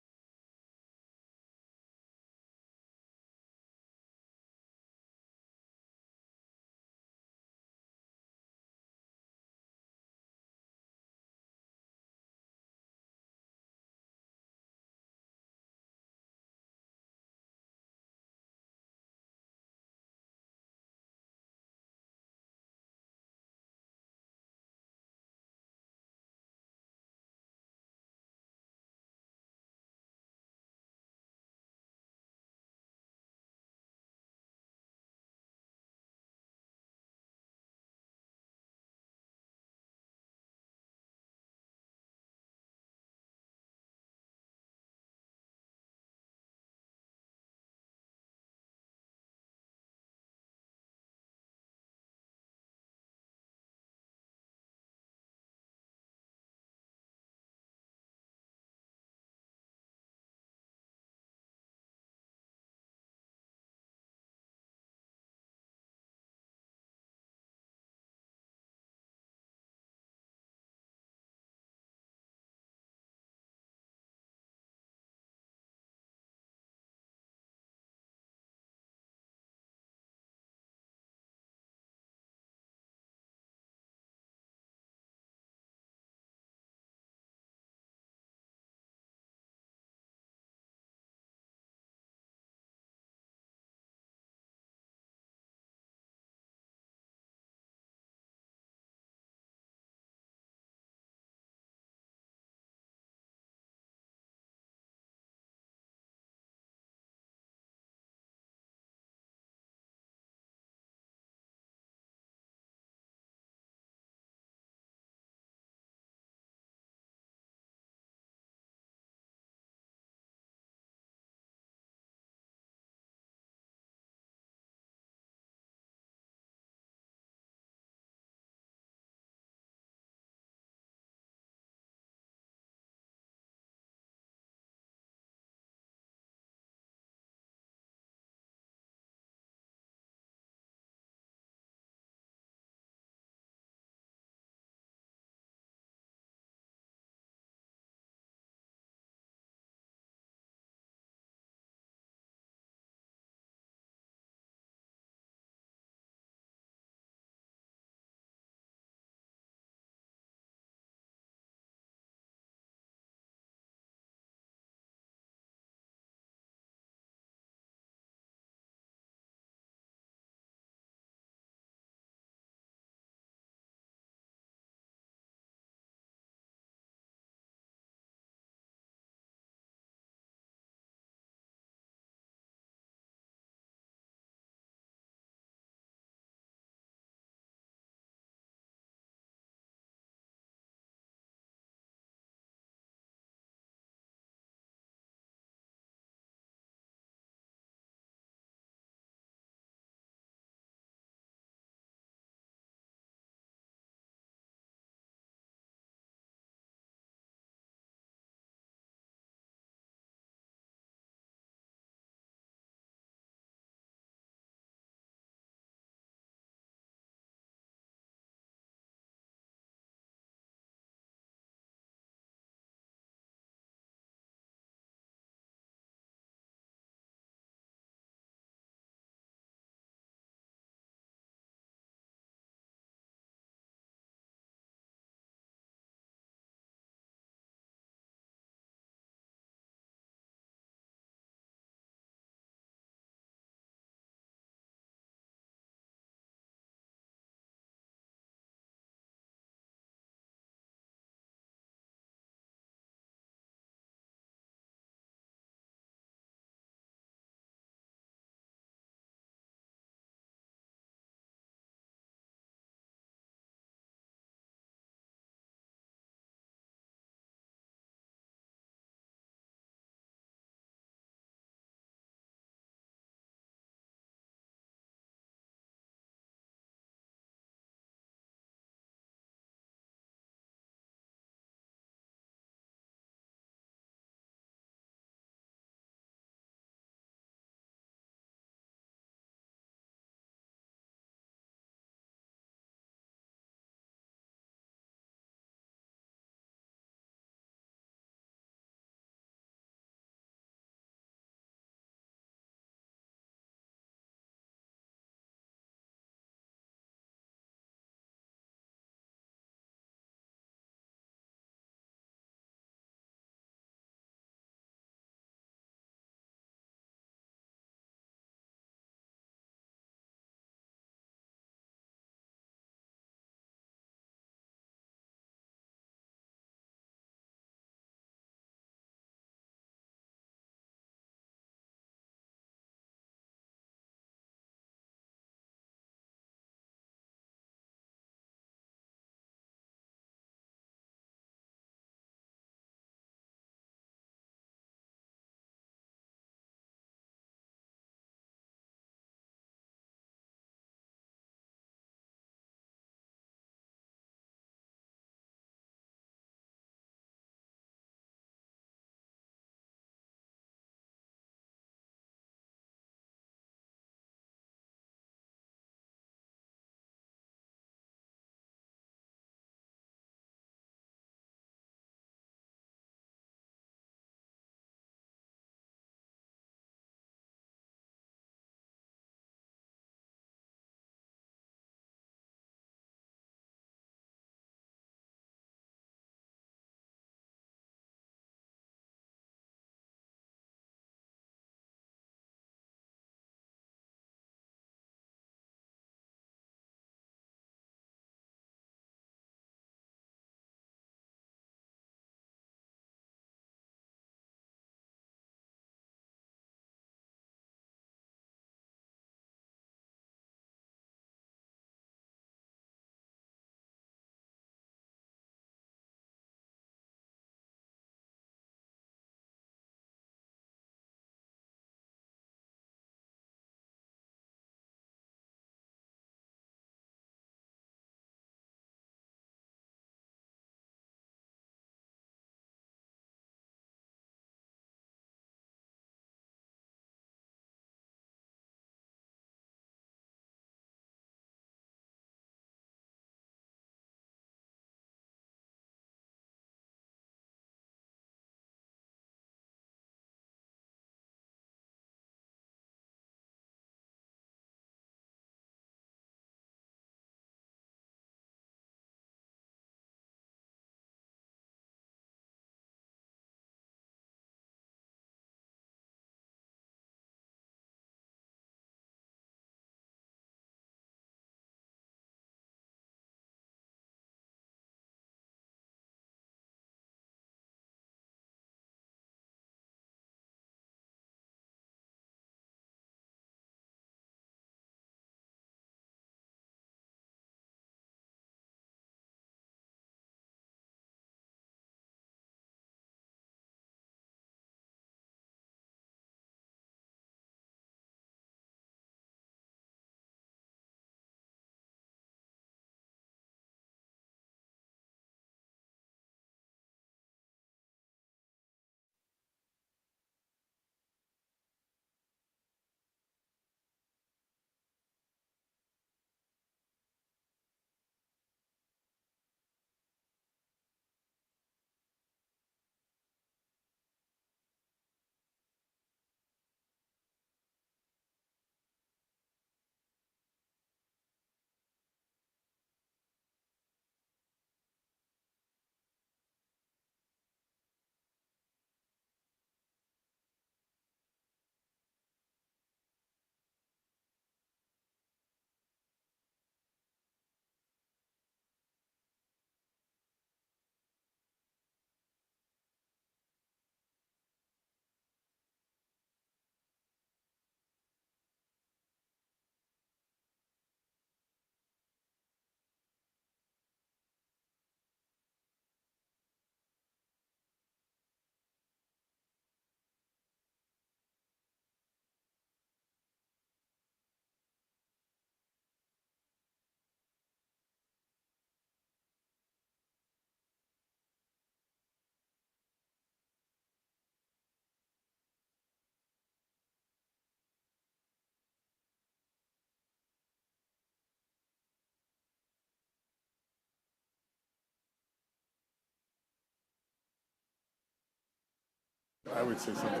I would say something.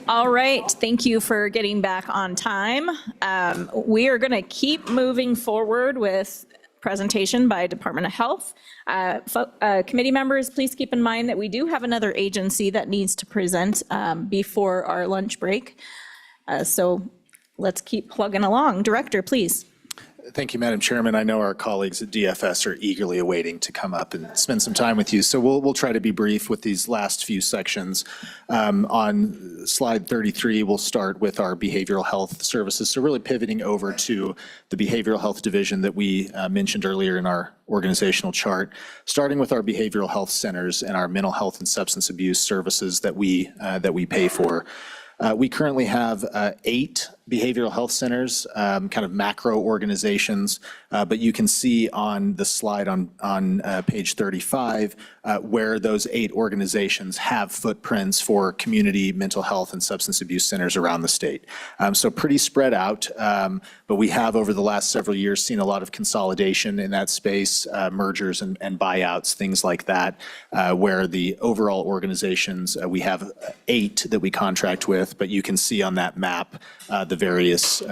All right, thank you for getting back on time. We are going to keep moving forward with presentation by Department of Health. Committee members, please keep in mind that we do have another agency that needs to present before our lunch break. So let's keep plugging along. Director, please. Thank you, Madam Chairman. I know our colleagues at DFS are eagerly awaiting to come up and spend some time with you. So we'll try to be brief with these last few sections. On slide 33, we'll start with our behavioral health services. So really pivoting over to the behavioral health division that we mentioned earlier in our organizational chart, starting with our behavioral health centers and our mental health and substance abuse services that we pay for. We currently have 8 behavioral health centers, kind of macro organizations, but you can see on the slide on page 35 where those 8 organizations have footprints for community mental health and substance abuse centers around the state. So pretty spread out, but we have over the last several years seen a lot of consolidation in that space, mergers and buyouts, things like that, where the overall organizations, we have 8 that we contract with, but you can see on that map the various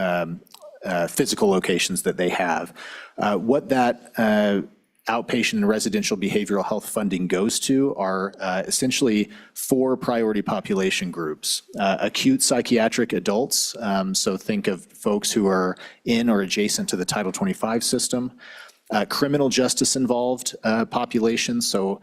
physical locations that they have. What that outpatient and residential behavioral health funding goes to are essentially 4 priority population groups. Acute psychiatric adults, so think of folks who are in or adjacent to the Title 25 system. Criminal justice involved populations, so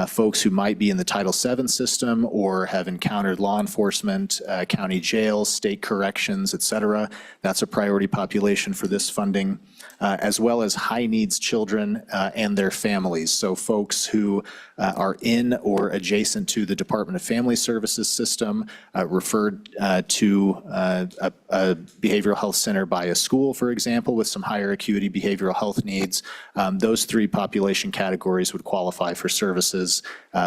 folks who might be in the Title VII system or have encountered law enforcement, county jails, state corrections, et cetera. That's a priority population for this funding, as well as high needs children and their families. So folks who are in or adjacent to the Department of Family Services system, referred to a behavioral health center by a school, for example, with some higher acuity behavioral health needs. Those 3 population categories would qualify for services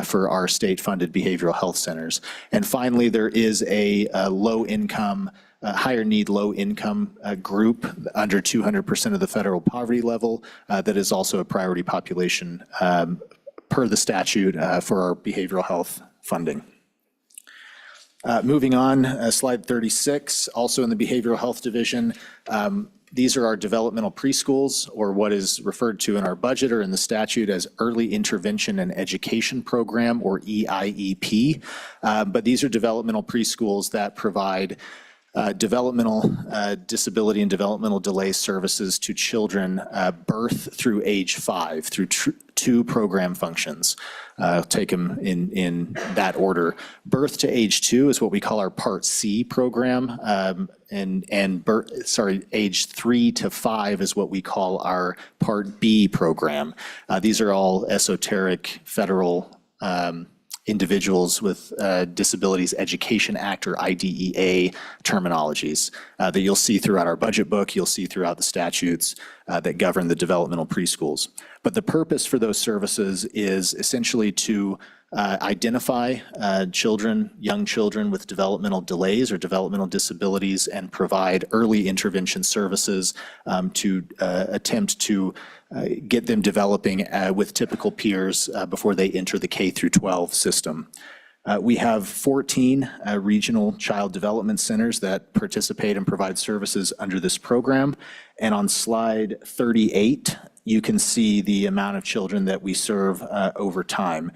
for our state-funded behavioral health centers. And finally, there is a low-income, higher need low-income group under 200% of the federal poverty level that is also a priority population per the statute for our behavioral health funding. Moving on, slide 36, also in the behavioral health division, these are our developmental preschools, or what is referred to in our budget or in the statute as Early Intervention and Education Program, or EIEP. But these are developmental preschools that provide developmental disability and developmental delay services to children birth through age 5 through 2 program functions. I'll take them in that order. Birth to age 2 is what we call our Part C program, age 3 to 5 is what we call our Part B program. These are all esoteric federal individuals with Disabilities Education Act, or IDEA terminologies that you'll see throughout our budget book, you'll see throughout the statutes that govern the developmental preschools. But the purpose for those services is essentially to identify young children with developmental delays or developmental disabilities and provide early intervention services to attempt to get them developing with typical peers before they enter the K through 12 system. We have 14 regional child development centers that participate and provide services under this program. And on slide 38, you can see the amount of children that we serve over time.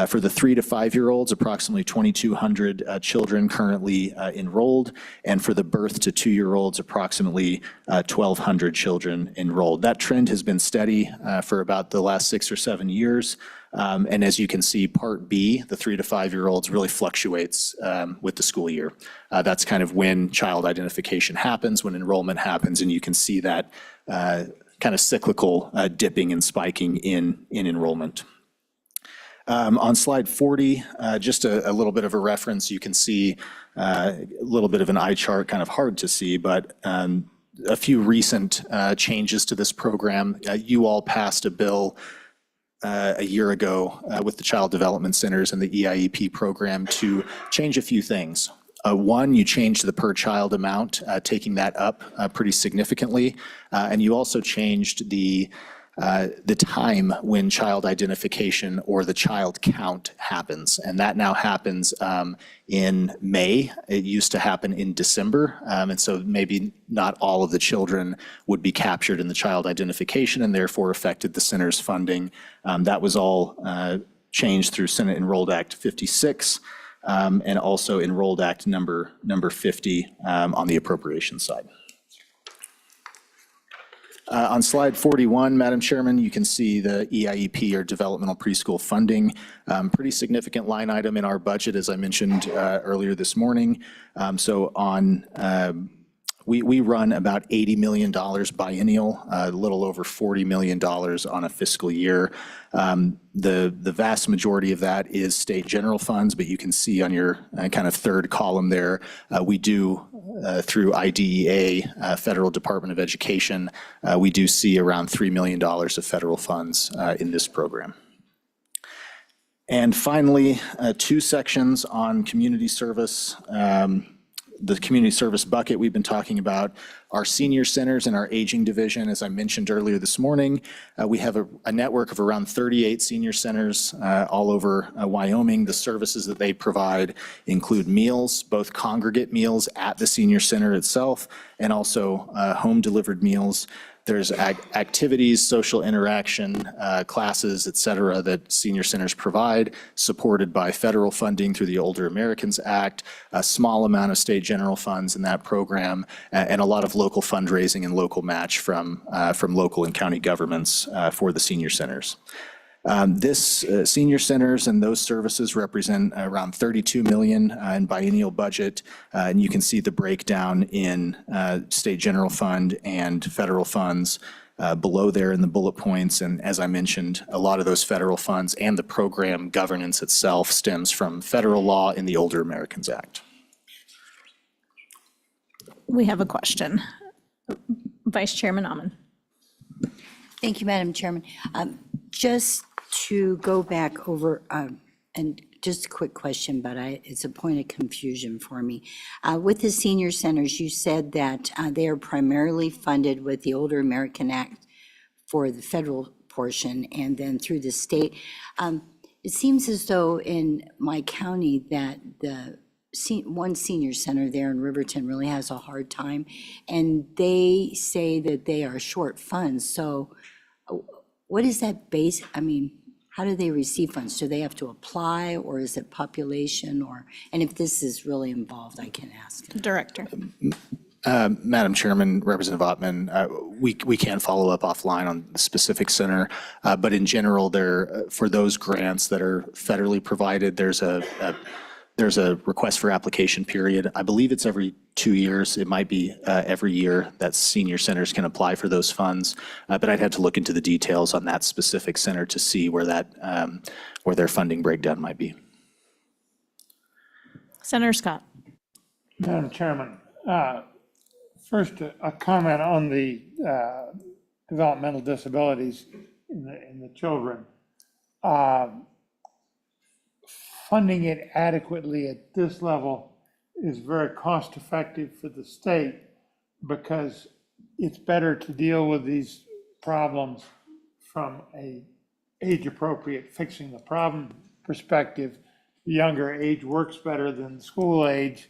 For the 3 to 5-year-olds, approximately 2,200 children currently enrolled, and for the birth to 2-year-olds, approximately 1,200 children enrolled. That trend has been steady for about the last 6 or 7 years, and as you can see, Part B, the 3 to 5-year-olds, really fluctuates with the school year. That's kind of when child identification happens, when enrollment happens, and you can see that kind of cyclical dipping and spiking in enrollment. On slide 40, just a little bit of a reference, you can see a little bit of an eye chart, kind of hard to see, but a few recent changes to this program. You all passed a bill a year ago with the Child Development Centers and the EIEP program to change a few things. One, you changed the per child amount, taking that up pretty significantly, and you also changed the the time when child identification or the child count happens. And that now happens in May. It used to happen in December. And so maybe not all of the children would be captured in the child identification and therefore affected the center's funding. That was all changed through Senate Enrolled Act 56 and also Enrolled Act number 50 on the appropriations side. On slide 41, Madam Chairman, you can see the EIEP, or developmental preschool funding, pretty significant line item in our budget, as I mentioned earlier this morning. So on we run about $80 million biennial, a little over $40 million on a fiscal year. The vast majority of that is state general funds, but you can see on your kind of third column there, we do, through IDEA, Federal Department of Education, we do see around $3 million of federal funds in this program. And finally, two sections on community service. The community service bucket we've been talking about, our senior centers and our aging division. As I mentioned earlier this morning, we have a network of around 38 senior centers all over Wyoming. The services that they provide include meals, both congregate meals at the senior center itself, and also home delivered meals. There's activities, social interaction, classes, et cetera, that senior centers provide, supported by federal funding through the Older Americans Act, a small amount of state general funds in that program, and a lot of local fundraising and local match from local and county governments for the senior centers. This senior centers and those services represent around $32 million in biennial budget, and you can see the breakdown in state general fund and federal funds below there in the bullet points. And as I mentioned, a lot of those federal funds and the program governance itself stems from federal law in the Older Americans Act. We have a question. Vice Chairman Amon. Thank you, Madam Chairman. Just to go back over, and just a quick question, but it's a point of confusion for me. With the senior centers, you said that they are primarily funded with the Older American Act for the federal portion and then through the state. It seems as though in my county that the one senior center there in Riverton really has a hard time, and they say that they are short funds. So what is that base? I mean, how do they receive funds? Do they have to apply, or is it population, or, and if this is really involved, I can ask. Director. Madam Chairman, Representative Ottman, we can follow up offline on the specific center, but in general, there for those grants that are federally provided, there's a request for application period. I believe it's every 2 years. It might be every year that senior centers can apply for those funds, but I'd have to look into the details on that specific center to see where that where their funding breakdown might be. Senator Scott. Madam Chairman, first a comment on the developmental disabilities in the children. Funding it adequately at this level is very cost effective for the state, because it's better to deal with these problems from a age appropriate fixing the problem perspective. The younger age works better than the school age,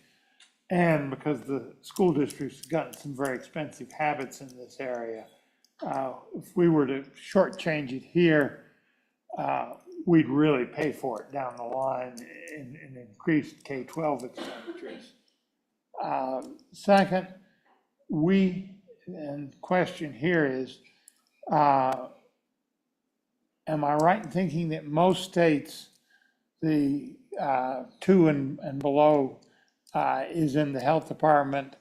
and because the school district's gotten some very expensive habits in this area. If we were to shortchange it here, we'd really pay for it down the line in increased K-12 expenditures. Second, and the question here is, am I right in thinking that most states, the 2 and below is in the health department,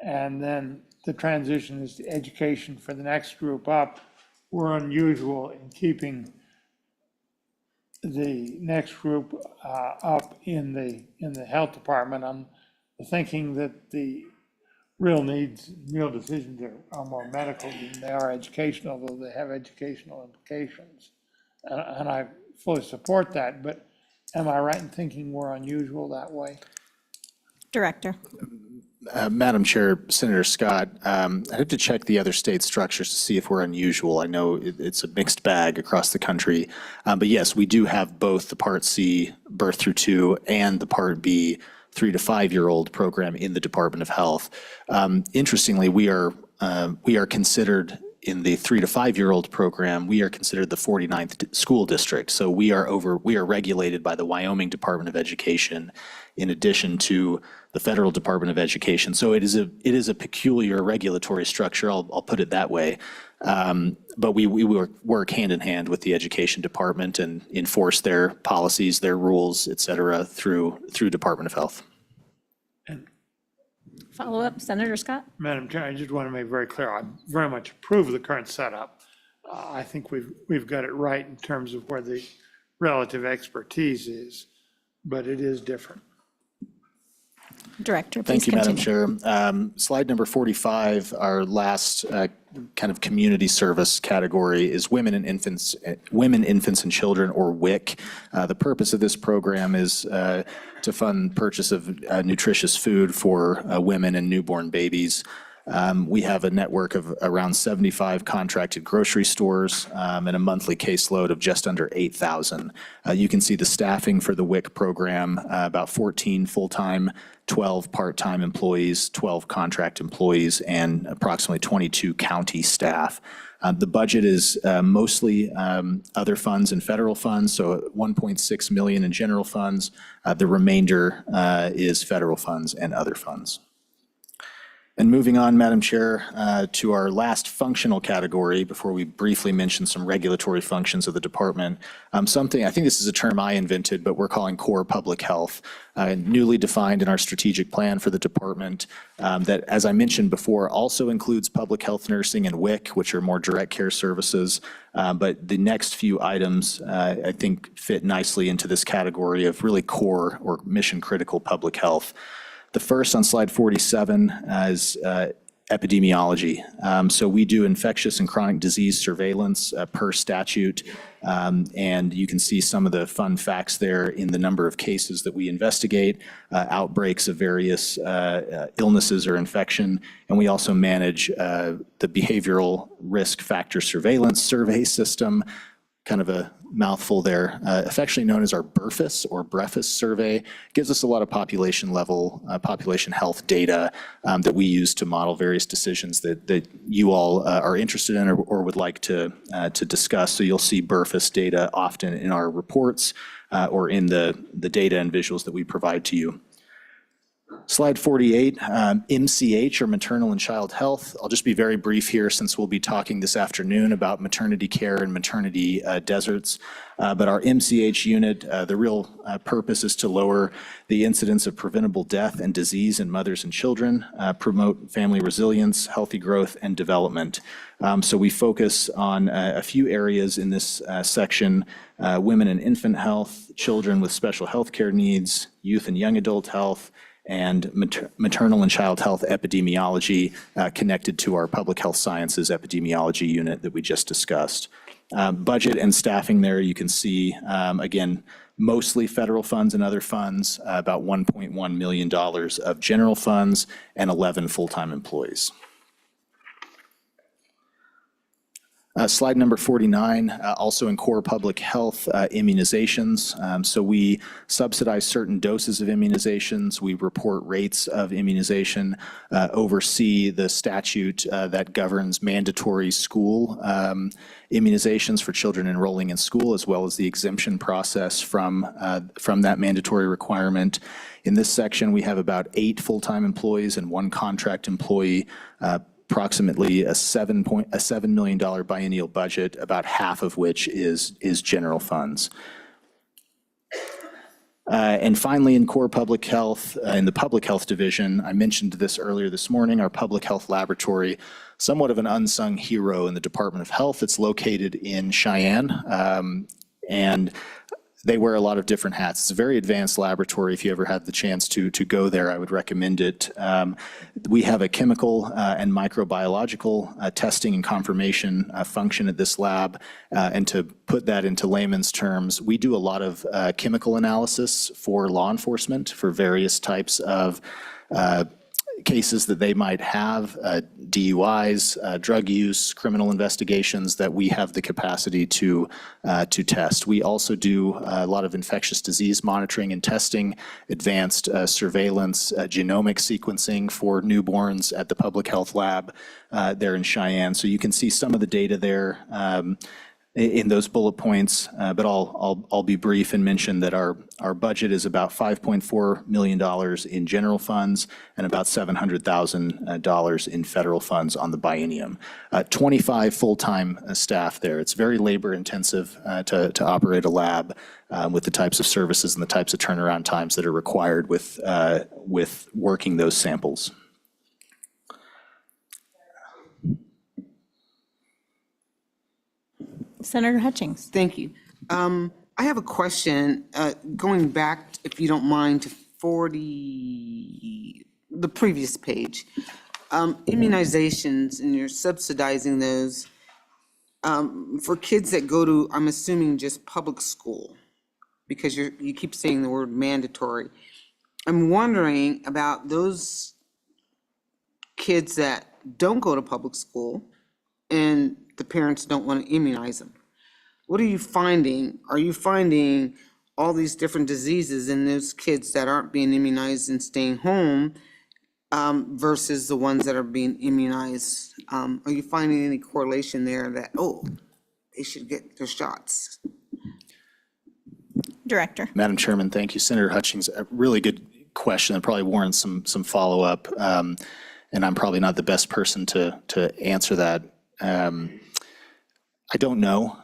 and then the transition is to education for the next group up? We're unusual in keeping the next group up in the health department. I'm thinking that the real needs, real decisions are more medical than they are educational, although they have educational implications. And I fully support that, but am I right in thinking we're unusual that way? Director. Madam Chair, Senator Scott, I'd have to check the other state structures to see if we're unusual. I know it's a mixed bag across the country. But yes, we do have both the Part C, birth through 2, and the Part B, 3 to 5-year-old program in the Department of Health. Interestingly, we are considered in the 3 to 5-year-old program, we are considered the 49th school district. So we are regulated by the Wyoming Department of Education in addition to the Federal Department of Education. So it is a peculiar regulatory structure, I'll put it that way. But we work hand in hand with the Education Department and enforce their policies, their rules, et cetera, through Department of Health. Follow up, Senator Scott? Madam Chair, I just want to make very clear, I very much approve of the current setup. I think we've got it right in terms of where the relative expertise is, but it is different. Director, please Thank you, continue. Madam Chair. Slide number 45, our last kind of community service category is women, infants, and children, or WIC. The purpose of this program is to fund purchase of nutritious food for women and newborn babies. We have a network of around 75 contracted grocery stores and a monthly caseload of just under 8,000. You can see the staffing for the WIC program, about 14 full-time, 12 part-time employees, 12 contract employees, and approximately 22 county staff. The budget is mostly other funds and federal funds, so 1.6 million in general funds. The remainder is federal funds and other funds. And moving on, Madam Chair, to our last functional category before we briefly mention some regulatory functions of the department. Something, I think this is a term I invented, but we're calling core public health, newly defined in our strategic plan for the department that, as I mentioned before, also includes public health nursing and WIC, which are more direct care services. But the next few items, I think, fit nicely into this category of really core or mission critical public health. The first on slide 47 is epidemiology. So we do infectious and chronic disease surveillance per statute. And you can see some of the fun facts there in the number of cases that we investigate, outbreaks of various illnesses or infection. And we also manage the behavioral risk factor surveillance survey system, kind of a mouthful there, affectionately known as our BRFIS or BREFIS survey. Gives us a lot of population level, population health data that we use to model various decisions that you all are interested in or would like to discuss. So you'll see BRFIS data often in our reports or in the data and visuals that we provide to you. Slide 48, MCH, or maternal and child health. I'll just be very brief here since we'll be talking this afternoon about maternity care and maternity deserts. But our MCH unit, the real purpose is to lower the incidence of preventable death and disease in mothers and children, promote family resilience, healthy growth, and development. So we focus on a few areas in this section: women and infant health, children with special health care needs, youth and young adult health, and maternal and child health epidemiology connected to our public health sciences epidemiology unit that we just discussed. Budget and staffing there, you can see, again, mostly federal funds and other funds, about $1.1 million of general funds, and 11 full-time employees. Slide number 49, also in core public health, immunizations. So we subsidize certain doses of immunizations. We report rates of immunization, oversee the statute that governs mandatory school immunizations for children enrolling in school, as well as the exemption process from that mandatory requirement. In this section, we have about 8 full-time employees and 1 contract employee, approximately a $7 million biennial budget, about half of which is general funds. And finally, in core public health, in the public health division, I mentioned this earlier this morning, our public health laboratory, somewhat of an unsung hero in the Department of Health. It's located in Cheyenne, and they wear a lot of different hats. It's a very advanced laboratory. If you ever had the chance to go there, I would recommend it. We have a chemical and microbiological testing and confirmation function at this lab. And to put that into layman's terms, we do a lot of chemical analysis for law enforcement for various types of cases that they might have, DUIs, drug use, criminal investigations, that we have the capacity to test. We also do a lot of infectious disease monitoring and testing, advanced surveillance, genomic sequencing for newborns at the public health lab there in Cheyenne. So you can see some of the data there in those bullet points, but I'll be brief and mention that our budget is about $5.4 million in general funds and about $700,000 in federal funds on the biennium. 25 full-time staff there. It's very labor intensive to operate a lab with the types of services and the types of turnaround times that are required with working those samples. Senator Hutchings. Thank you. I have a question, going back, if you don't mind, to the previous page. Immunizations, and you're subsidizing those for kids that go to, I'm assuming, just public school, because you keep saying the word mandatory. I'm wondering about those kids that don't go to public school and the parents don't want to immunize them. What are you finding? Are you finding all these different diseases in those kids that aren't being immunized and staying home versus the ones that are being immunized? Are you finding any correlation there that, oh, they should get their shots? Director. Madam Chairman, thank you. Senator Hutchings, a really good question that probably warrants some follow-up, and I'm probably not the best person to answer that. I don't know.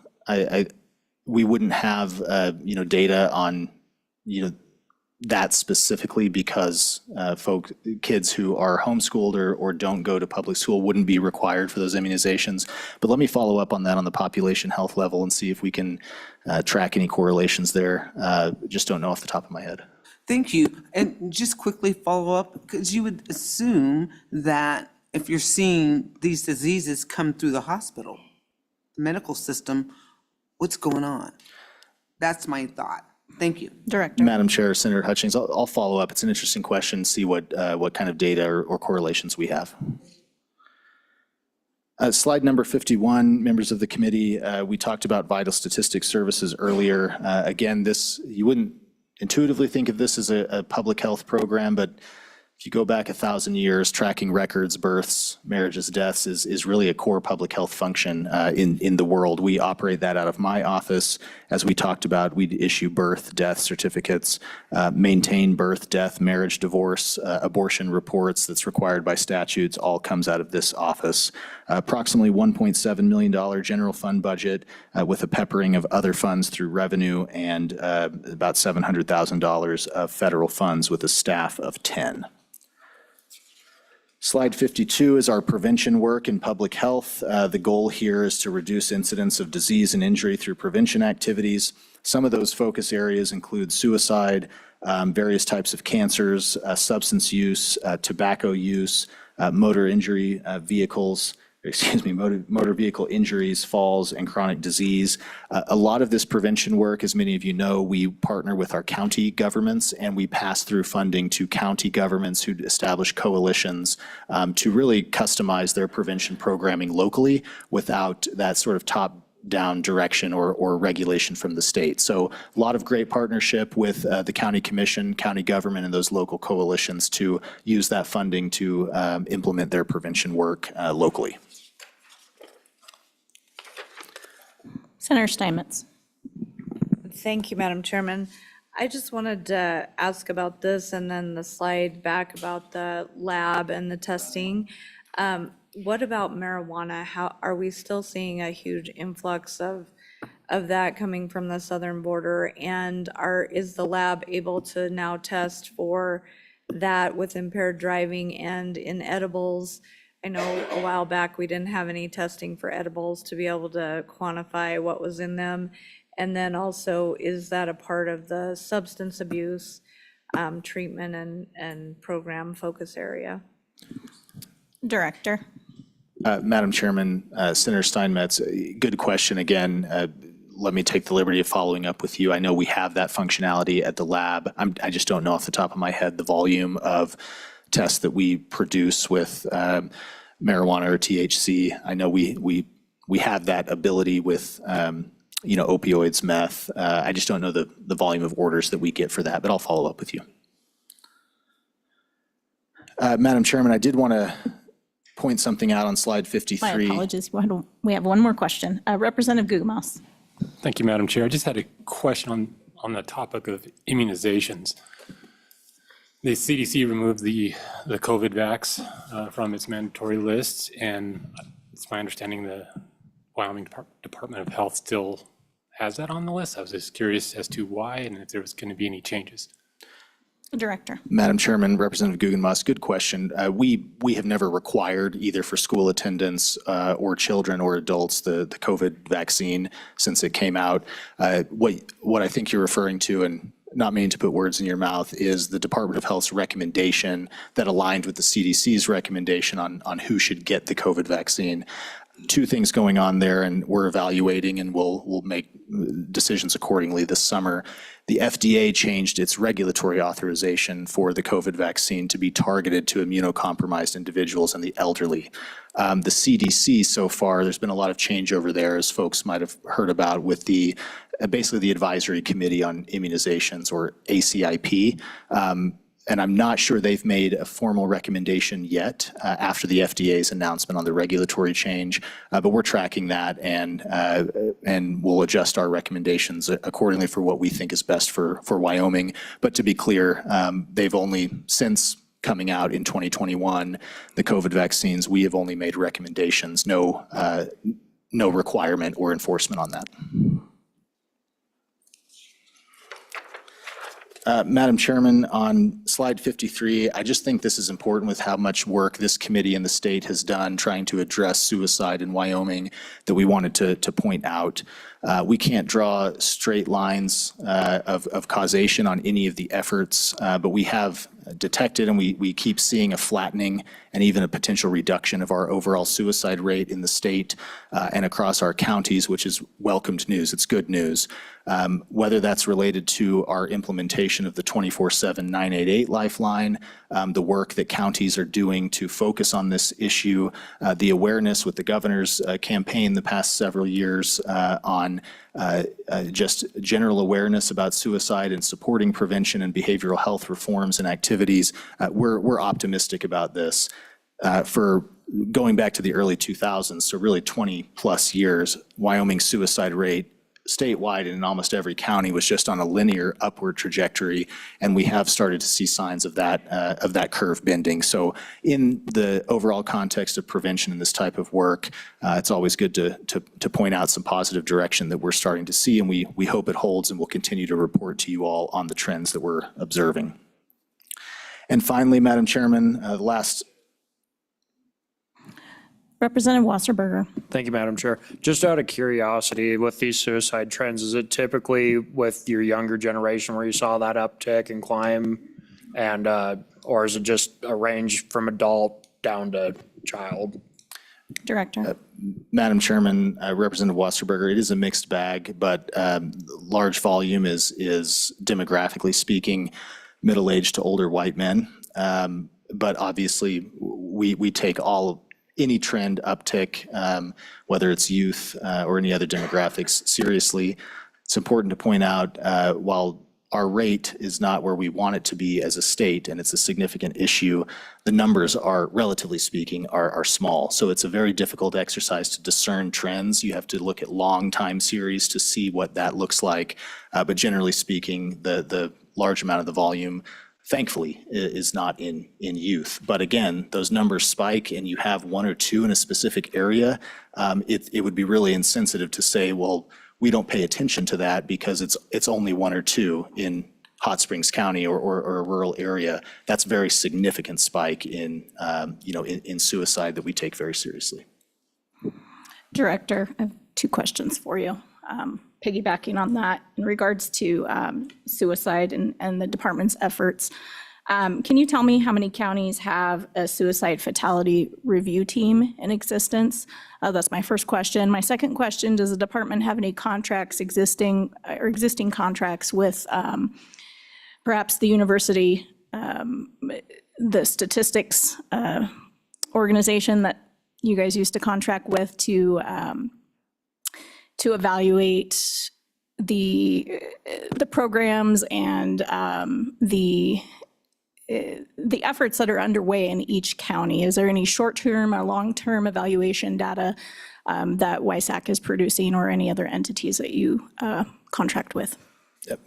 We wouldn't have data on that specifically, because kids who are homeschooled or don't go to public school wouldn't be required for those immunizations. But let me follow up on that on the population health level and see if we can track any correlations there. Just don't know off the top of my head. Thank you. And just quickly follow up, because you would assume that if you're seeing these diseases come through the hospital, the medical system, what's going on? That's my thought. Thank you. Director. Madam Chair, Senator Hutchings, I'll follow up. It's an interesting question, see what kind of data or correlations we have. Slide number 51, members of the committee, we talked about vital statistics services earlier. Again, you wouldn't intuitively think of this as a public health program, but if you go back 1,000 years, tracking records, births, marriages, deaths is really a core public health function in the world. We operate that out of my office. As we talked about, we issue birth, death certificates, maintain birth, death, marriage, divorce, abortion reports that's required by statutes, all comes out of this office. Approximately $1.7 million general fund budget with a peppering of other funds through revenue, and about $700,000 of federal funds with a staff of 10. Slide 52 is our prevention work in public health. The goal here is to reduce incidence of disease and injury through prevention activities. Some of those focus areas include suicide, various types of cancers, substance use, tobacco use, motor vehicle injuries, falls, and chronic disease. A lot of this prevention work, as many of you know, we partner with our county governments, and we pass through funding to county governments who establish coalitions to really customize their prevention programming locally without that sort of top-down direction or regulation from the state. So a lot of great partnership with the county commission, county government, and those local coalitions to use that funding to implement their prevention work locally. Senator Steinmetz. Thank you, Madam Chairman. I just wanted to ask about this, and then the slide back about the lab and the testing. What about marijuana? How are we still seeing a huge influx of that coming from the southern border? And is the lab able to now test for that with impaired driving and in edibles? I know a while back we didn't have any testing for edibles to be able to quantify what was in them. And then also, is that a part of the substance abuse treatment and program focus area? Director. Madam Chairman, Senator Steinmetz, good question again. Let me take the liberty of following up with you. I know we have that functionality at the lab. I just don't know off the top of my head the volume of tests that we produce with marijuana or THC. I know we have that ability with, opioids, meth. I just don't know the volume of orders that we get for that, but I'll follow up with you. Madam Chairman, I did want to point something out on slide 53. My apologies. We have one more question. Representative Guggenmouse. Thank you, Madam Chair. I just had a question on the topic of immunizations. The CDC removed the COVID vax from its mandatory list, and it's my understanding the Wyoming Department of Health still has that on the list. I was just curious as to why and if there was going to be any changes. Director. Madam Chairman, Representative Guggenmouse, good question. We have never required either for school attendance or children or adults the COVID vaccine since it came out. What I think you're referring to, and not meaning to put words in your mouth, is the Department of Health's recommendation that aligned with the CDC's recommendation on who should get the COVID vaccine. Two things going on there, and we're evaluating and we'll make decisions accordingly this summer. The FDA changed its regulatory authorization for the COVID vaccine to be targeted to immunocompromised individuals and the elderly. The CDC so far, there's been a lot of change over there, as folks might have heard about, with basically the Advisory Committee on Immunizations, or ACIP. And I'm not sure they've made a formal recommendation yet after the FDA's announcement on the regulatory change, but we're tracking that and we'll adjust our recommendations accordingly for what we think is best for Wyoming. But to be clear, they've only, since coming out in 2021, the COVID vaccines, we have only made recommendations, no requirement or enforcement on that. Madam Chairman, on slide 53, I just think this is important with how much work this committee and the state has done trying to address suicide in Wyoming that we wanted to point out. We can't draw straight lines of causation on any of the efforts, but we have detected and we keep seeing a flattening and even a potential reduction of our overall suicide rate in the state and across our counties, which is welcomed news. It's good news. Whether that's related to our implementation of the 24/7 988 lifeline, the work that counties are doing to focus on this issue, the awareness with the governor's campaign the past several years on just general awareness about suicide and supporting prevention and behavioral health reforms and activities, we're optimistic about this. For going back to the early 2000s, so really 20 plus years, Wyoming's suicide rate statewide and in almost every county was just on a linear upward trajectory, and we have started to see signs of that curve bending. So in the overall context of prevention in this type of work, it's always good to point out some positive direction that we're starting to see, and we hope it holds, and we'll continue to report to you all on the trends that we're observing. And finally, Madam Chairman, the last. Representative Wasserberger. Thank you, Madam Chair. Just out of curiosity, with these suicide trends, is it typically with your younger generation where you saw that uptick and climb, and or is it just a range from adult down to child? Director. Madam Chairman, Representative Wasserberger, it is a mixed bag, but large volume is demographically speaking middle-aged to older white men. But obviously, we take any trend uptick, whether it's youth or any other demographics, seriously. It's important to point out, while our rate is not where we want it to be as a state, and it's a significant issue, the numbers are, relatively speaking, are small. So it's a very difficult exercise to discern trends. You have to look at long time series to see what that looks like. But generally speaking, the large amount of the volume, thankfully, is not in youth. But again, those numbers spike and you have one or two in a specific area, it would be really insensitive to say, well, we don't pay attention to that because it's only one or two in Hot Springs County or a rural area. That's a very significant spike in suicide that we take very seriously. Director, I have two questions for you. Piggybacking on that, in regards to suicide and the department's efforts, can you tell me how many counties have a suicide fatality review team in existence? That's my first question. My second question, does the department have any contracts existing contracts with perhaps the university the statistics organization that you guys used to contract with to evaluate the programs and the efforts that are underway in each county. Is there any short-term or long-term evaluation data that WISAC is producing, or any other entities that you contract with?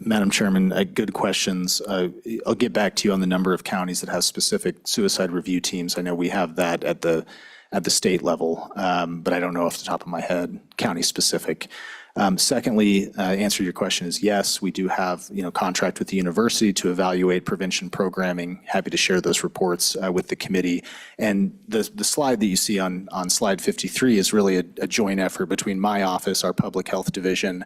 Madam Chairman, good questions. I'll get back to you on the number of counties that have specific suicide review teams. I know we have that at the state level, but I don't know off the top of my head, county specific. Secondly, answer to your question is yes, we do have, contract with the university to evaluate prevention programming. Happy to share those reports with the committee. And the slide that you see on slide 53 is really a joint effort between my office, our public health division,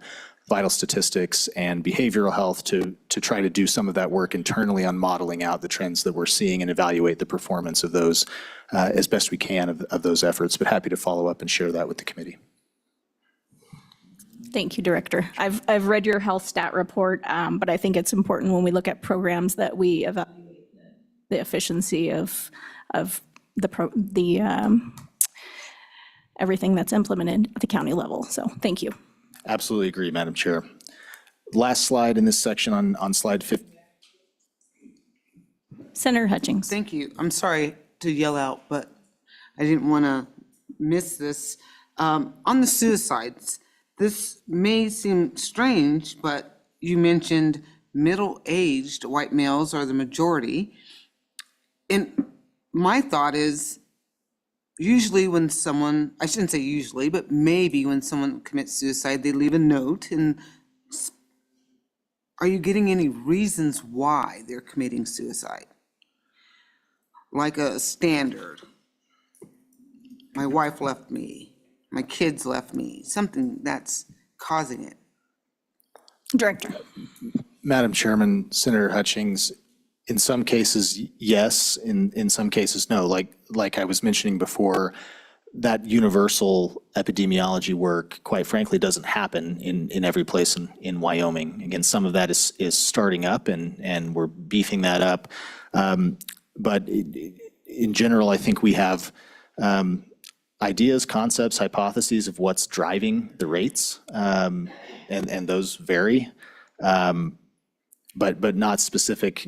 vital statistics, and behavioral health to try to do some of that work internally on modeling out the trends that we're seeing and evaluate the performance of those as best we can of those efforts. But happy to follow up and share that with the committee. Thank you, Director. I've read your health stat report, but I think it's important when we look at programs that we evaluate the efficiency of everything that's implemented at the county level. So thank you. Absolutely agree, Madam Chair. Last slide in this section on slide 50. Senator Hutchings. Thank you. I'm sorry to yell out, but I didn't want to miss this. On the suicides, this may seem strange, but you mentioned middle-aged white males are the majority. And my thought is, usually when someone, I shouldn't say usually, but maybe when someone commits suicide, they leave a note. And are you getting any reasons why they're committing suicide? Like a standard. My wife left me. My kids left me. Something that's causing it. Director. Madam Chairman, Senator Hutchings, in some cases, yes. In some cases, no. Like I was mentioning before, that universal epidemiology work, quite frankly, doesn't happen in every place in Wyoming. Again, some of that is starting up, and we're beefing that up. But in general, I think we have ideas, concepts, hypotheses of what's driving the rates, and those vary. But not specific,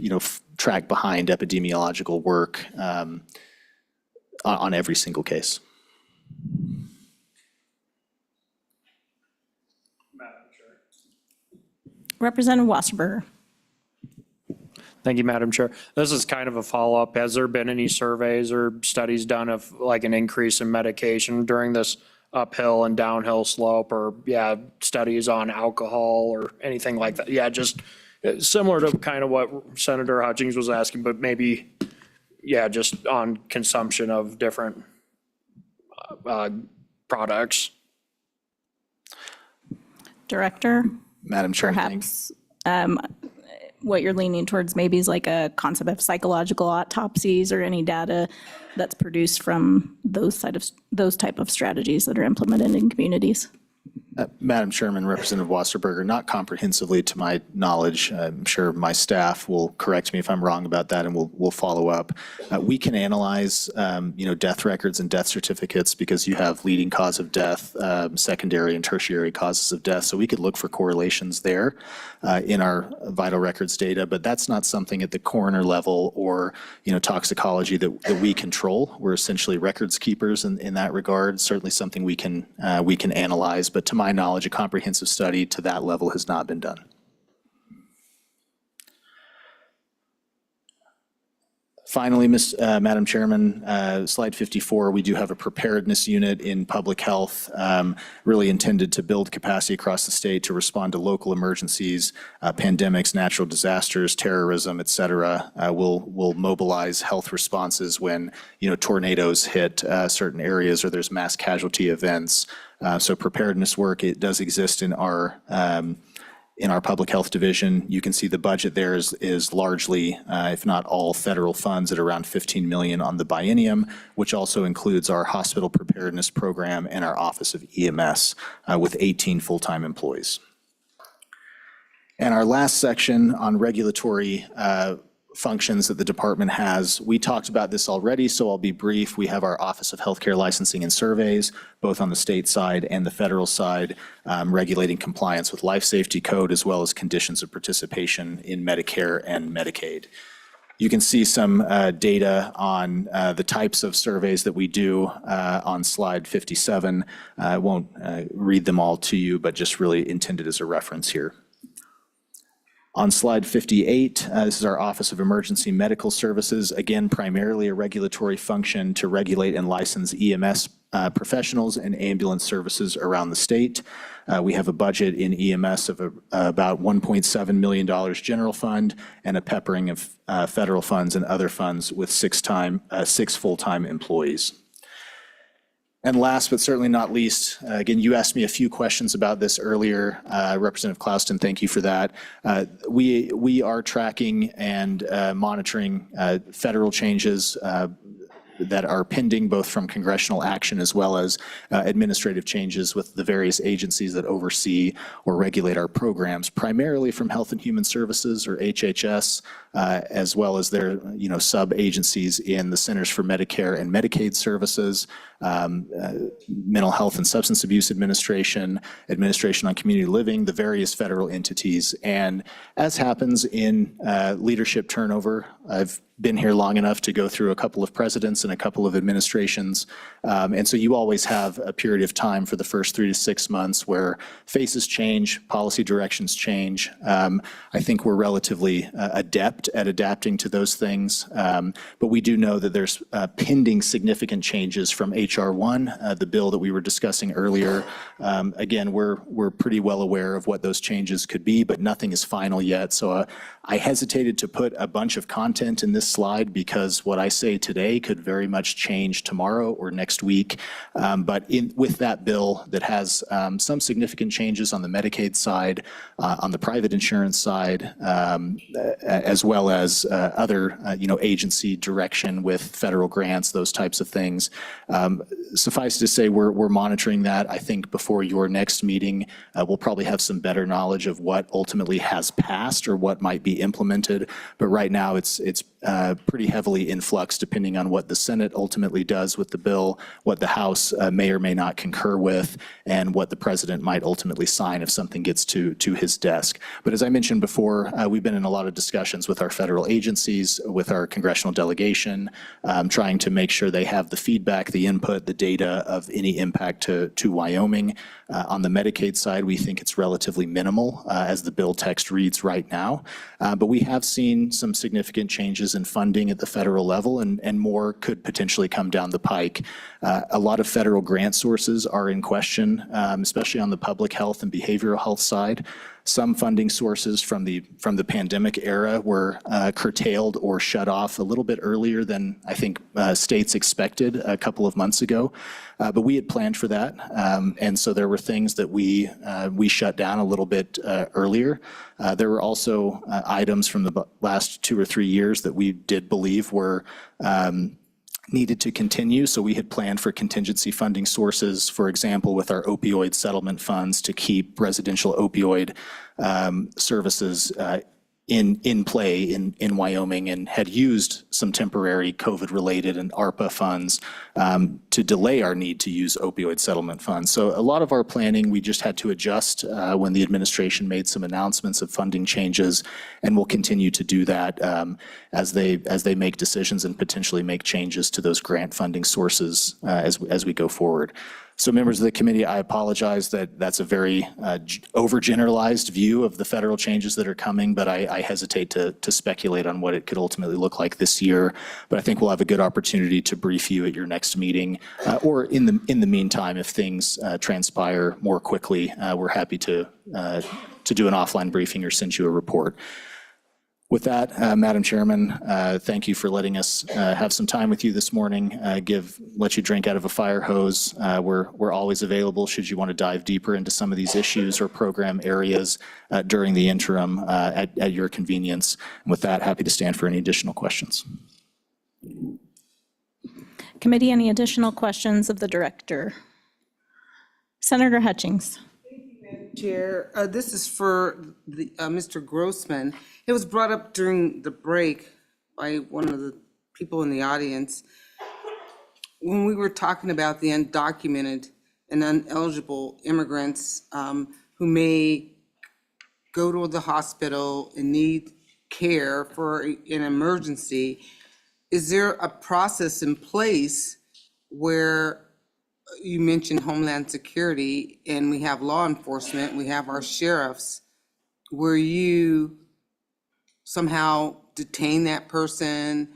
track behind epidemiological work on every single case. Representative Wasserberger. Thank you, Madam Chair. This is kind of a follow-up. Has there been any surveys or studies done of like an increase in medication during this uphill and downhill slope, or studies on alcohol or anything like that? Yeah, just similar to kind of what Senator Hutchings was asking, but maybe, just on consumption of different products. Director. Madam Chair, perhaps what you're leaning towards maybe is like a concept of psychological autopsies, or any data that's produced from those type of strategies that are implemented in communities. Madam Chairman, Representative Wasserberger, not comprehensively to my knowledge. I'm sure my staff will correct me if I'm wrong about that, and we'll follow up. We can analyze, death records and death certificates because you have leading cause of death, secondary and tertiary causes of death. So we could look for correlations there in our vital records data, but that's not something at the coroner level or, toxicology that we control. We're essentially records keepers in that regard. Certainly something we can analyze, but to my knowledge, a comprehensive study to that level has not been done. Finally, Madam Chairman, slide 54, we do have a preparedness unit in public health, really intended to build capacity across the state to respond to local emergencies, pandemics, natural disasters, terrorism, et cetera. We'll mobilize health responses when, tornadoes hit certain areas or there's mass casualty events. So preparedness work, it does exist in our public health division. You can see the budget there is largely, if not all, federal funds at around $15 million on the biennium, which also includes our hospital preparedness program and our Office of EMS with 18 full-time employees. And our last section on regulatory functions that the department has. We talked about this already, so I'll be brief. We have our Office of Healthcare Licensing and Surveys, both on the state side and the federal side, regulating compliance with life safety code as well as conditions of participation in Medicare and Medicaid. You can see some data on the types of surveys that we do on slide 57. I won't read them all to you, but just really intended as a reference here. On slide 58, this is our Office of Emergency Medical Services, again, primarily a regulatory function to regulate and license EMS professionals and ambulance services around the state. We have a budget in EMS of about $1.7 million general fund and a peppering of federal funds and other funds with six full-time employees. And last but certainly not least, again, you asked me a few questions about this earlier. Representative Clouston, thank you for that. We are tracking and monitoring federal changes that are pending, both from congressional action as well as administrative changes with the various agencies that oversee or regulate our programs, primarily from Health and Human Services, or HHS, as well as their sub-agencies in the Centers for Medicare and Medicaid Services, Mental Health and Substance Abuse Administration, Administration on Community Living, the various federal entities. And as happens in leadership turnover, I've been here long enough to go through a couple of presidents and a couple of administrations. And so you always have a period of time for the first 3 to 6 months where faces change, policy directions change. I think we're relatively adept at adapting to those things. But we do know that there's pending significant changes from HR 1, the bill that we were discussing earlier. Again, we're pretty well aware of what those changes could be, but nothing is final yet. So I hesitated to put a bunch of content in this slide because what I say today could very much change tomorrow or next week. But with that bill that has some significant changes on the Medicaid side, on the private insurance side, as well as other agency direction with federal grants, those types of things. Suffice to say, we're monitoring that. I think before your next meeting, we'll probably have some better knowledge of what ultimately has passed or what might be implemented. But right now, it's pretty heavily in flux depending on what the Senate ultimately does with the bill, what the House may or may not concur with, and what the president might ultimately sign if something gets to his desk. But as I mentioned before, we've been in a lot of discussions with our federal agencies, with our congressional delegation, trying to make sure they have the feedback, the input, the data of any impact to Wyoming. On the Medicaid side, we think it's relatively minimal as the bill text reads right now. But we have seen some significant changes in funding at the federal level, and more could potentially come down the pike. A lot of federal grant sources are in question, especially on the public health and behavioral health side. Some funding sources from the pandemic era were curtailed or shut off a little bit earlier than I think states expected a couple of months ago. But we had planned for that. And so there were things that we shut down a little bit earlier. There were also items from the last 2 or 3 years that we did believe were needed to continue. So we had planned for contingency funding sources, for example, with our opioid settlement funds to keep residential opioid services in play in Wyoming, and had used some temporary COVID-related and ARPA funds to delay our need to use opioid settlement funds. So a lot of our planning, we just had to adjust when the administration made some announcements of funding changes, and we'll continue to do that as they make decisions and potentially make changes to those grant funding sources as we go forward. So members of the committee, I apologize that that's a very overgeneralized view of the federal changes that are coming, but I hesitate to speculate on what it could ultimately look like this year. But I think we'll have a good opportunity to brief you at your next meeting, or in the meantime, if things transpire more quickly, we're happy to do an offline briefing or send you a report. With that, Madam Chairman, thank you for letting us have some time with you this morning, let you drink out of a fire hose. We're always available should you want to dive deeper into some of these issues or program areas during the interim at your convenience. And with that, happy to stand for any additional questions. Committee, any additional questions of the director? Senator Hutchings. Chair, this is for Mr. Grossman. It was brought up during the break by one of the people in the audience. When we were talking about the undocumented and ineligible immigrants who may go to the hospital and need care for an emergency, is there a process in place where you mentioned Homeland Security and we have law enforcement, we have our sheriffs, where you somehow detain that person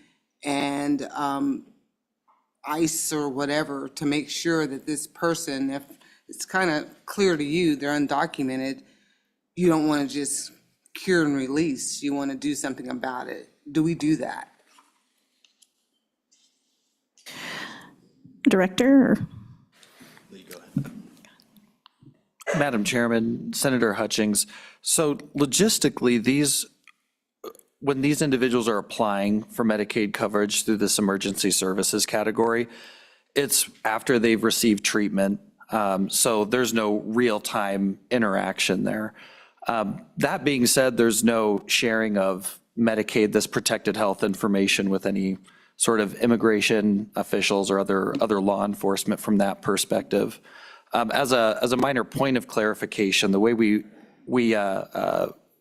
and ICE or whatever to make sure that this person, if it's kind of clear to you they're undocumented, you don't want to just cure and release, you want to do something about it. Do we do that? Director? Madam Chairman, Senator Hutchings, so logistically, when these individuals are applying for Medicaid coverage through this emergency services category, it's after they've received treatment, so there's no real-time interaction there. That being said, there's no sharing of Medicaid, this protected health information, with any sort of immigration officials or other law enforcement from that perspective. As a minor point of clarification, the way we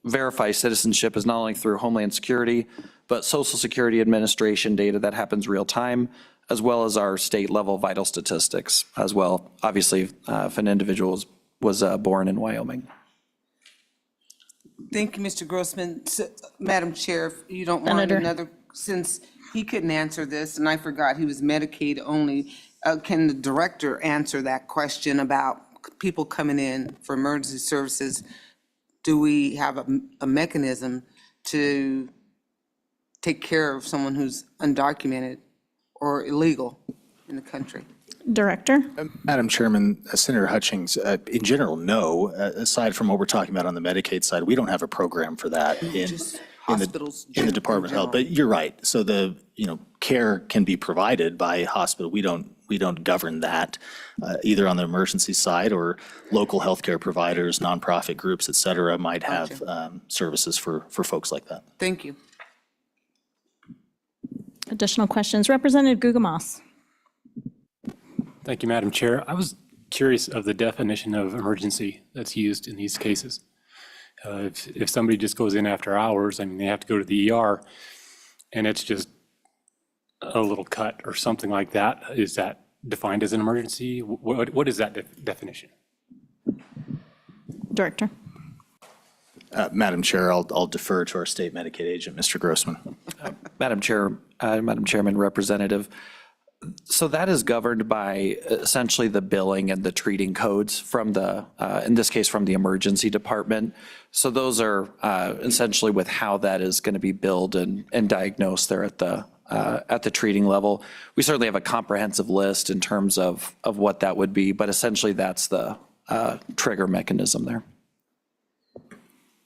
verify citizenship is not only through Homeland Security, but Social Security Administration data that happens real time, as well as our state level vital statistics as well. Obviously, if an individual was born in Wyoming. Thank you, Mr. Grossman. Madam Chair, if you don't mind another, since he couldn't answer this and I forgot he was Medicaid only, can the director answer that question about people coming in for emergency services? Do we have a mechanism to take care of someone who's undocumented or illegal in the country? Director? Madam Chairman, Senator Hutchings, in general, no. Aside from what we're talking about on the Medicaid side, we don't have a program for that Just hospitals in the Department of Health. But you're right. So the care can be provided by hospital. We don't govern that either on the emergency side, or local healthcare providers, nonprofit groups, et cetera, might have services for folks like that. Thank you. Additional questions? Representative Gugamas. Thank you, Madam Chair. I was curious of the definition of emergency that's used in these cases. If somebody just goes in after hours, I mean, they have to go to the ER, and it's just a little cut or something like that. Is that defined as an emergency? What is that definition? Director? Madam Chair, I'll defer to our state Medicaid agent, Mr. Grossman. Madam Chairman, Representative, so that is governed by essentially the billing and the treating codes from in this case, from the emergency department. So those are essentially with how that is going to be billed and diagnosed there at the treating level. We certainly have a comprehensive list in terms of what that would be, but essentially that's the trigger mechanism there.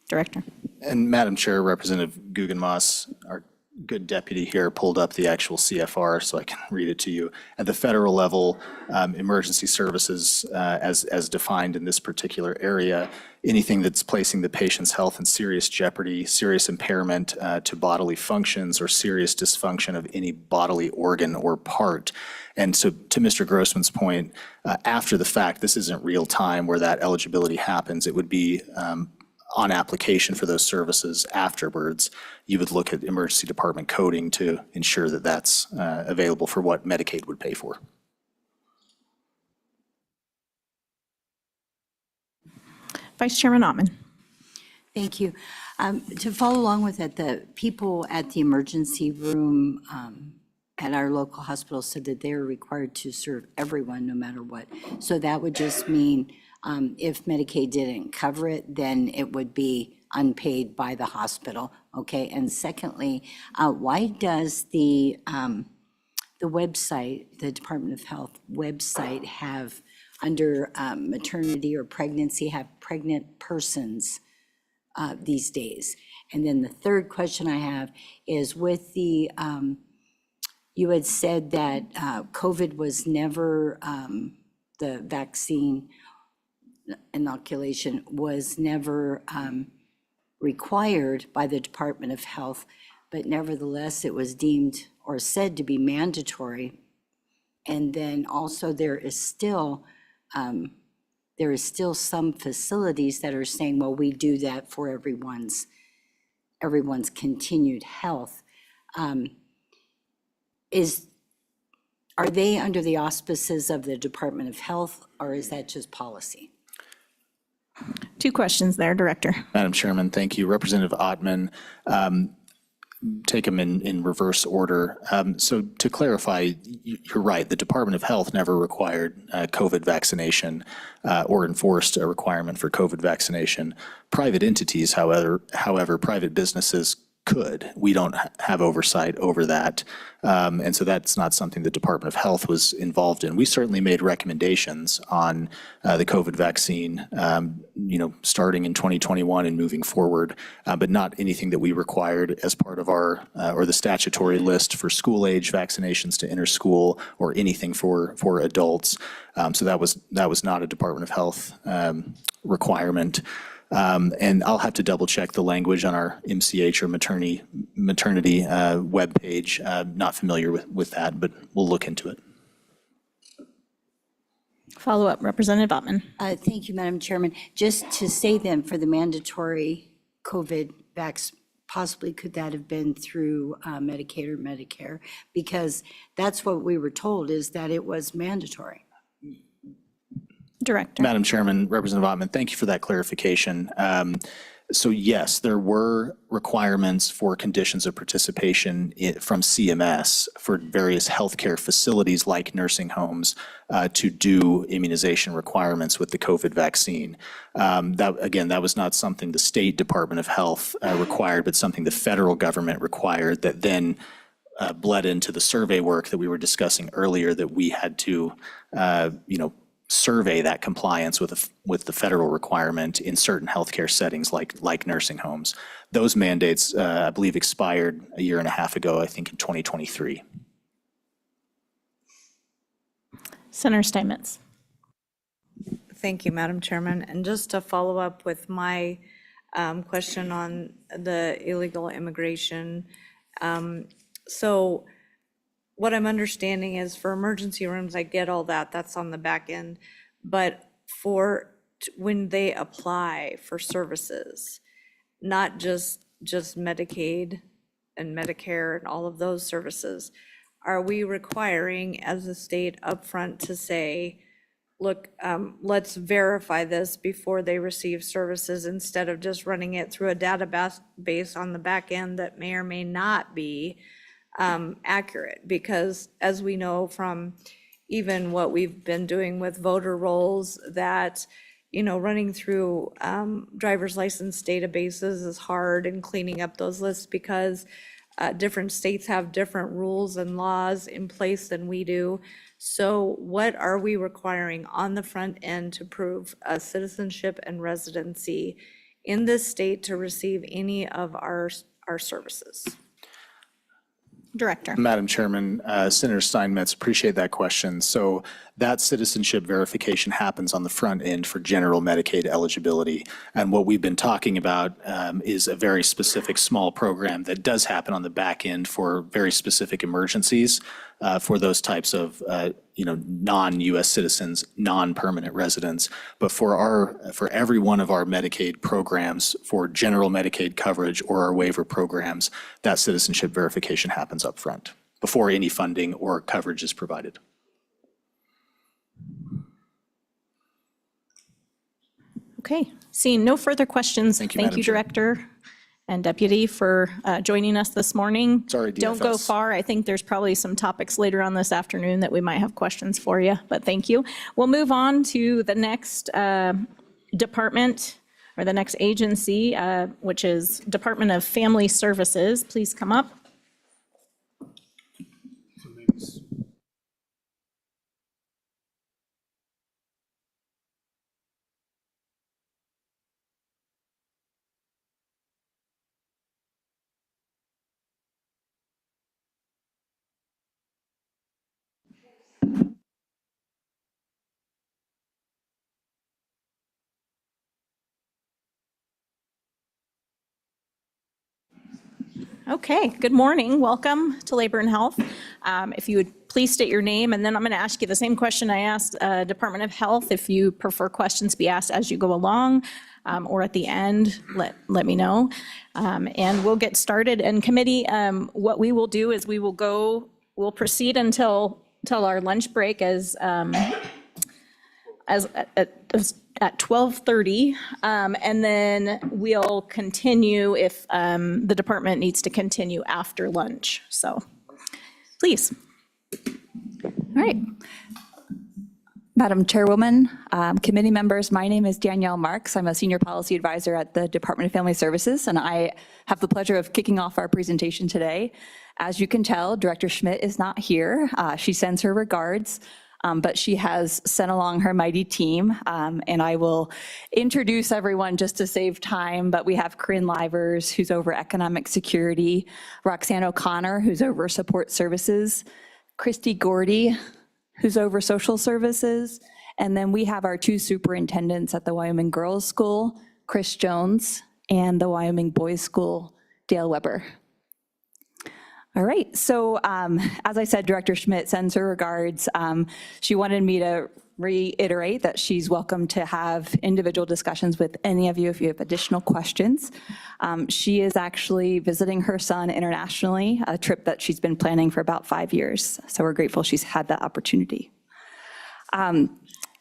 Director? And Madam Chair, Representative Guggenmoss, our good deputy here, pulled up the actual CFR so I can read it to you. At the federal level, emergency services as defined in this particular area, anything that's placing the patient's health in serious jeopardy, serious impairment to bodily functions, or serious dysfunction of any bodily organ or part. And so to Mr. Grossman's point, after the fact, this isn't real time where that eligibility happens. It would be on application for those services afterwards. You would look at emergency department coding to ensure that that's available for what Medicaid would pay for. Vice Chairman Ottman. Thank you. To follow along with it, the people at the emergency room at our local hospital said that they are required to serve everyone no matter what. So that would just mean if Medicaid didn't cover it, then it would be unpaid by the hospital, okay? And secondly, why does the website, the Department of Health website, have under maternity or pregnancy, have pregnant persons these days? And then the third question I have is with the, you had said that COVID was never, the vaccine inoculation was never required by the Department of Health. but nevertheless, it was deemed or said to be mandatory. And then also there is still some facilities that are saying, well, we do that for everyone's continued health. Are they under the auspices of the Department of Health, or is that just policy? Two questions there, Director. Madam Chairman, thank you. Representative Ottman, take them in reverse order. So to clarify, you're right, the Department of Health never required COVID vaccination or enforced a requirement for COVID vaccination. Private entities, however, private businesses could. We don't have oversight over that. And so that's not something the Department of Health was involved in. We certainly made recommendations on the COVID vaccine, starting in 2021 and moving forward, but not anything that we required as part of our, or the statutory list for school age vaccinations to enter school or anything for adults. So that was not a Department of Health requirement. And I'll have to double check the language on our MCH or maternity webpage. Not familiar with that, but we'll look into it. Follow up, Representative Ottman. Thank you, Madam Chairman. Just to say then, for the mandatory COVID vax, possibly could that have been through Medicaid or Medicare? Because that's what we were told, is that it was mandatory. Director. Madam Chairman, Representative Ottman, thank you for that clarification. So yes, there were requirements for conditions of participation from CMS for various healthcare facilities like nursing homes to do immunization requirements with the COVID vaccine. That was not something the State Department of Health required, but something the federal government required that then bled into the survey work that we were discussing earlier, that we had to, survey that compliance with the federal requirement in certain healthcare settings like nursing homes. Those mandates, I believe, expired a year and a half ago, I think in 2023. Senator Steinmetz. Thank you, Madam Chairman. And just to follow up with my question on the illegal immigration. So what I'm understanding is for emergency rooms, I get all that, that's on the back end. But for when they apply for services, not just Medicaid and Medicare and all of those services, are we requiring as a state upfront to say, look, let's verify this before they receive services instead of just running it through a database on the back end that may or may not be accurate? Because as we know from even what we've been doing with voter rolls, that, running through driver's license databases is hard, and cleaning up those lists because different states have different rules and laws in place than we do. So what are we requiring on the front end to prove citizenship and residency in this state to receive any of our services? Director. Madam Chairman, Senator Steinmetz, appreciate that question. So that citizenship verification happens on the front end for general Medicaid eligibility. And what we've been talking about is a very specific small program that does happen on the back end for very specific emergencies for those types of non-U.S. citizens, non-permanent residents. But for every one of our Medicaid programs, for general Medicaid coverage or our waiver programs, that citizenship verification happens up front before any funding or coverage is provided. Okay, seeing no further questions. Thank you, Thank Madam you, Chair. Director and Deputy, for joining us this morning. Sorry, Don't go DFS. far. I think there's probably some topics later on this afternoon that we might have questions for you, but thank you. We'll move on to the next department or the next agency, which is Department of Family Services. Please come up. Okay, good morning. Welcome to Labor and Health. If you would please state your name, and then I'm going to ask you the same question I asked Department of Health. If you prefer questions be asked as you go along or at the end, let me know. And we'll get started. And committee, what we will do is we'll proceed until our lunch break at 12:30, and then we'll continue if the department needs to continue after lunch. So, please. All right. Madam Chairwoman, committee members, my name is Danielle Marks. I'm a senior policy advisor at the Department of Family Services, and I have the pleasure of kicking off our presentation today. As you can tell, Director Schmidt is not here. She sends her regards. But she has sent along her mighty team, and I will introduce everyone just to save time, but we have Corinne Livers, who's over economic security, Roxanne O'Connor, who's over support services, Christy Gordy, who's over social services, and then we have our two superintendents at the Wyoming Girls School, Chris Jones, and the Wyoming Boys School, Dale Weber. All right, so as I said, Director Schmidt sends her regards. She wanted me to reiterate that she's welcome to have individual discussions with any of you if you have additional questions. She is actually visiting her son internationally, a trip that she's been planning for about 5 years. So we're grateful she's had that opportunity.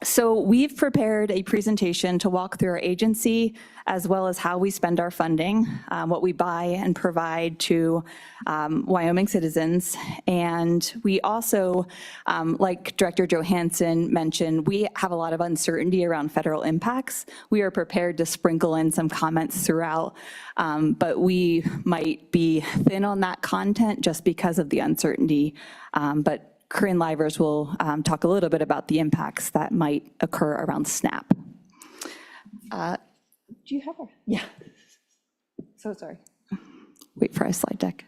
So we've prepared a presentation to walk through our agency as well as how we spend our funding, what we buy and provide to Wyoming citizens. And we also, like Director Johansson mentioned, we have a lot of uncertainty around federal impacts. We are prepared to sprinkle in some comments throughout, but we might be thin on that content just because of the uncertainty. But Corinne Livers will talk a little bit about the impacts that might occur around SNAP. Do you have her? Yeah. So sorry. Wait for our slide deck.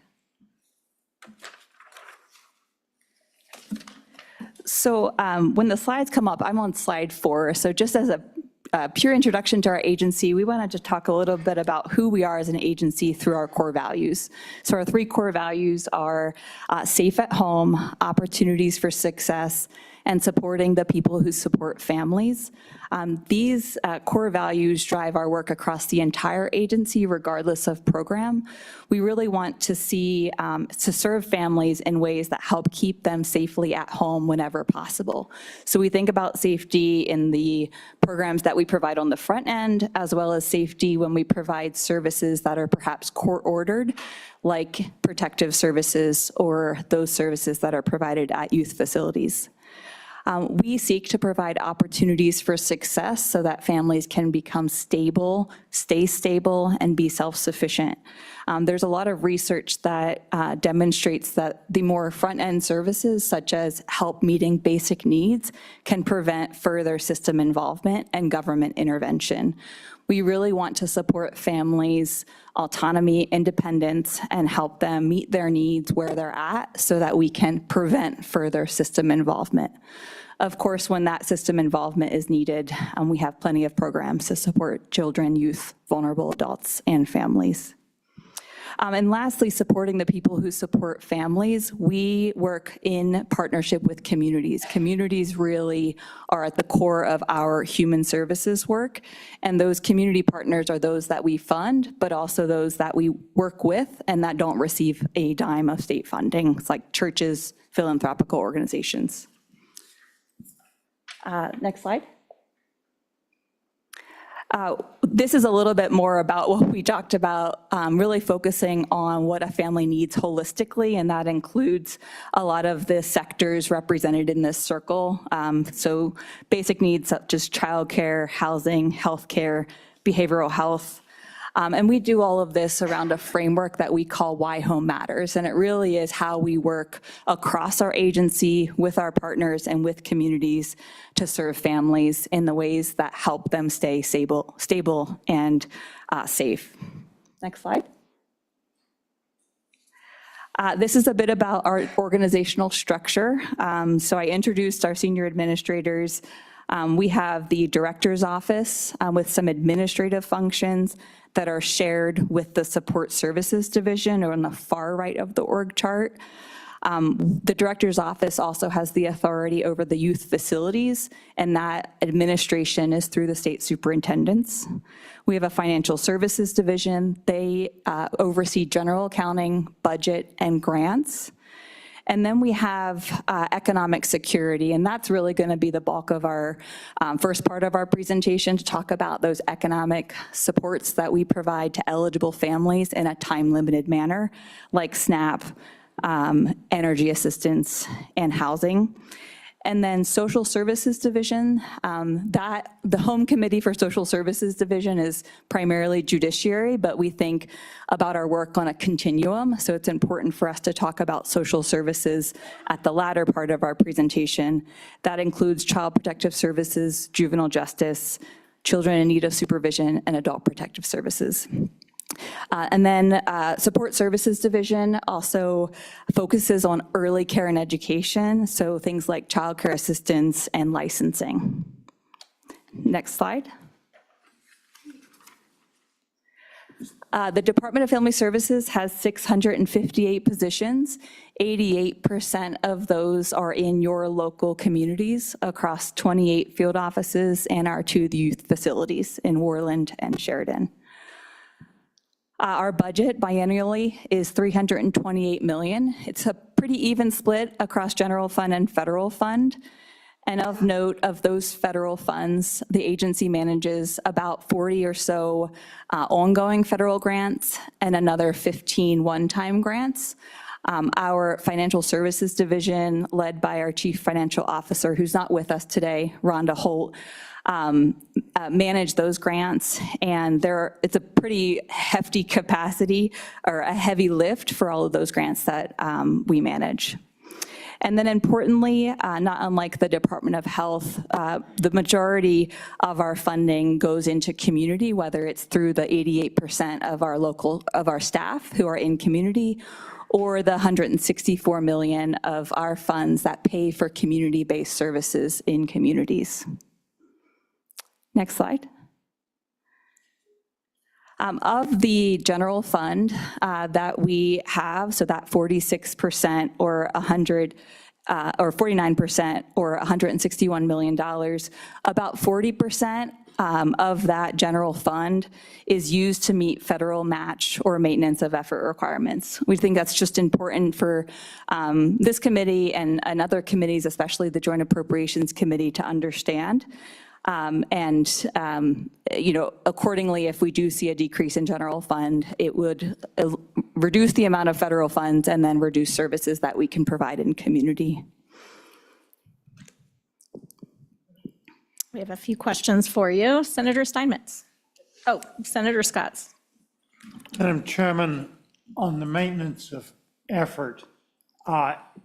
So when the slides come up, I'm on slide 4. So just as a pure introduction to our agency, we want to just talk a little bit about who we are as an agency through our core values. So our 3 core values are safe at home, opportunities for success, and supporting the people who support families. These core values drive our work across the entire agency, regardless of program. We really want to see, to serve families in ways that help keep them safely at home whenever possible. So we think about safety in the programs that we provide on the front end, as well as safety when we provide services that are perhaps court-ordered, like protective services or those services that are provided at youth facilities. We seek to provide opportunities for success so that families can become stable, stay stable, and be self-sufficient. There's a lot of research that demonstrates that the more front-end services, such as help meeting basic needs, can prevent further system involvement and government intervention. We really want to support families' autonomy, independence, and help them meet their needs where they're at so that we can prevent further system involvement. Of course, when that system involvement is needed, we have plenty of programs to support children, youth, vulnerable adults, and families. And lastly, supporting the people who support families. We work in partnership with communities. Communities really are at the core of our human services work, and those community partners are those that we fund, but also those that we work with and that don't receive a dime of state funding. It's like churches, philanthropic organizations. Next slide. This is a little bit more about what we talked about, really focusing on what a family needs holistically, and that includes a lot of the sectors represented in this circle. So basic needs such as childcare, housing, healthcare, behavioral health. And we do all of this around a framework that we call Why Home Matters. And it really is how we work across our agency with our partners and with communities to serve families in the ways that help them stay stable and safe. Next slide. This is a bit about our organizational structure. So I introduced our senior administrators. We have the director's office with some administrative functions that are shared with the support services division, or on the far right of the org chart. The director's office also has the authority over the youth facilities, and that administration is through the state superintendents. We have a financial services division. They oversee general accounting, budget, and grants. And then we have economic security, and that's really going to be the bulk of our first part of our presentation, to talk about those economic supports that we provide to eligible families in a time-limited manner, like SNAP, energy assistance, and housing. And then social services division, the home committee for social services division is primarily judiciary, but we think about our work on a continuum. So it's important for us to talk about social services at the latter part of our presentation. That includes child protective services, juvenile justice, children in need of supervision, and adult protective services. And then Support Services Division also focuses on early care and education, so things like child care assistance and licensing. Next slide. The Department of Family Services has 658 positions. 88% of those are in your local communities across 28 field offices and our 2 youth facilities in Worland and Sheridan. Our budget biannually is $328 million. It's a pretty even split across general fund and federal fund. And of note, of those federal funds, the agency manages about 40 or so ongoing federal grants and another 15 one-time grants. Our financial services division, led by our chief financial officer, who's not with us today, Rhonda Holt, manage those grants, and it's a pretty hefty capacity, or a heavy lift for all of those grants that we manage. And then importantly, not unlike the Department of Health, the majority of our funding goes into community, whether it's through the 88% of our staff who are in community, or the $164 million of our funds that pay for community-based services in communities. Next slide. Of the general fund that we have, so that 46% or 49% or $161 million, about 40% of that general fund is used to meet federal match or maintenance of effort requirements. We think that's just important for this committee and other committees, especially the Joint Appropriations Committee, to understand. Accordingly, if we do see a decrease in general fund, it would reduce the amount of federal funds and then reduce services that we can provide in community. We have a few questions for you. Senator Steinmetz. Oh, Senator Scotts. Madam Chairman, on the maintenance of effort,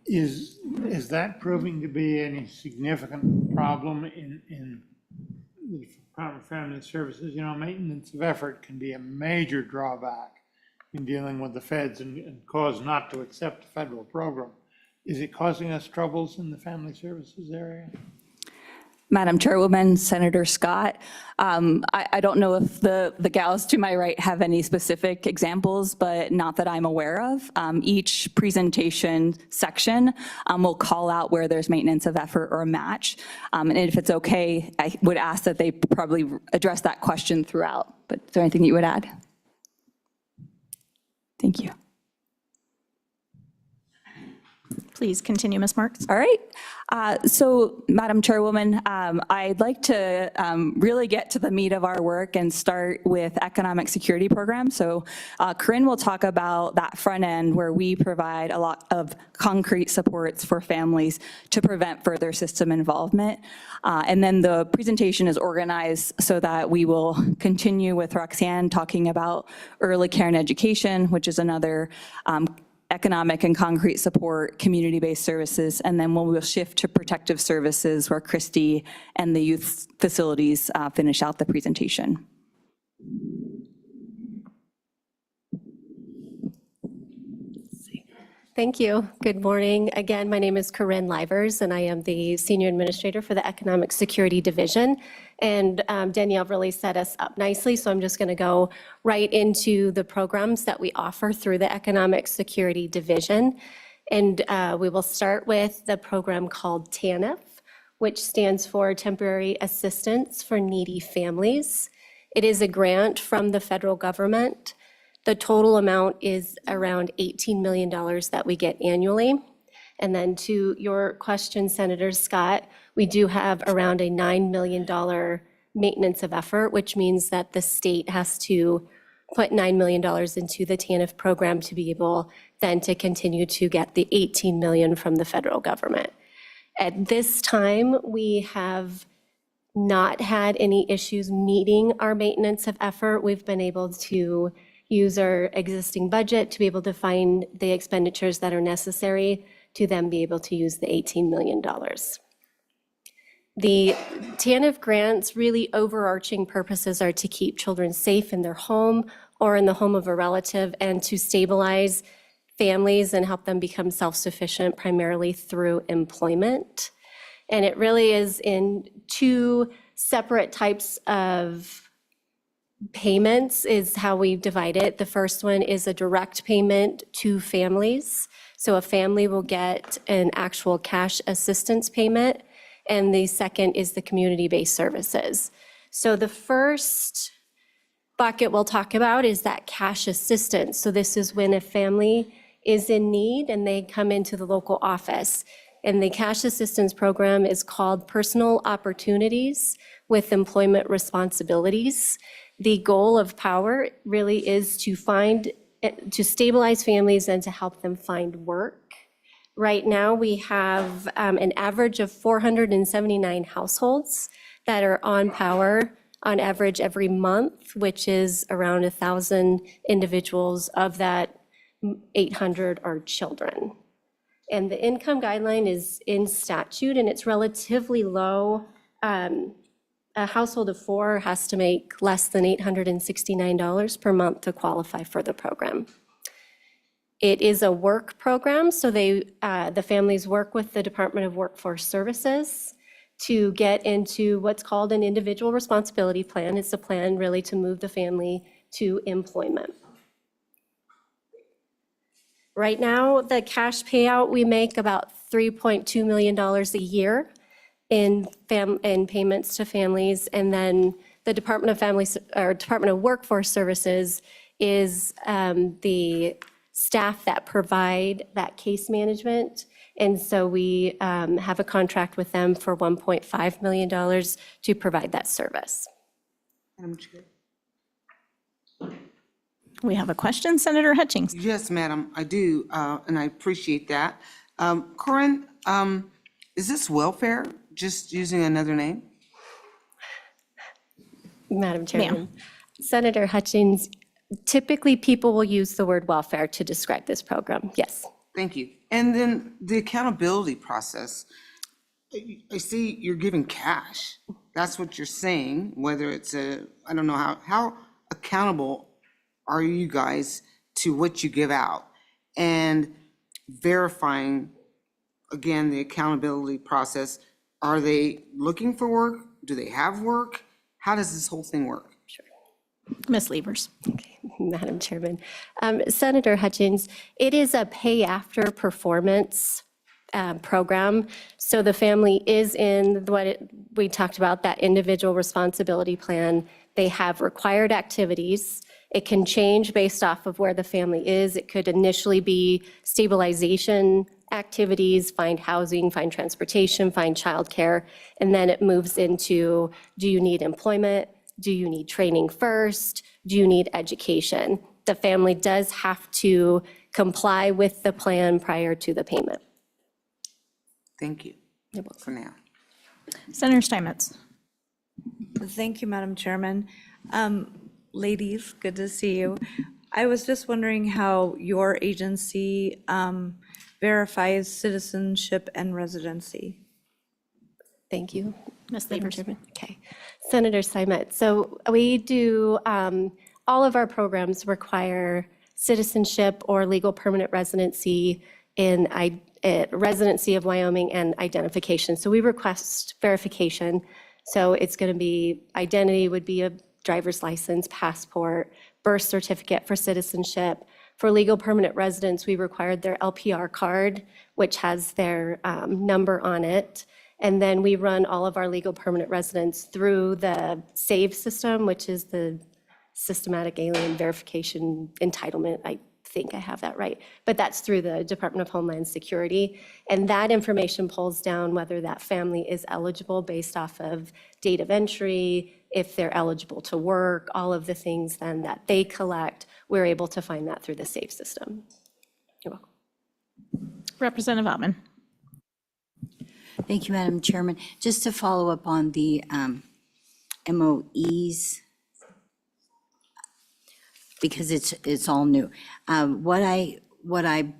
is that proving to be any significant problem in the Department of Family Services? You know, maintenance of effort can be a major drawback in dealing with the feds and cause not to accept a federal program. Is it causing us troubles in the family services area? Madam Chairwoman, Senator Scott, I don't know if the gals to my right have any specific examples, but not that I'm aware of. Each presentation section will call out where there's maintenance of effort or match. And if it's okay, I would ask that they probably address that question throughout. But is there anything that you would add? Thank you. Please continue, Ms. Marks. All right. So, Madam Chairwoman, I'd like to really get to the meat of our work and start with economic security programs. So Corinne will talk about that front end where we provide a lot of concrete supports for families to prevent further system involvement. And then the presentation is organized so that we will continue with Roxanne talking about early care and education, which is another economic and concrete support, community-based services, and then we'll shift to protective services where Christy and the youth facilities finish out the presentation. Thank you. Good morning. Again, my name is Corinne Livers, and I am the Senior Administrator for the Economic Security Division. And Danielle really set us up nicely, so I'm just going to go right into the programs that we offer through the Economic Security Division. And we will start with the program called TANF, which stands for Temporary Assistance for Needy Families. It is a grant from the federal government. The total amount is around $18 million that we get annually. And then to your question, Senator Scott, we do have around a $9 million maintenance of effort, which means that the state has to put $9 million into the TANF program to be able then to continue to get the $18 million from the federal government. At this time, we have not had any issues meeting our maintenance of effort. We've been able to use our existing budget to be able to find the expenditures that are necessary to then be able to use the $18 million. The TANF grants, really overarching purposes are to keep children safe in their home or in the home of a relative and to stabilize families and help them become self-sufficient primarily through employment. And it really is in two separate types of payments is how we divide it. The first one is a direct payment to families. So a family will get an actual cash assistance payment. And the second is the community-based services. So the first bucket we'll talk about is that cash assistance. So this is when a family is in need and they come into the local office. And the cash assistance program is called Personal Opportunities with Employment Responsibilities. The goal of POWER really is to stabilize families and to help them find work. Right now, we have an average of 479 households that are on POWER on average every month, which is around 1,000 individuals. Of that, 800 are children. And the income guideline is in statute, and it's relatively low. A household of 4 has to make less than $869 per month to qualify for the program. It is a work program, so the families work with the Department of Workforce Services to get into what's called an individual responsibility plan. It's a plan really to move the family to employment. Right now, the cash payout, we make about $3.2 million a year in payments to families, and then the Department of Workforce Services is the staff that provide that case management, and so we have a contract with them for $1.5 million to provide that service. Madam Chair. We have a question, Senator Hutchings. Yes, madam, I do, and I appreciate that. Corinne, is this welfare, just using another name? Madam Chairman, Senator Hutchings, typically people will use the word welfare to describe this program, yes. Thank you. And then the accountability process, I see you're giving cash. That's what you're saying, whether it's I don't know how accountable are you guys to what you give out? And verifying, again, the accountability process, are they looking for work? Do they have work? How does this whole thing work? Ms. Levers. Okay, Madam Chairman. Senator Hutchings, it is a pay-after performance program. So the family is in we talked about, that individual responsibility plan. They have required activities. It can change based off of where the family is. It could initially be stabilization activities, find housing, find transportation, find childcare, and then it moves into, do you need employment? Do you need training first? Do you need education? The family does have to comply with the plan prior to the payment. Thank you for now. Senator Steinmetz. Thank you, Madam Chairman. Ladies, good to see you. I was just wondering how your agency verifies citizenship and residency. Thank you. Ms. Madam Levers. Chairman. Okay. Senator Steinmetz, so we do, all of our programs require citizenship or legal permanent residency in residency of Wyoming and identification. So we request verification. So it's going to be, identity would be a driver's license, passport, birth certificate for citizenship. For legal permanent residents, we required their LPR card, which has their number on it. And then we run all of our legal permanent residents through the SAVE system, which is the Systematic Alien Verification Entitlement. I think I have that right. But that's through the Department of Homeland Security. And that information pulls down whether that family is eligible based off of date of entry, if they're eligible to work, all of the things then that they collect. We're able to find that through the SAVE system. You're welcome. Representative Ottman. Thank you, Madam Chairman. Just to follow up on the MOEs, because it's all new. What I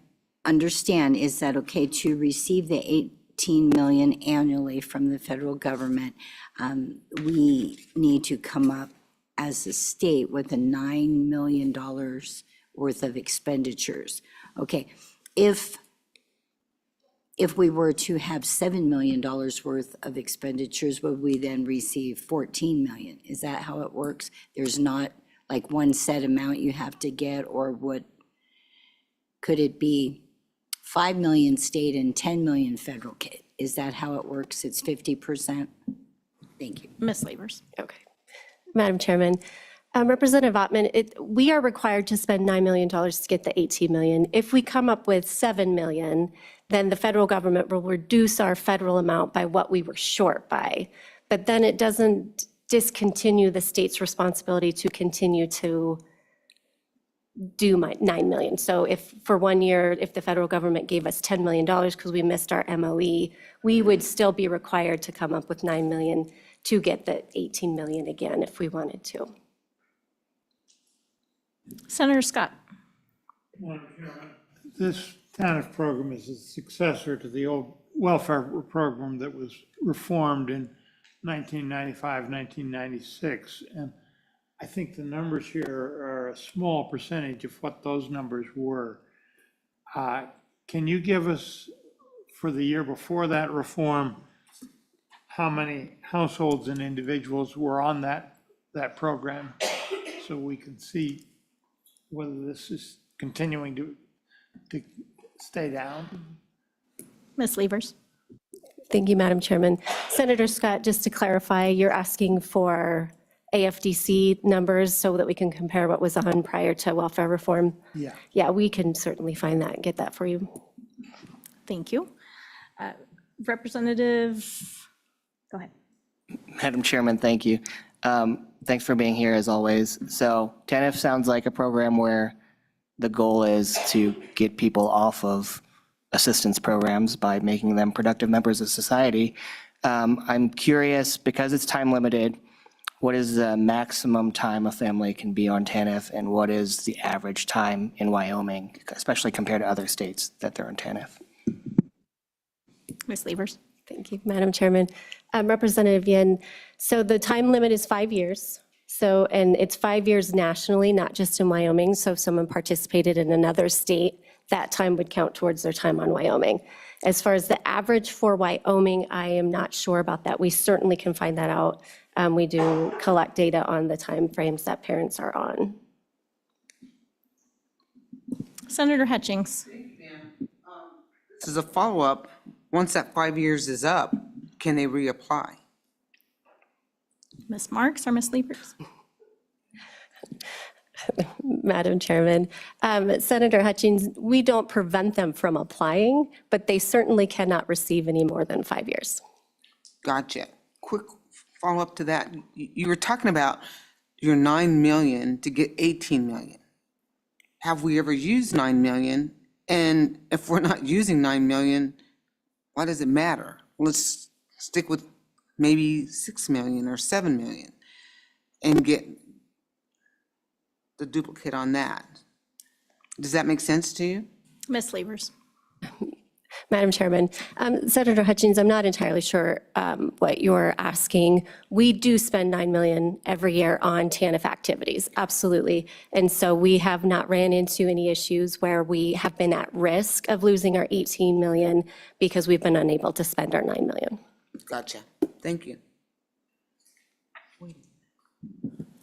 understand is that, okay, to receive the 18 million annually from the federal government, we need to come up as a state with a $9 million worth of expenditures. Okay, if we were to have $7 million worth of expenditures, would we then receive 14 million? Is that how it works? There's not like one set amount you have to get, or could it be 5 million state and 10 million federal? Is that how it works? It's 50%? Thank you. Ms. Lavers. Okay. Madam Chairman, Representative Ottman, we are required to spend $9 million to get the 18 million. If we come up with 7 million, then the federal government will reduce our federal amount by what we were short by. But then it doesn't discontinue the state's responsibility to continue to do my 9 million. So if for 1 year, if the federal government gave us $10 million because we missed our MOE, we would still be required to come up with 9 million to get the 18 million again if we wanted to. Senator Scott. This TANF program is a successor to the old welfare program that was reformed in 1995, 1996. And I think the numbers here are a small percentage of what those numbers were. Can you give us, for the year before that reform, how many households and individuals were on that program, so we can see whether this is continuing to stay down? Ms. Lavers. Thank you, Madam Chairman. Senator Scott, just to clarify, you're asking for AFDC numbers so that we can compare what was on prior to welfare reform? Yeah. Yeah, we can certainly find that and get that for you. Thank you. Representative, go ahead. Madam Chairman, thank you. Thanks for being here as always. So TANF sounds like a program where the goal is to get people off of assistance programs by making them productive members of society. I'm curious, because it's time limited, what is the maximum time a family can be on TANF, and what is the average time in Wyoming, especially compared to other states that they're on TANF? Ms. Lavers. Thank you, Madam Chairman. Representative Yin, so the time limit is 5 years. So, and it's 5 years nationally, not just in Wyoming. So if someone participated in another state, that time would count towards their time on Wyoming. As far as the average for Wyoming, I am not sure about that. We certainly can find that out. We do collect data on the timeframes that parents are on. Senator Hutchings. This is a follow-up. Once that 5 years is up, can they reapply? Ms. Marks or Ms. Lavers? Madam Chairman, Senator Hutchings, we don't prevent them from applying, but they certainly cannot receive any more than 5 years. Gotcha. Quick follow-up to that. You were talking about your 9 million to get 18 million. Have we ever used 9 million? And if we're not using 9 million, why does it matter? Let's stick with maybe 6 million or 7 million and get the duplicate on that. Does that make sense to you? Ms. Lavers. Madam Chairman, Senator Hutchins, I'm not entirely sure what you're asking. We do spend $9 million every year on TANF activities, absolutely. And so we have not ran into any issues where we have been at risk of losing our $18 million because we've been unable to spend our $9 million. Gotcha. Thank you.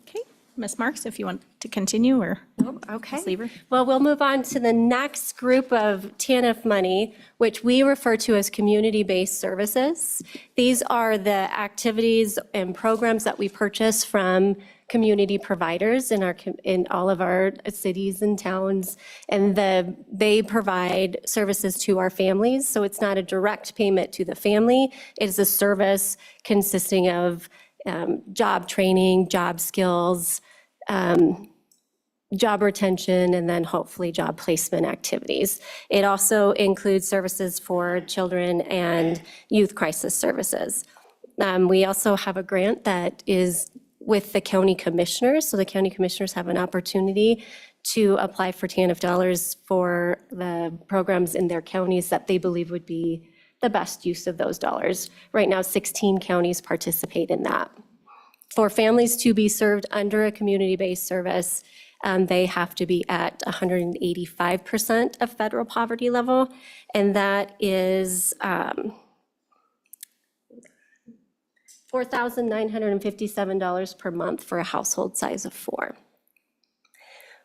Okay, Ms. Marks, if you want to continue, or Okay. Ms. Lieber? Well, we'll move on to the next group of TANF money, which we refer to as community-based services. These are the activities and programs that we purchase from community providers in all of our cities and towns, and they provide services to our families. So it's not a direct payment to the family. It is a service consisting of job training, job skills, job retention, and then hopefully job placement activities. It also includes services for children and youth crisis services. We also have a grant that is with the county commissioners. So the county commissioners have an opportunity to apply for TANF dollars for the programs in their counties that they believe would be the best use of those dollars. Right now, 16 counties participate in that. For families to be served under a community-based service, they have to be at 185% of federal poverty level, and that is $4,957 per month for a household size of 4.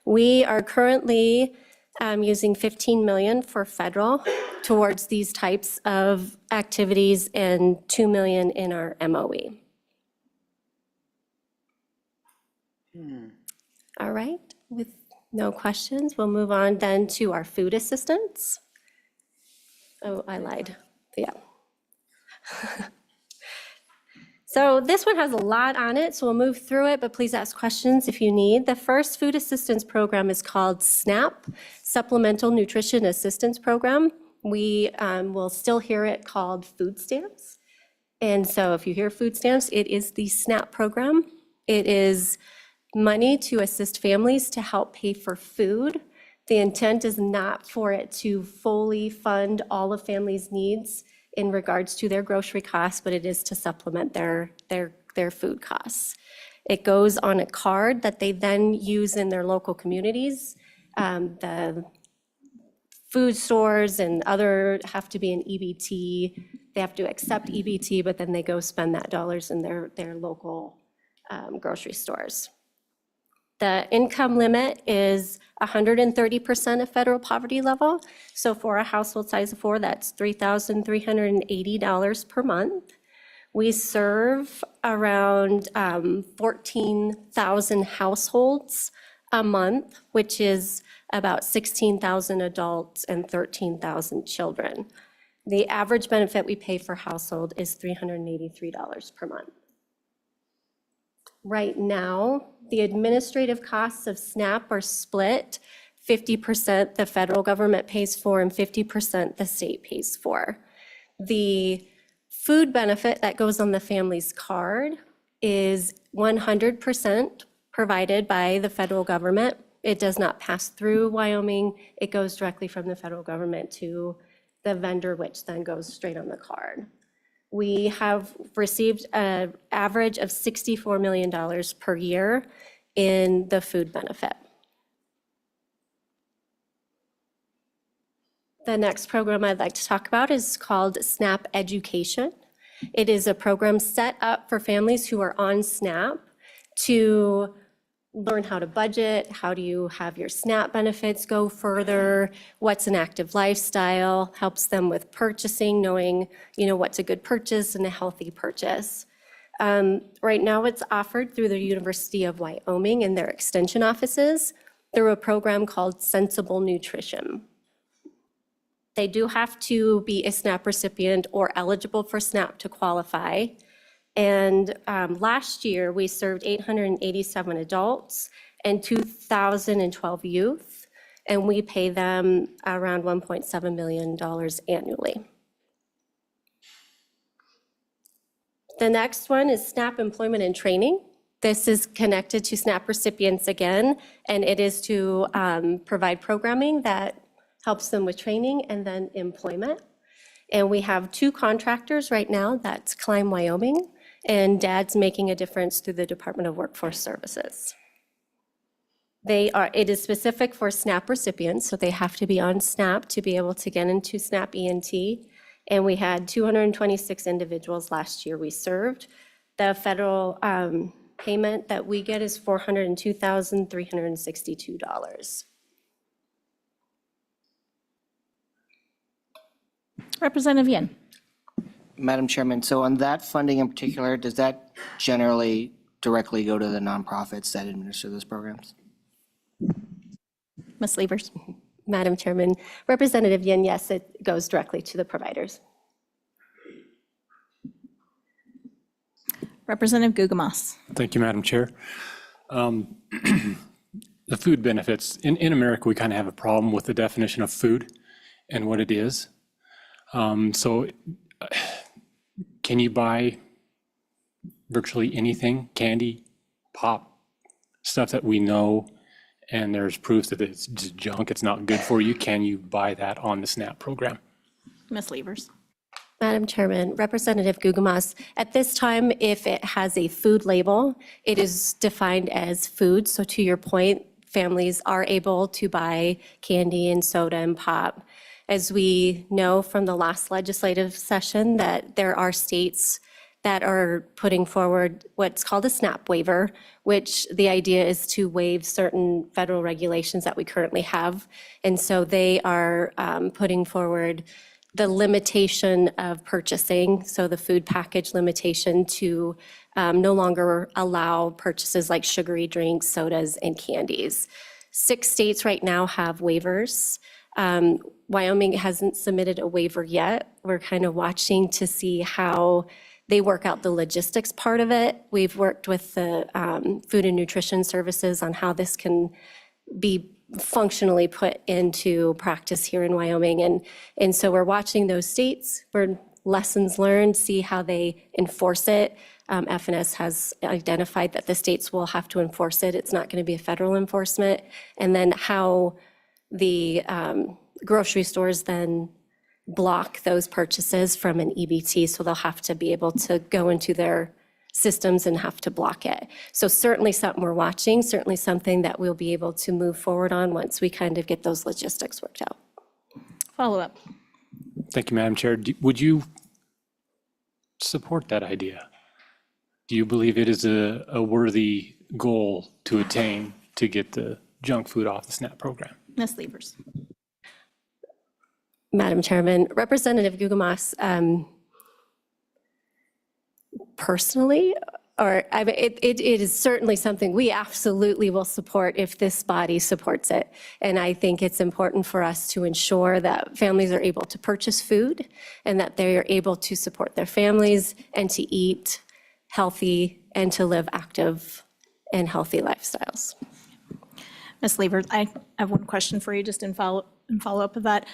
We are currently using $15 million for federal towards these types of activities and $2 million in our MOE. All right, with no questions, we'll move on then to our food assistance. Oh, I lied, yeah. So this one has a lot on it, so we'll move through it, but please ask questions if you need. The first food assistance program is called SNAP, Supplemental Nutrition Assistance Program. We will still hear it called food stamps. And so if you hear food stamps, it is the SNAP program. It is money to assist families to help pay for food. The intent is not for it to fully fund all of families' needs in regards to their grocery costs, but it is to supplement their food costs. It goes on a card that they then use in their local communities. The food stores and other have to be an EBT. They have to accept EBT, but then they go spend that dollars in their local grocery stores. The income limit is 130% of federal poverty level. So for a household size of 4, that's $3,380 per month. We serve around 14,000 households a month, which is about 16,000 adults and 13,000 children. The average benefit we pay for household is $383 per month. Right now, the administrative costs of SNAP are split 50% the federal government pays for and 50% the state pays for. The food benefit that goes on the family's card is 100% provided by the federal government. It does not pass through Wyoming. It goes directly from the federal government to the vendor, which then goes straight on the card. We have received an average of $64 million per year in the food benefit. The next program I'd like to talk about is called SNAP Education. It is a program set up for families who are on SNAP to learn how to budget, how do you have your SNAP benefits go further, what's an active lifestyle, helps them with purchasing, knowing, what's a good purchase and a healthy purchase. Right now it's offered through the University of Wyoming and their extension offices through a program called Sensible Nutrition. They do have to be a SNAP recipient or eligible for SNAP to qualify. And last year, we served 887 adults and 2,012 youth, and we pay them around $1.7 million annually. The next one is SNAP Employment and Training. This is connected to SNAP recipients again, and it is to provide programming that helps them with training and then employment. And we have 2 contractors right now. That's Climb Wyoming, and Dad's Making a Difference through the Department of Workforce Services. It is specific for SNAP recipients, so they have to be on SNAP to be able to get into SNAP ENT. And we had 226 individuals last year we served. The federal payment that we get is $402,362. Representative Yin. Madam Chairman, so on that funding in particular, does that generally directly go to the nonprofits that administer those programs? Ms. Levers. Madam Chairman, Representative Yin, yes, it goes directly to the providers. Representative Gugamas. Thank you, Madam Chair. The food benefits, in America, we kind of have a problem with the definition of food and what it is. So can you buy virtually anything, candy, pop, stuff that we know, and there's proof that it's just junk, it's not good for you? Can you buy that on the SNAP program? Ms. Levers. Madam Chairman, Representative Gugamas, at this time, if it has a food label, it is defined as food. So to your point, families are able to buy candy and soda and pop. As we know from the last legislative session, that there are states that are putting forward what's called a SNAP waiver, which the idea is to waive certain federal regulations that we currently have. And so they are putting forward the limitation of purchasing, so the food package limitation to no longer allow purchases like sugary drinks, sodas, and candies. 6 states right now have waivers. Wyoming hasn't submitted a waiver yet. We're kind of watching to see how they work out the logistics part of it. We've worked with the Food and Nutrition Services on how this can be functionally put into practice here in Wyoming. And so we're watching those states for lessons learned, see how they enforce it. FNS has identified that the states will have to enforce it. It's not going to be a federal enforcement. And then how the grocery stores then block those purchases from an EBT. So they'll have to be able to go into their systems and have to block it. So certainly something we're watching, certainly something that we'll be able to move forward on once we kind of get those logistics worked out. Follow up. Thank you, Madam Chair. Would you support that idea? Do you believe it is a worthy goal to attain to get the junk food off the SNAP program? Ms. Levers. Madam Chairman, Representative Gugamas, personally, it is certainly something we absolutely will support if this body supports it. And I think it's important for us to ensure that families are able to purchase food and that they are able to support their families and to eat healthy and to live active and healthy lifestyles. Ms. Levers, I have one question for you just in follow-up of that.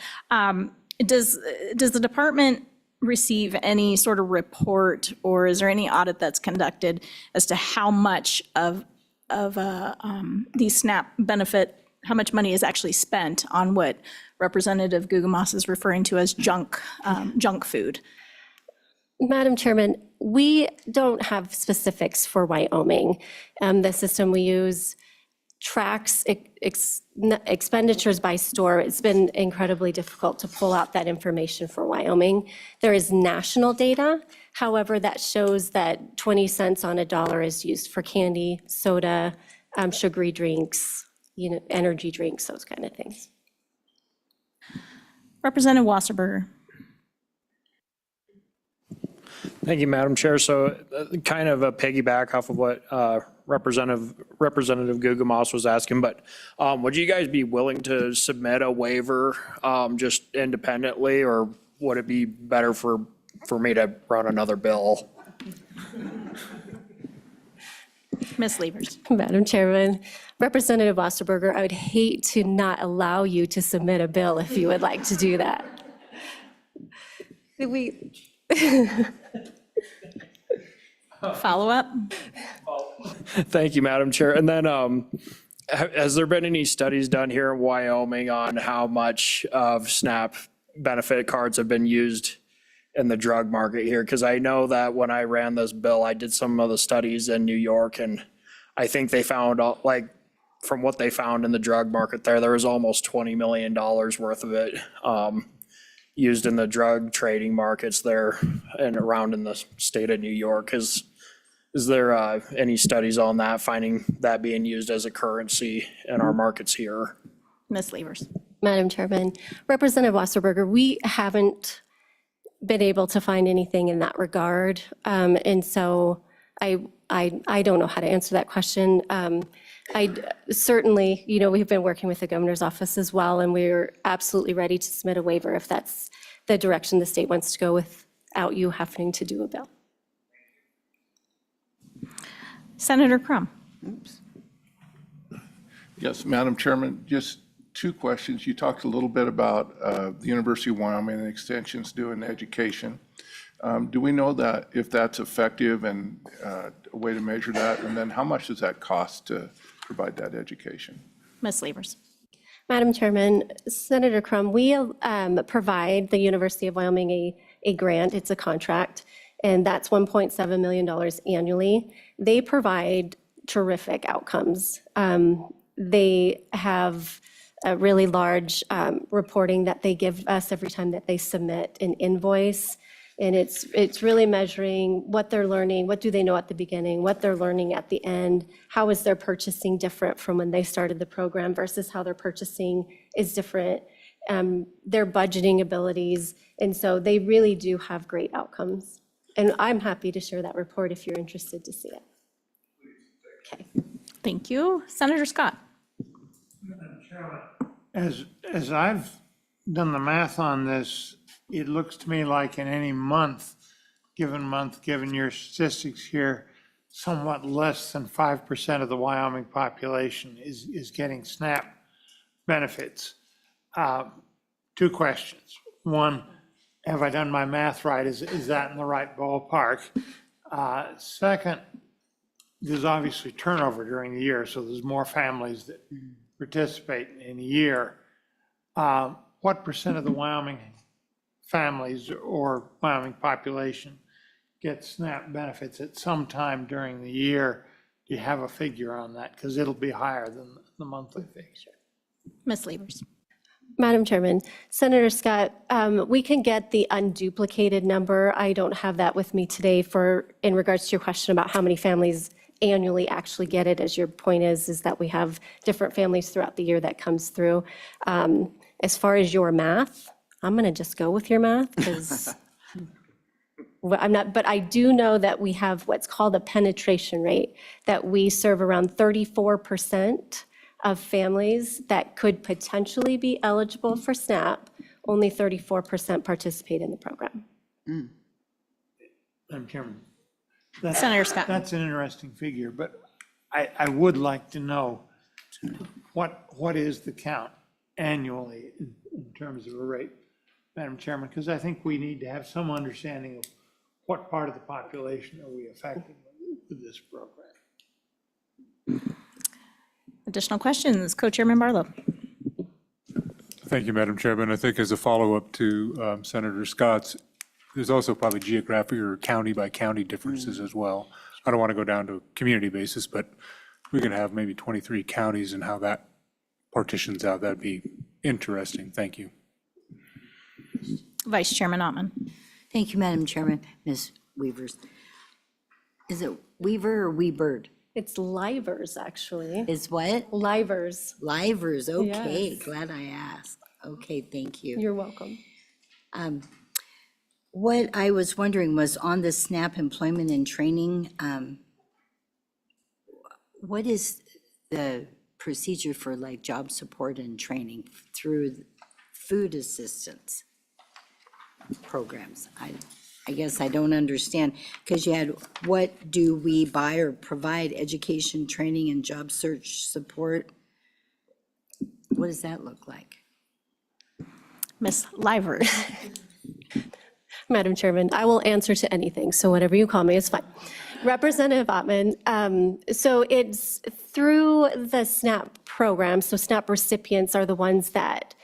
Does the department receive any sort of report, or is there any audit that's conducted as to how much of the SNAP benefit, how much money is actually spent on what Representative Gugamas is referring to as junk food? Madam Chairman, we don't have specifics for Wyoming. The system we use tracks expenditures by store. It's been incredibly difficult to pull out that information for Wyoming. There is national data, however, that shows that 20 cents on a dollar is used for candy, soda, sugary drinks, energy drinks, those kind of things. Representative Wasserberger. Thank you, Madam Chair. So kind of a piggyback off of what Representative Gugamas was asking, but would you guys be willing to submit a waiver just independently, or would it be better for me to run another bill? Ms. Levers. Madam Chairman, Representative Osterberger, I would hate to not allow you to submit a bill if you would like to do that. Follow up. Thank you, Madam Chair. And then has there been any studies done here in Wyoming on how much of SNAP benefit cards have been used in the drug market here? Because I know that when I ran this bill, I did some of the studies in New York, and I think they found, like, from what they found in the drug market there was almost $20 million worth of it used in the drug trading markets there and around in the state of New York. Is there any studies on that, finding that being used as a currency in our markets here? Ms. Levers. Madam Chairman, Representative Wasserberger, we haven't been able to find anything in that regard. And so I don't know how to answer that question. I certainly, we've been working with the governor's office as well, and we're absolutely ready to submit a waiver if that's the direction the state wants to go without you having to do a bill. Senator Crum. Yes, Madam Chairman, just two questions. You talked a little bit about the University of Wyoming and extensions doing education. Do we know that if that's effective and a way to measure that? And then how much does that cost to provide that education? Ms. Levers. Madam Chairman, Senator Crum, we provide the University of Wyoming a grant. It's a contract, and that's $1.7 million annually. They provide terrific outcomes. They have a really large reporting that they give us every time that they submit an invoice. And it's really measuring what they're learning, what do they know at the beginning, what they're learning at the end, how is their purchasing different from when they started the program versus how their purchasing is different, their budgeting abilities. And so they really do have great outcomes. And I'm happy to share that report if you're interested to see it. Okay. Thank you. Senator Scott. As I've done the math on this, it looks to me like in any month, given your statistics here, somewhat less than 5% of the Wyoming population is getting SNAP benefits. Two questions. One, have I done my math right? Is that in the right ballpark? Second, there's obviously turnover during the year, so there's more families that participate in a year. What percent of the Wyoming families or Wyoming population get SNAP benefits at some time during the year? Do you have a figure on that? Because it'll be higher than the monthly figure. Ms. Levers. Madam Chairman, Senator Scott, we can get the unduplicated number. I don't have that with me today in regards to your question about how many families annually actually get it. As your point is that we have different families throughout the year that comes through. As far as your math, I'm going to just go with your math because I'm not, but I do know that we have what's called a penetration rate, that we serve around 34% of families that could potentially be eligible for SNAP. Only 34% participate in the program. Madam Chairman. Senator Scott. That's an interesting figure, but I would like to know what is the count annually in terms of a rate, Madam Chairman, because I think we need to have some understanding of what part of the population are we affecting with this program. Additional questions? Co-Chairman Barlow. Thank you, Madam Chairman. I think as a follow-up to Senator Scott's, there's also probably geographic or county-by-county differences as well. I don't want to go down to a community basis, but we can have maybe 23 counties and how that partitions out. That'd be interesting. Thank you. Vice Chairman Ottman. Thank you, Madam Chairman. Ms. Weavers. Is it Weaver or Weebird? It's livers, actually. Is what? Livers. Livers, okay, Yes. glad I asked. Okay, thank you. You're welcome. What I was wondering was on the SNAP employment and training, what is the procedure for like job support and training through food assistance programs? I guess I don't understand, because you had, what do we buy or provide education, training, and job search support? What does that look like? Ms. Livers. Madam Chairman, I will answer to anything, so whatever you call me is fine. Representative Ottman, so it's through the SNAP program, so SNAP recipients are the ones that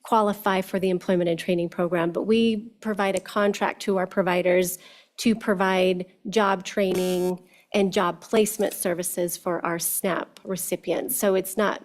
qualify for the employment and training program, but we provide a contract to our providers to provide job training and job placement services for our SNAP recipients. So it's not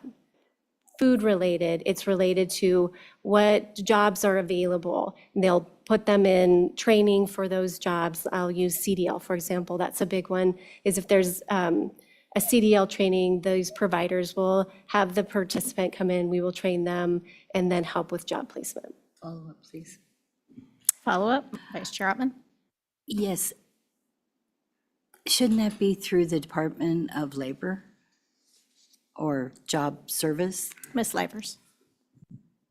food related, it's related to what jobs are available. And they'll put them in training for those jobs. I'll use CDL, for example. That's a big one, is if there's a CDL training, those providers will have the participant come in, we will train them, and then help with job placement. Follow up, please. Follow up, Vice Chair Ottman? Yes. Shouldn't that be through the Department of Labor or Job Service? Ms. Livers?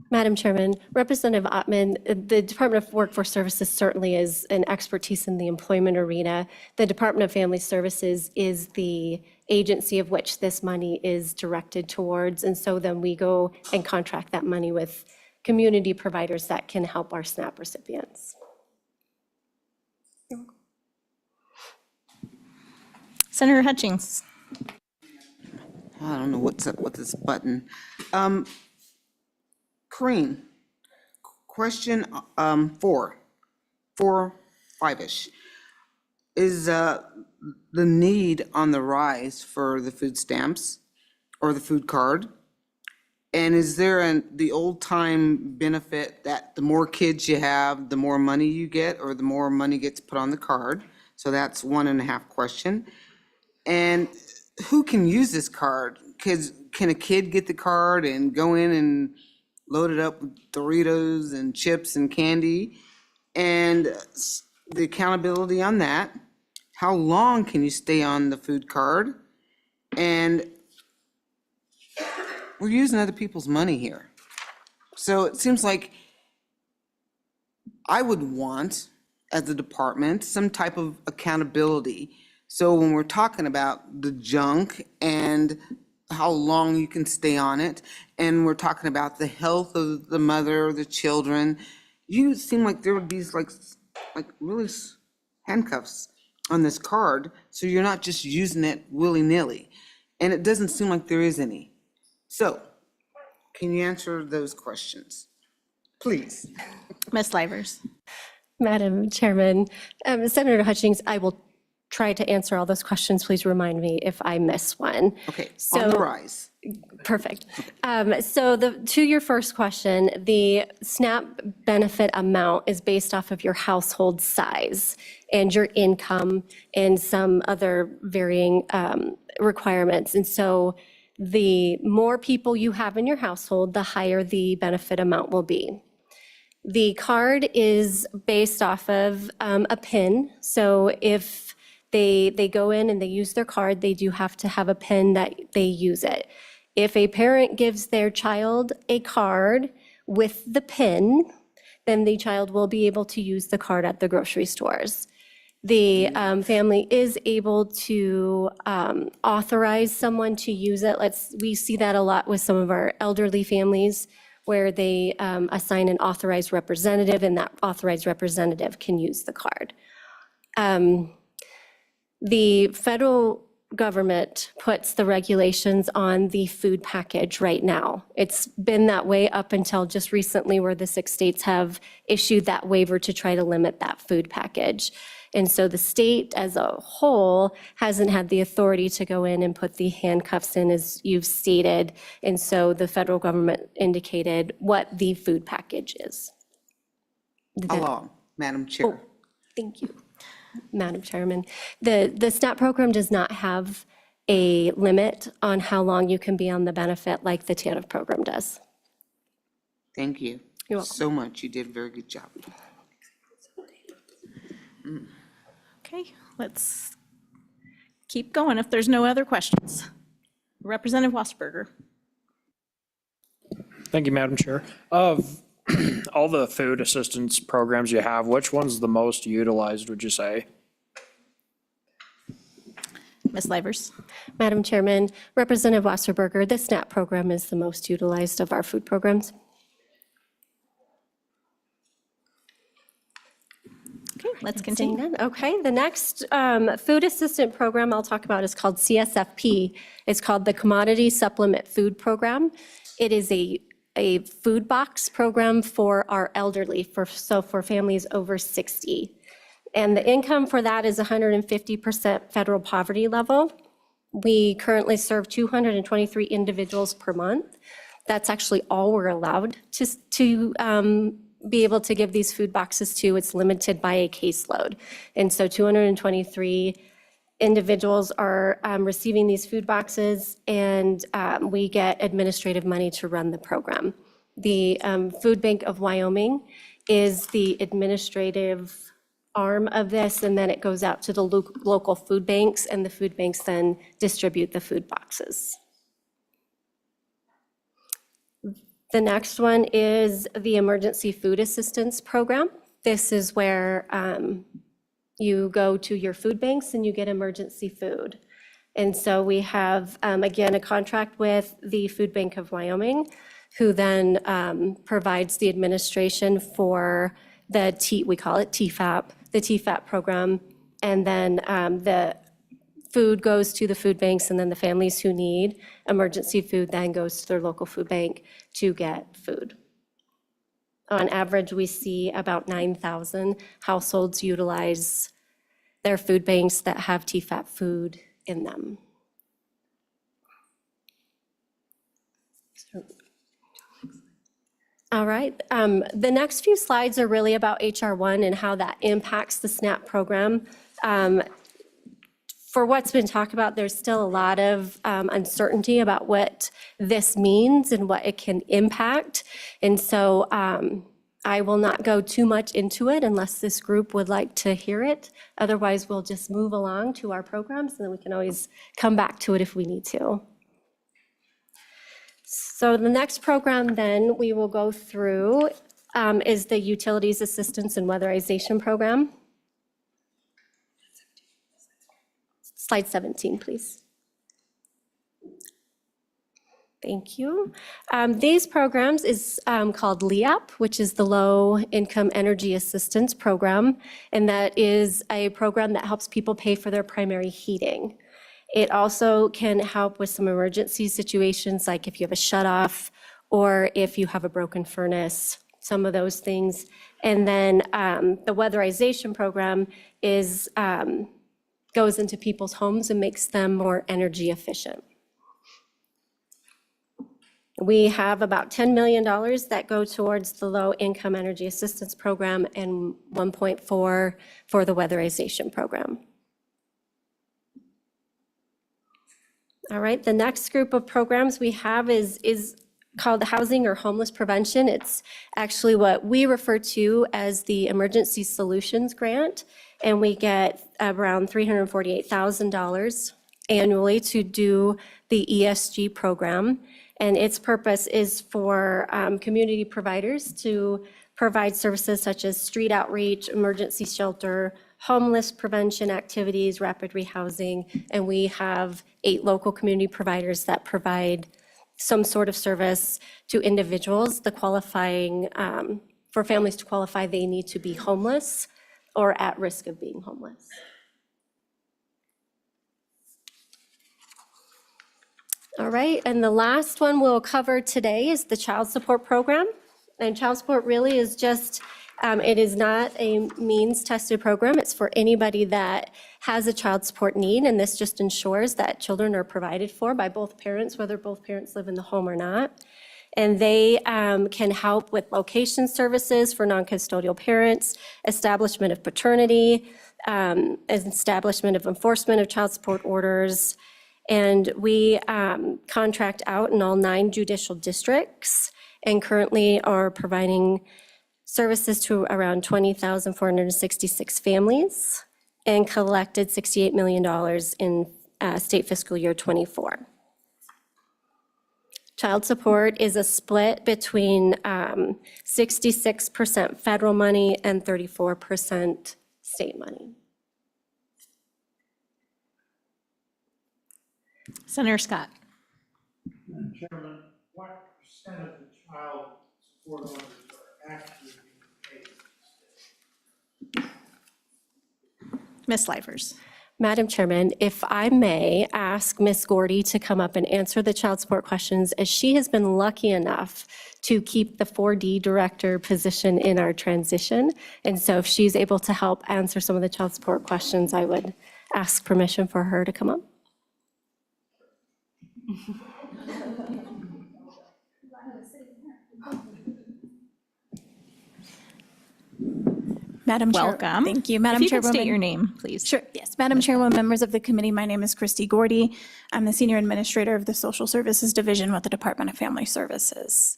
Madam Chairman, Representative Ottman, the Department of Workforce Services certainly is an expertise in the employment arena. The Department of Family Services is the agency of which this money is directed towards. And so then we go and contract that money with community providers that can help our SNAP recipients. Senator Hutchings? I don't know what's up with this button. Corinne, question 5-ish. Is the need on the rise for the food stamps or the food card? And is there the old time benefit that the more kids you have, the more money you get, or the more money gets put on the card? So that's 1.5 question. And who can use this card? Can a kid get the card and go in and load it up with Doritos and chips and candy? And the accountability on that, how long can you stay on the food card? And we're using other people's money here. So it seems like I would want, as a department, some type of accountability. So when we're talking about the junk and how long you can stay on it, and we're talking about the health of the mother or the children, you seem like there would be like really handcuffs on this card, so you're not just using it willy-nilly. And it doesn't seem like there is any. So, can you answer those questions, please? Ms. Livers? Madam Chairman, Senator Hutchings, I will try to answer all those questions. Please remind me if I miss one. Okay, on the rise. Perfect. So to your first question, the SNAP benefit amount is based off of your household size and your income and some other varying requirements. And so the more people you have in your household, the higher the benefit amount will be. The card is based off of a PIN. So if they go in and they use their card, they do have to have a PIN that they use it. If a parent gives their child a card with the PIN, then the child will be able to use the card at the grocery stores. The family is able to authorize someone to use it. We see that a lot with some of our elderly families where they assign an authorized representative, and that authorized representative can use the card. The federal government puts the regulations on the food package right now. It's been that way up until just recently, where the 6 states have issued that waiver to try to limit that food package. And so the state as a whole hasn't had the authority to go in and put the handcuffs in, as you've stated. And so the federal government indicated what the food package is. How long, Madam Chair? Thank you, Madam Chairman. The SNAP program does not have a limit on how long you can be on the benefit like the TANF program does. Thank you. You're welcome. So much. You did a very good job. Okay, let's keep going if there's no other questions. Representative Wasserberger? Thank you, Madam Chair. Of all the food assistance programs you have, which one's the most utilized, would you say? Ms. Livers? Madam Chairman, Representative Wasserberger, the SNAP program is the most utilized of our food programs. Okay, let's Seeing continue. none. Okay, the next food assistant program I'll talk about is called CSFP. It's called the Commodity Supplement Food Program. It is a a food box program for our elderly, so for families over 60. And the income for that is 150% federal poverty level. We currently serve 223 individuals per month. That's actually all we're allowed to be able to give these food boxes to. It's limited by a caseload. And so 223 individuals are receiving these food boxes, and we get administrative money to run the program. The Food Bank of Wyoming is the administrative arm of this, and then it goes out to the local food banks, and the food banks then distribute the food boxes. The next one is the Emergency Food Assistance Program. This is where you go to your food banks and you get emergency food. And so we have, again, a contract with the Food Bank of Wyoming, who then provides the administration for we call it TFAP, the TFAP program. And then the food goes to the food banks, and then the families who need emergency food then goes to their local food bank to get food. On average, we see about 9,000 households utilize their food banks that have TFAP food in them. All right, the next few slides are really about HR1 and how that impacts the SNAP program. For what's been talked about, there's still a lot of uncertainty about what this means and what it can impact. And so I will not go too much into it unless this group would like to hear it. Otherwise, we'll just move along to our programs, and then we can always come back to it if we need to. So the next program then we will go through is the Utilities Assistance and Weatherization Program. Slide 17, please. Thank you. These programs is called LEAP, which is the Low Income Energy Assistance Program, and that is a program that helps people pay for their primary heating. It also can help with some emergency situations, like if you have a shutoff or if you have a broken furnace, some of those things. And then the weatherization program is goes into people's homes and makes them more energy efficient. We have about $10 million that go towards the Low Income Energy Assistance Program and 1.4 for the weatherization program. All right, the next group of programs we have is called Housing or Homeless Prevention. It's actually what we refer to as the Emergency Solutions Grant, and we get around $348,000 annually to do the ESG program. And its purpose is for community providers to provide services such as street outreach, emergency shelter, homeless prevention activities, rapid rehousing, and we have 8 local community providers that provide some sort of service to individuals. The qualifying, for families to qualify, they need to be homeless or at risk of being homeless. All right, and the last one we'll cover today is the child support program. And child support really is just, it is not a means-tested program. It's for anybody that has a child support need, and this just ensures that children are provided for by both parents, whether both parents live in the home or not. And they can help with location services for non-custodial parents, establishment of paternity, establishment of enforcement of child support orders. And we contract out in all 9 judicial districts and currently are providing services to around 20,466 families and collected $68 million in state fiscal year '24. Child support is a split between 66% federal money and 34% state money. Senator Scott. Madam Chairman, what percent of the child support orders are actually being paid? Ms. Livers. Madam Chairman, if I may ask Ms. Gordy to come up and answer the child support questions, as she has been lucky enough to keep the 4D director position in our transition. And so if she's able to help answer some of the child support questions, I would ask permission for her to come up. Madam Chair. Welcome. Thank you. Madam If you could Chairwoman. state your name, please. Sure, yes. Madam Chairwoman, members of the committee, my name is Christy Gordy. I'm the Senior Administrator of the Social Services Division with the Department of Family Services.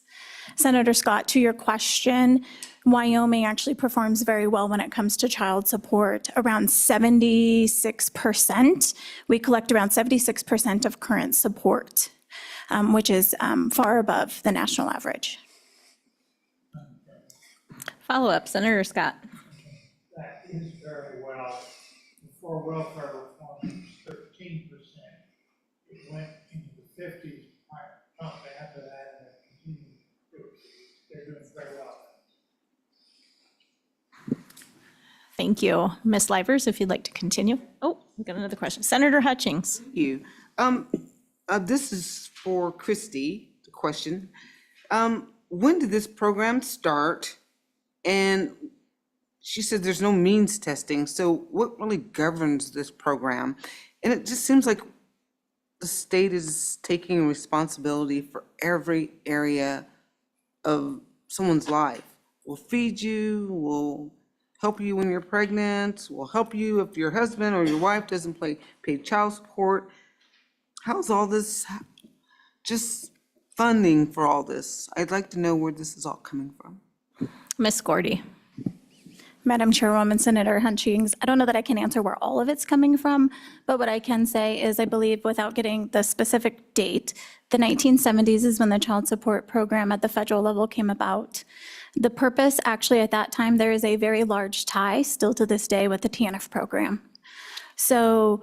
Senator Scott, to your question, Wyoming actually performs very well when it comes to child support, around 76%. We collect around 76% of current support, which is far above the national average. Follow up, Senator Scott. That is very well. Before welfare reform was 13%. It went into the 50s, Trump after that, and it continued to do it. They're doing very well. Thank you. Ms. Livers, if you'd like to continue. Oh, we've got another question. Senator Hutchings. Thank you. This is for Christy, the question. When did this program start? And she said there's no means testing, so what really governs this program? And it just seems like the state is taking responsibility for every area of someone's life. We'll feed you, we'll help you when you're pregnant, we'll help you if your husband or your wife doesn't pay child support. How's all this, just funding for all this? I'd like to know where this is all coming from. Ms. Gordy. Madam Chairwoman, Senator Hutchings, I don't know that I can answer where all of it's coming from, but what I can say is I believe, without getting the specific date, the 1970s is when the child support program at the federal level came about. The purpose, actually, at that time, there is a very large tie still to this day with the TANF program. So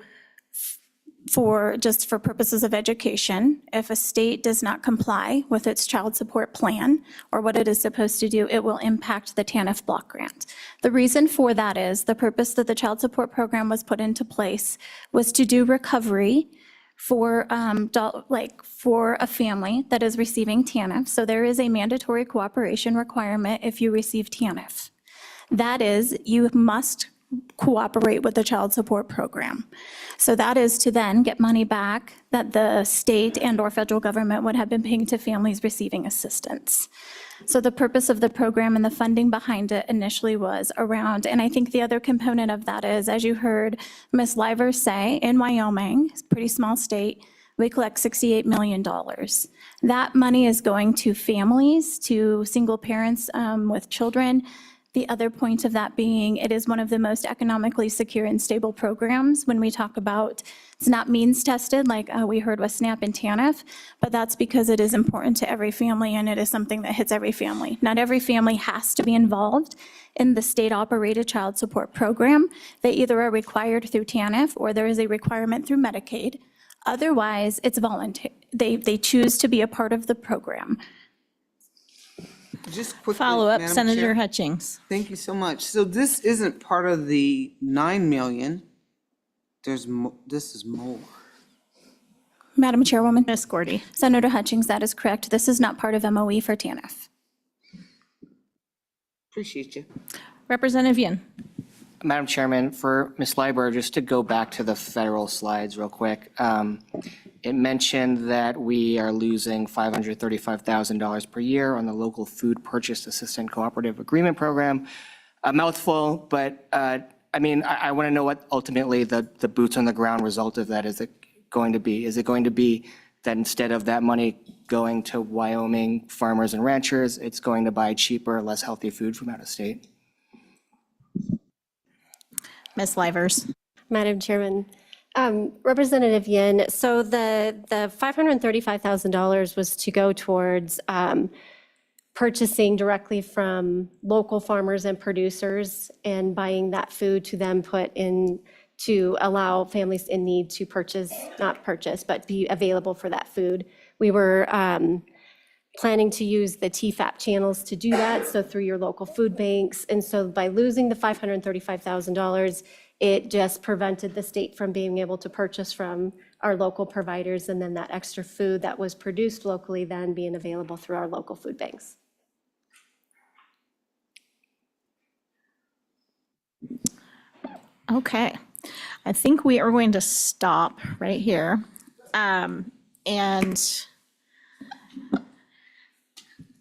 for purposes of education, if a state does not comply with its child support plan or what it is supposed to do, it will impact the TANF block grant. The reason for that is the purpose that the child support program was put into place was to do recovery for a family that is receiving TANF. So there is a mandatory cooperation requirement if you receive TANF. That is, you must cooperate with the child support program. So that is to then get money back that the state and/or federal government would have been paying to families receiving assistance. So the purpose of the program and the funding behind it initially was around, and I think the other component of that is, as you heard Ms. Livers say, in Wyoming, it's a pretty small state, we collect $68 million. That money is going to families, to single parents with children. The other point of that being, it is one of the most economically secure and stable programs when we talk about, it's not means tested like we heard with SNAP and TANF, but that's because it is important to every family and it is something that hits every family. Not every family has to be involved in the state-operated child support program. They either are required through TANF or there is a requirement through Medicaid. Otherwise, it's voluntary. They choose to be a part of the program. Just quickly, Follow up, Madam Senator Chair. Hutchings. Thank you so much. So this isn't part of the 9 million. This is more. Madam Chairwoman. Ms. Gordy. Senator Hutchings, that is correct. This is not part of MOE for TANF. Appreciate you. Representative Yin. Madam Chairman, for Ms. Leiber, just to go back to the federal slides real quick. It mentioned that we are losing $535,000 per year on the local food purchase assistant cooperative agreement program. A mouthful, but I want to know what ultimately the boots on the ground result of that is going to be. Is it going to be that instead of that money going to Wyoming farmers and ranchers, it's going to buy cheaper, less healthy food from out of state? Ms. Livers. Madam Chairman, Representative Yin, so the $535,000 was to go towards purchasing directly from local farmers and producers and buying that food to then put in to allow families in need to not purchase, but be available for that food. We were planning to use the TFAP channels to do that, so through your local food banks. And so by losing the $535,000, It just prevented the state from being able to purchase from our local providers, and then that extra food that was produced locally then being available through our local food banks. Okay, I think we are going to stop right here. And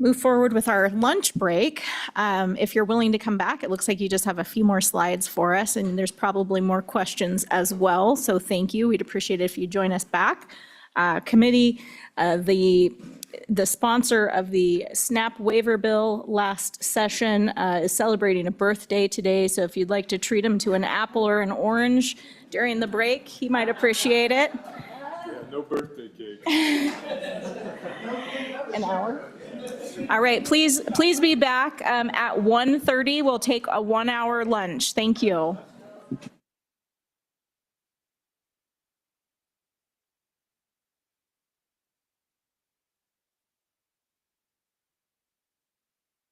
move forward with our lunch break. If you're willing to come back, it looks like you just have a few more slides for us, and there's probably more questions as well. So thank you. We'd appreciate it if you join us back. Committee, the sponsor of the SNAP waiver bill last session is celebrating a birthday today. So if you'd like to treat him to an apple or an orange during the break, he might appreciate it. Yeah, no birthday cake. An hour? All right, please be back at 1:30. We'll take a 1-hour lunch. Thank you.